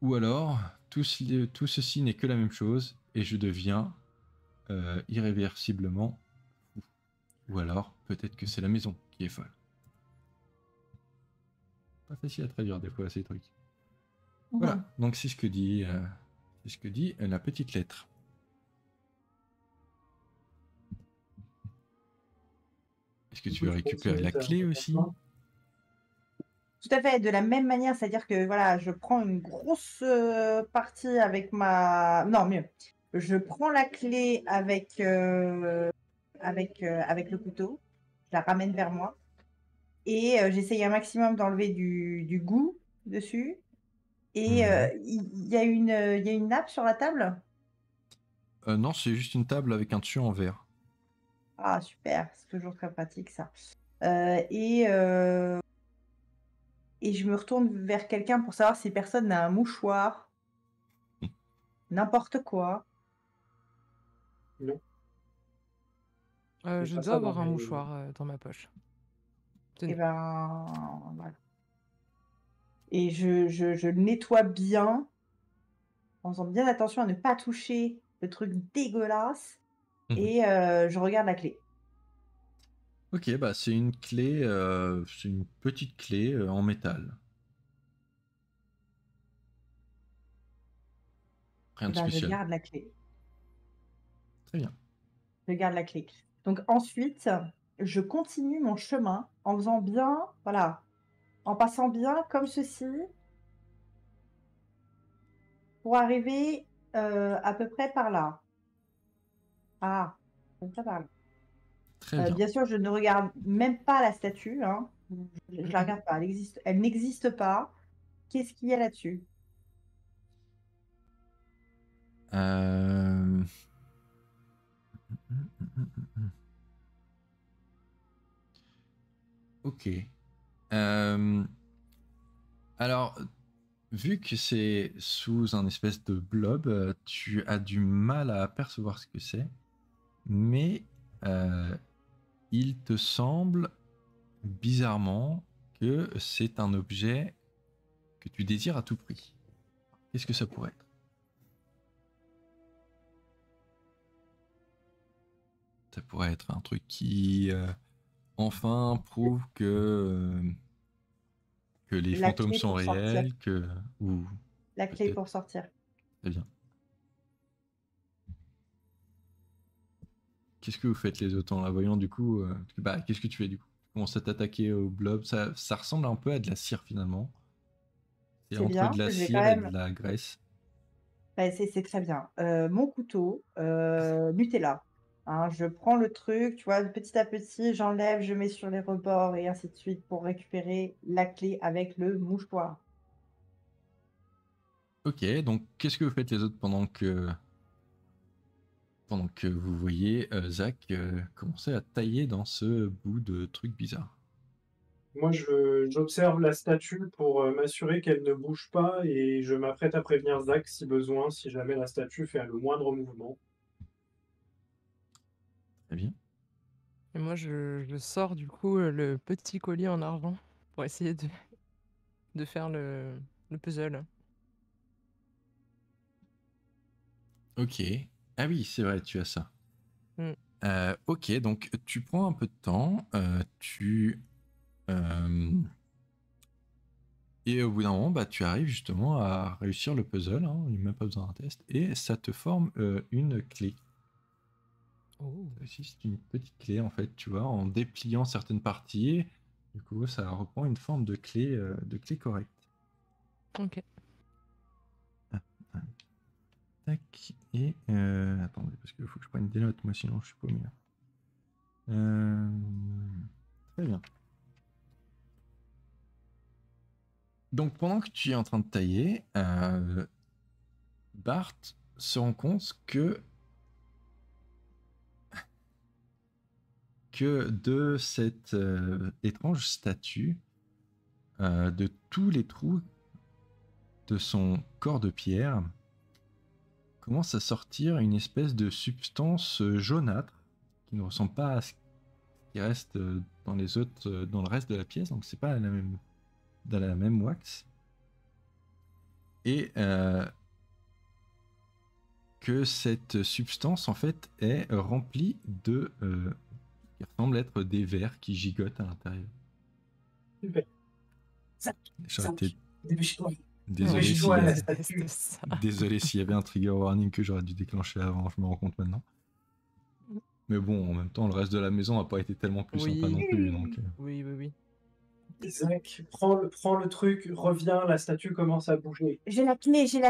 [SPEAKER 1] Ou alors, tout ceci n'est que la même chose et je deviens irréversiblement fou. Ou alors, peut-être que c'est la maison qui est folle. Pas facile à traduire des fois ces trucs. Voilà, donc c'est ce que dit la petite lettre. Est-ce que tu veux récupérer la clé aussi?
[SPEAKER 2] Tout à fait, de la même manière, c'est-à-dire que voilà, je prends une grosse partie avec Non, mieux. Je prends la clé avec le couteau, je la ramène vers moi et j'essaye un maximum d'enlever du goût dessus. Et il y a une nappe sur la table?
[SPEAKER 1] Non, c'est juste une table avec un dessus en verre.
[SPEAKER 2] Ah super, c'est toujours très pratique ça. Et je me retourne vers quelqu'un pour savoir si personne n'a un mouchoir. N'importe quoi.
[SPEAKER 4] Non.
[SPEAKER 3] Je dois avoir un mouchoir dans ma poche.
[SPEAKER 2] Et ben voilà. Et je le nettoie bien, en faisant bien attention à ne pas toucher le truc dégueulasse. Et je regarde la clé.
[SPEAKER 1] Ok, bah c'est une clé, c'est une petite clé en métal. Rien de
[SPEAKER 2] Ben, je
[SPEAKER 1] spécial.
[SPEAKER 2] garde la clé.
[SPEAKER 1] Très bien.
[SPEAKER 2] Je garde la clé. Donc ensuite, je continue mon chemin en faisant bien, voilà, en passant bien comme ceci, pour arriver à peu près par là. Ah, comme ça par là.
[SPEAKER 1] Très bien.
[SPEAKER 2] Bien sûr, je ne regarde même pas la statue, hein. Je la regarde pas. Elle n'existe pas. Qu'est-ce qu'il y a là-dessus?
[SPEAKER 1] Ok. Alors, vu que c'est sous un espèce de blob, tu as du mal à apercevoir ce que c'est, mais il te semble bizarrement que c'est un objet que tu désires à tout prix. Qu'est-ce que ça pourrait être? Ça pourrait être un truc qui enfin prouve que les
[SPEAKER 2] La
[SPEAKER 1] fantômes
[SPEAKER 2] clé
[SPEAKER 1] sont
[SPEAKER 2] pour sortir.
[SPEAKER 1] réels, ou
[SPEAKER 2] La clé
[SPEAKER 1] peut-être.
[SPEAKER 2] pour sortir.
[SPEAKER 1] Très bien. Qu'est-ce que vous faites les autres en la voyant du coup qu'est-ce que tu fais du coup? Tu commences à t'attaquer au blob. Ça ressemble un peu à de la cire finalement. C'est
[SPEAKER 2] C'est
[SPEAKER 1] entre
[SPEAKER 2] bien.
[SPEAKER 1] de la
[SPEAKER 2] Je vais
[SPEAKER 1] cire
[SPEAKER 2] quand
[SPEAKER 1] et de
[SPEAKER 2] même.
[SPEAKER 1] la graisse.
[SPEAKER 2] C'est très bien. Mon couteau, Nutella. Hein, je prends le truc, tu vois, petit à petit, j'enlève, je mets sur les rebords et ainsi de suite pour récupérer la clé avec le mouchoir.
[SPEAKER 1] Ok, donc qu'est-ce que vous faites les autres pendant que vous voyez Zach commencer à tailler dans ce bout de truc bizarre?
[SPEAKER 4] Moi, j'observe la statue pour m'assurer qu'elle ne bouge pas et je m'apprête à prévenir Zach si besoin, si jamais la statue fait le moindre mouvement.
[SPEAKER 1] Très bien.
[SPEAKER 3] Et moi, je sors du coup le petit collier en argent pour essayer de faire le puzzle.
[SPEAKER 1] Ok. Ah oui, c'est vrai, tu as ça.
[SPEAKER 3] Mm.
[SPEAKER 1] Ok, donc tu prends un peu de temps, et au bout d'un moment, bah, tu arrives justement à réussir le puzzle, hein, il n'y a même pas besoin d'un test, et ça te forme une clé.
[SPEAKER 3] Oh.
[SPEAKER 1] Ça aussi, c'est une petite clé en fait, tu vois, en dépliant certaines parties, du coup, ça reprend une forme de clé correcte.
[SPEAKER 3] Ok.
[SPEAKER 1] Ah, ah. Tac, et attendez, parce qu'il faut que je prenne des notes, moi, sinon je suis pas au mieux. Très bien. Donc pendant que tu es en train de tailler, Bart se rend compte que de cette étrange statue, de tous les trous de son corps de pierre, commence à sortir une espèce de substance jaunâtre qui ne ressemble pas à ce qui reste dans les autres, dans le reste de la pièce, donc c'est pas dans la même wax. Et que cette substance en fait est remplie de qui ressemblent être des vers qui gigotent à l'intérieur.
[SPEAKER 4] Super. Zac,
[SPEAKER 1] J'aurais
[SPEAKER 4] Zac,
[SPEAKER 1] été
[SPEAKER 4] dépêche-toi.
[SPEAKER 1] désolé
[SPEAKER 4] Ouais,
[SPEAKER 1] s'il y
[SPEAKER 4] joue à
[SPEAKER 1] a-
[SPEAKER 4] la
[SPEAKER 3] Je
[SPEAKER 4] statue.
[SPEAKER 3] déteste ça.
[SPEAKER 1] désolé s'il y avait un trigger warning que j'aurais dû déclencher avant, je me rends compte maintenant. Mais bon, en même temps, le reste de la maison n'a pas été tellement plus sympa non
[SPEAKER 3] Oui,
[SPEAKER 1] plus, donc
[SPEAKER 3] oui, oui, oui.
[SPEAKER 4] Zac, prends le truc, reviens, la statue commence à bouger.
[SPEAKER 2] J'ai la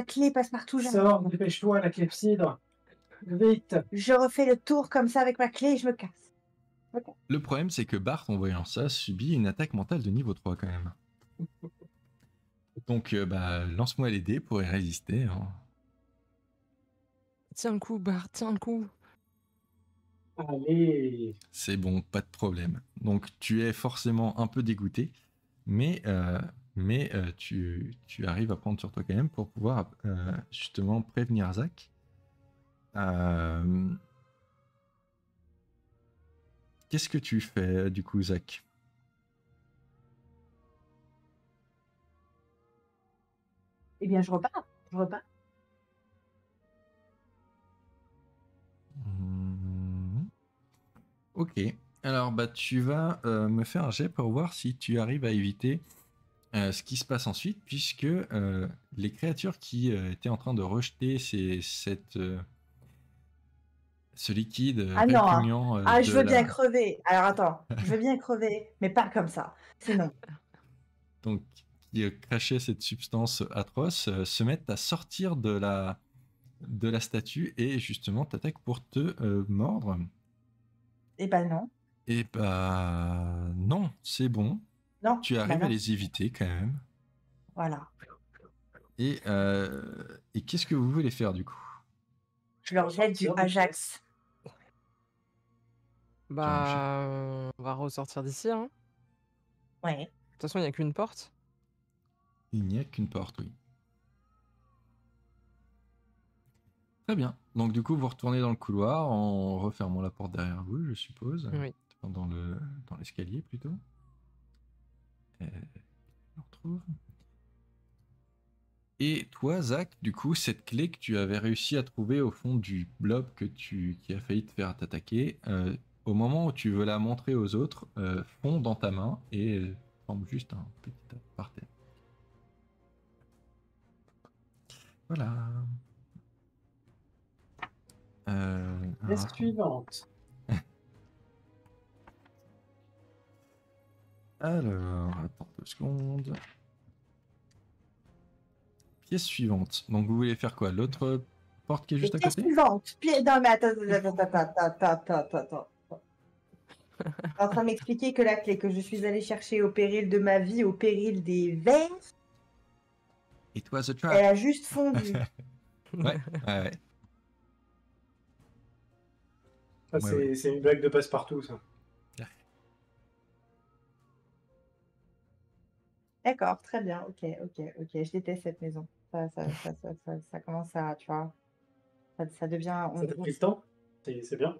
[SPEAKER 2] clé, passe-partout.
[SPEAKER 4] Sors, dépêche-toi, la clepsydre. Vite.
[SPEAKER 2] Je refais le tour comme ça avec ma clé et je me casse.
[SPEAKER 1] le problème c'est que Bart en voyant ça subit une attaque mentale de niveau 3 quand même. Donc bah lance-moi les dés pour y résister, hein.
[SPEAKER 3] Tiens le coup, Bart, tiens le coup.
[SPEAKER 4] Allez.
[SPEAKER 1] C'est bon, pas de problème. Donc tu es forcément un peu dégoûté, mais tu arrives à prendre sur toi quand même pour pouvoir justement prévenir Zach. Qu'est-ce que tu fais du coup, Zach?
[SPEAKER 2] Eh bien, je repars.
[SPEAKER 1] Ok. Alors bah tu vas me faire un jet pour voir si tu arrives à éviter ce qui se passe ensuite, puisque les créatures qui étaient en train de rejeter ce liquide
[SPEAKER 2] Ah non, hein.
[SPEAKER 1] répugnant
[SPEAKER 2] Je veux bien crever. Alors attends, je veux bien crever, mais pas comme ça. C'est non.
[SPEAKER 1] donc qui crachait cette substance atroce se mettent à sortir de la statue et justement t'attaquent pour te mordre.
[SPEAKER 2] Eh ben non.
[SPEAKER 1] Et bah non, c'est bon.
[SPEAKER 2] Non.
[SPEAKER 1] Tu
[SPEAKER 2] bah
[SPEAKER 1] arrives à
[SPEAKER 2] non.
[SPEAKER 1] les éviter quand même.
[SPEAKER 2] Voilà.
[SPEAKER 1] Et qu'est-ce que vous voulez faire du coup?
[SPEAKER 2] Je leur jette du Ajax.
[SPEAKER 3] Bah, on va ressortir d'ici, hein.
[SPEAKER 2] Ouais.
[SPEAKER 3] De toute façon, il n'y a qu'une porte.
[SPEAKER 1] Il n'y a qu'une porte, oui. Très bien. Donc du coup, vous retournez dans le couloir en refermant la porte derrière vous, je suppose.
[SPEAKER 3] Oui.
[SPEAKER 1] Dans l'escalier plutôt. On retrouve. Et toi, Zach, du coup, cette clé que tu avais réussi à trouver au fond du blob qui a failli te faire t'attaquer, au moment où tu veux la montrer aux autres, fond dans ta main et forme juste un petit tas par terre. Voilà.
[SPEAKER 4] Pièce
[SPEAKER 1] Alors,
[SPEAKER 4] suivante.
[SPEAKER 1] attends 2 secondes. Pièce suivante. Donc vous voulez faire quoi? L'autre porte qui est juste à
[SPEAKER 2] Pièce
[SPEAKER 1] côté?
[SPEAKER 2] suivante. Non, mais attends. T'es en train de m'expliquer que la clé que je suis allée chercher au péril de ma vie, au péril des vers,
[SPEAKER 1] It was a
[SPEAKER 2] elle
[SPEAKER 1] trap.
[SPEAKER 2] a juste fondu.
[SPEAKER 1] Ouais.
[SPEAKER 4] Ça,
[SPEAKER 1] Ouais.
[SPEAKER 4] c'est une blague de passe-partout, ça.
[SPEAKER 2] D'accord, très bien. Ok. Je déteste cette maison. Ça commence à, tu vois, ça devient.
[SPEAKER 4] Ça t'a pris le temps. C'est bien.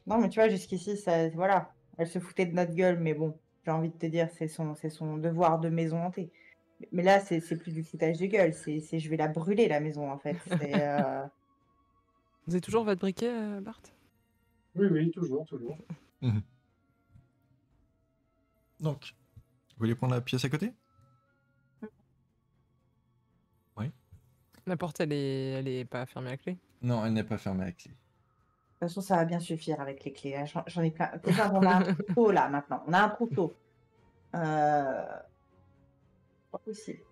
[SPEAKER 2] Non, mais tu vois, jusqu'ici, ça, voilà, elle se foutait de notre gueule, mais bon, j'ai envie de te dire, c'est son devoir de maison hantée. Mais là, c'est plus du foutage de gueule, je vais la brûler, la maison, en fait.
[SPEAKER 3] Vous avez toujours votre briquet, Bart?
[SPEAKER 4] Oui, oui, toujours, toujours.
[SPEAKER 1] Mhm. Donc, vous voulez prendre la pièce à côté? Oui.
[SPEAKER 3] La porte, elle est pas fermée à clé.
[SPEAKER 1] Non, elle n'est pas fermée à clé.
[SPEAKER 2] De toute façon, ça va bien suffire avec les clés, hein. J'en ai plein. Déjà, on a un trousseau, là, maintenant. On a un trousseau. Pas possible.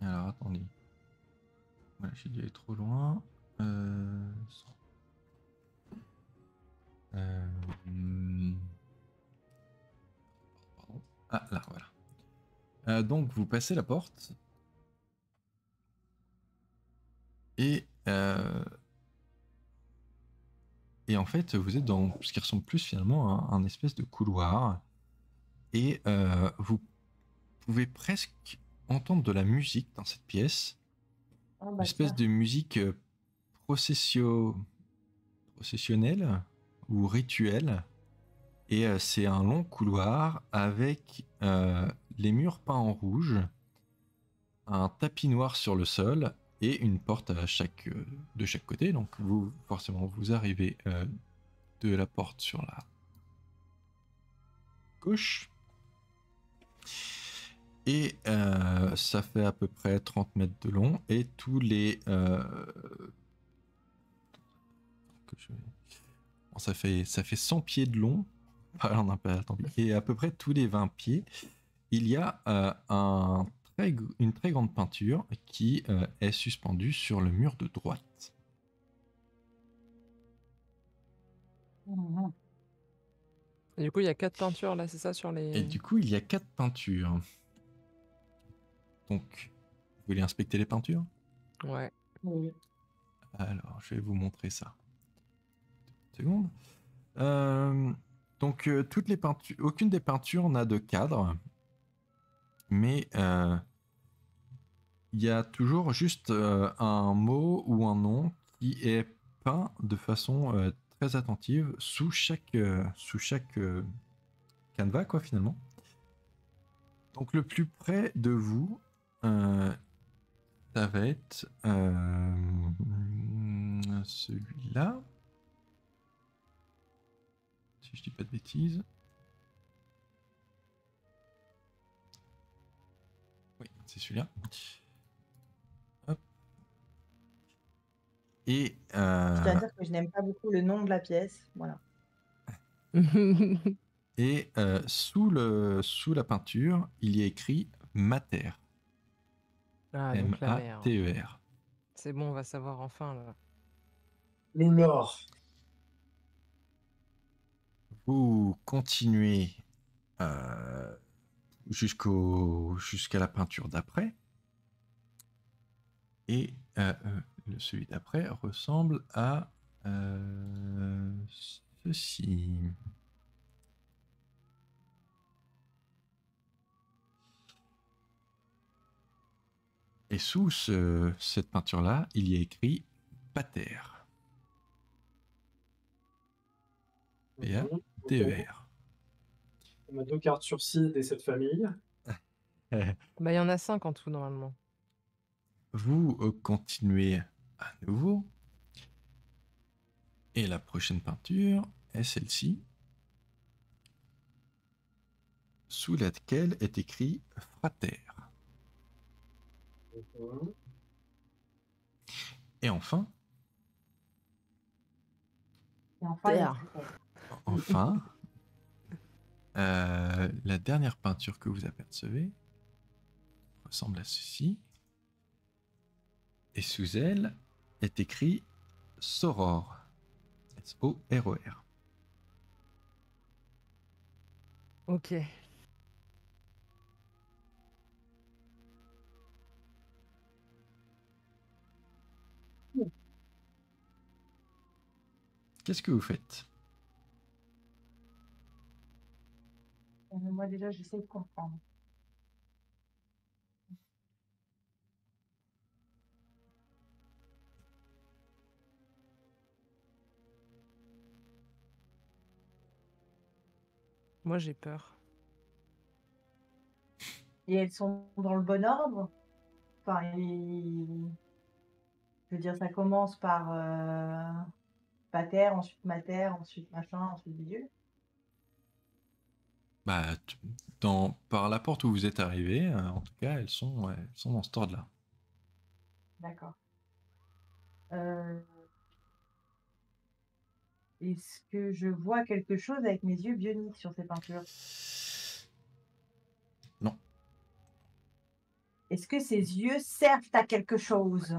[SPEAKER 1] Alors, attendez. Voilà, j'ai dû aller trop loin. Pardon. Ah, là, voilà. Donc, vous passez la porte. Et en fait, vous êtes dans ce qui ressemble plus finalement à un espèce de couloir. Et vous pouvez presque entendre de la musique dans cette pièce.
[SPEAKER 2] Oh,
[SPEAKER 1] Une
[SPEAKER 2] bah,
[SPEAKER 1] espèce
[SPEAKER 2] ça.
[SPEAKER 1] de musique processionnelle ou rituelle. Et c'est un long couloir avec les murs peints en rouge, un tapis noir sur le sol et une porte de chaque côté. Donc forcément, vous arrivez de la porte sur la gauche. Et ça fait à peu près 30 mètres de long. Et tous les... Bon, ça fait 100 pieds de long. Pardon, tant pis. Et à peu près tous les 20 pieds, il y a une très grande peinture qui est suspendue sur le mur de droite.
[SPEAKER 2] Mhm.
[SPEAKER 3] Et du coup, il y a 4 peintures là, c'est ça, sur les.
[SPEAKER 1] Et du coup, il y a 4 peintures. Donc, vous voulez inspecter les peintures?
[SPEAKER 3] Ouais.
[SPEAKER 2] Oui.
[SPEAKER 1] Alors, je vais vous montrer ça. Une seconde. Donc, toutes les peintures, aucune des peintures n'a de cadre, mais il y a toujours juste un mot ou un nom qui est peint de façon très attentive sous chaque canevas, quoi, finalement. Donc, le plus près de vous, ça va être celui-là. Si je dis pas de bêtises. Oui, c'est celui-là. Hop. Et
[SPEAKER 2] Je dois dire que je n'aime pas beaucoup le nom de la pièce. Voilà.
[SPEAKER 1] sous la peinture, il y a écrit Mater.
[SPEAKER 3] Ah, donc la mer.
[SPEAKER 1] M-A-T-E-R.
[SPEAKER 3] C'est bon, on va savoir enfin là.
[SPEAKER 4] Le Nord.
[SPEAKER 1] Vous continuez jusqu'à la peinture d'après. Et celui d'après ressemble à ceci. Et sous cette peinture-là, il y a écrit Pater. P-A-T-E-R.
[SPEAKER 4] On a 2 cartes sur Sid et cette famille.
[SPEAKER 3] Bah, il y en a 5 en tout, normalement.
[SPEAKER 1] Vous continuez à nouveau. Et la prochaine peinture est celle-ci, sous laquelle est écrit Frater. Et enfin,
[SPEAKER 2] Et enfin, il y a
[SPEAKER 3] Terre.
[SPEAKER 1] la dernière peinture que vous apercevez ressemble à ceci. Et sous elle est écrit Soror. S-O-R-O-R.
[SPEAKER 3] Ok.
[SPEAKER 1] Qu'est-ce que vous faites?
[SPEAKER 2] Moi, déjà, j'essaie de comprendre.
[SPEAKER 3] Moi, j'ai peur.
[SPEAKER 2] Et elles sont dans le bon ordre. Enfin, je veux dire, ça commence par pater, ensuite mater, ensuite machin, ensuite bidule.
[SPEAKER 1] Bah, par la porte où vous êtes arrivé, en tout cas, elles sont dans cet ordre-là.
[SPEAKER 2] D'accord. Est-ce que je vois quelque chose avec mes yeux bioniques sur ces peintures?
[SPEAKER 1] Non.
[SPEAKER 2] Est-ce que ces yeux servent à quelque chose?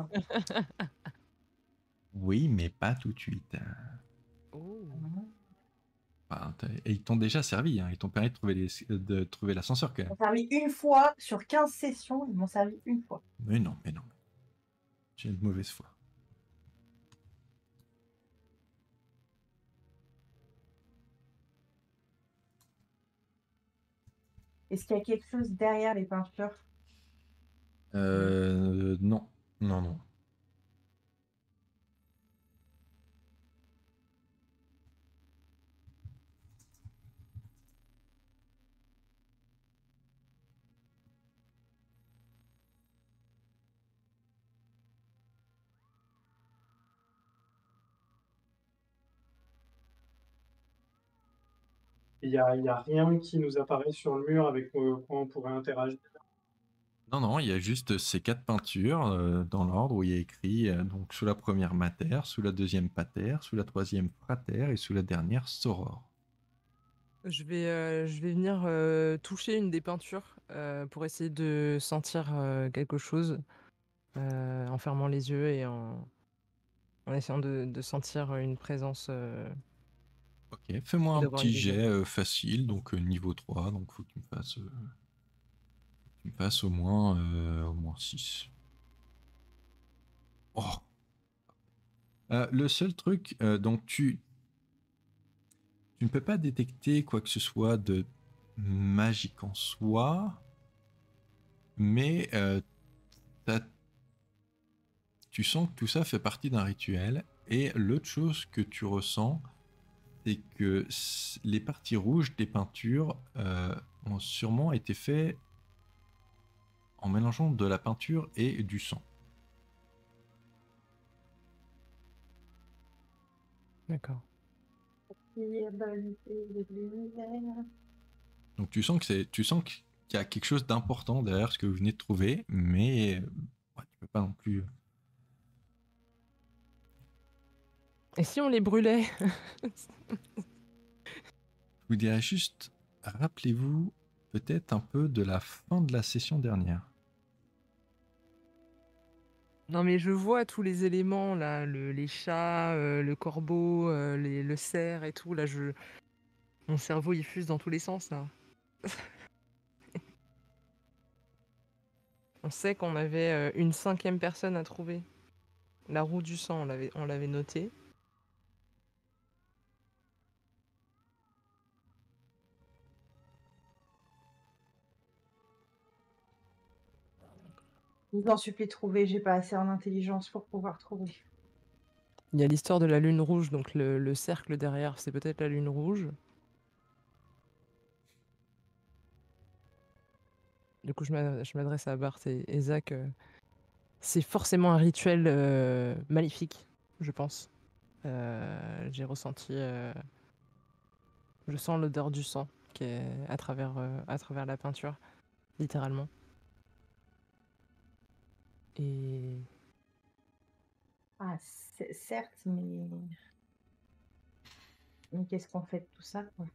[SPEAKER 1] Oui, mais pas tout de suite.
[SPEAKER 3] Oh.
[SPEAKER 1] Enfin, et ils t'ont déjà servi, hein. Ils t'ont permis de trouver l'ascenseur quand
[SPEAKER 2] Ils
[SPEAKER 1] même.
[SPEAKER 2] m'ont servi une fois sur 15 sessions, ils m'ont servi une fois.
[SPEAKER 1] Mais non. Tu es de mauvaise foi.
[SPEAKER 2] Est-ce qu'il y a quelque chose derrière les peintures?
[SPEAKER 1] Non. Non.
[SPEAKER 4] Il y a rien qui nous apparaît sur le mur avec quoi on pourrait interagir.
[SPEAKER 1] Non, il y a juste ces 4 peintures dans l'ordre où il y a écrit donc sous la première mater, sous la deuxième pater, sous la troisième frater et sous la dernière soror.
[SPEAKER 3] Je vais venir toucher une des peintures pour essayer de sentir quelque chose en fermant les yeux et en essayant de sentir une présence
[SPEAKER 1] Ok, fais-moi
[SPEAKER 3] et
[SPEAKER 1] un
[SPEAKER 3] d'avoir une
[SPEAKER 1] petit
[SPEAKER 3] vision.
[SPEAKER 1] jet facile, donc niveau 3, donc faut que tu me fasses au moins 6. Oh. Le seul truc, donc tu ne peux pas détecter quoi que ce soit de magique en soi, mais tu sens que tout ça fait partie d'un rituel. Et l'autre chose que tu ressens, c'est que les parties rouges des peintures ont sûrement été faites en mélangeant de la peinture et du sang.
[SPEAKER 3] D'accord.
[SPEAKER 1] Donc tu sens qu'il y a quelque chose d'important derrière ce que vous venez de trouver, mais tu peux pas non plus.
[SPEAKER 3] Et si on les brûlait?
[SPEAKER 1] Je vous dirais juste, rappelez-vous peut-être un peu de la fin de la session dernière.
[SPEAKER 3] Non, mais je vois tous les éléments là, les chats, le corbeau, le cerf et tout. Là, mon cerveau il fuse dans tous les sens là. On sait qu'on avait une 5e personne à trouver. La roue du sang, on l'avait noté.
[SPEAKER 2] Je vous en supplie, trouver, j'ai pas assez en intelligence pour pouvoir trouver.
[SPEAKER 3] Il y a l'histoire de la lune rouge, donc le cercle derrière, c'est peut-être la lune rouge. Du coup, je m'adresse à Bart et Zach. C'est forcément un rituel maléfique, je pense. J'ai ressenti... je sens l'odeur du sang qui est à travers la peinture, littéralement. Et
[SPEAKER 2] Ah, certes, mais qu'est-ce qu'on fait de tout ça, quoi?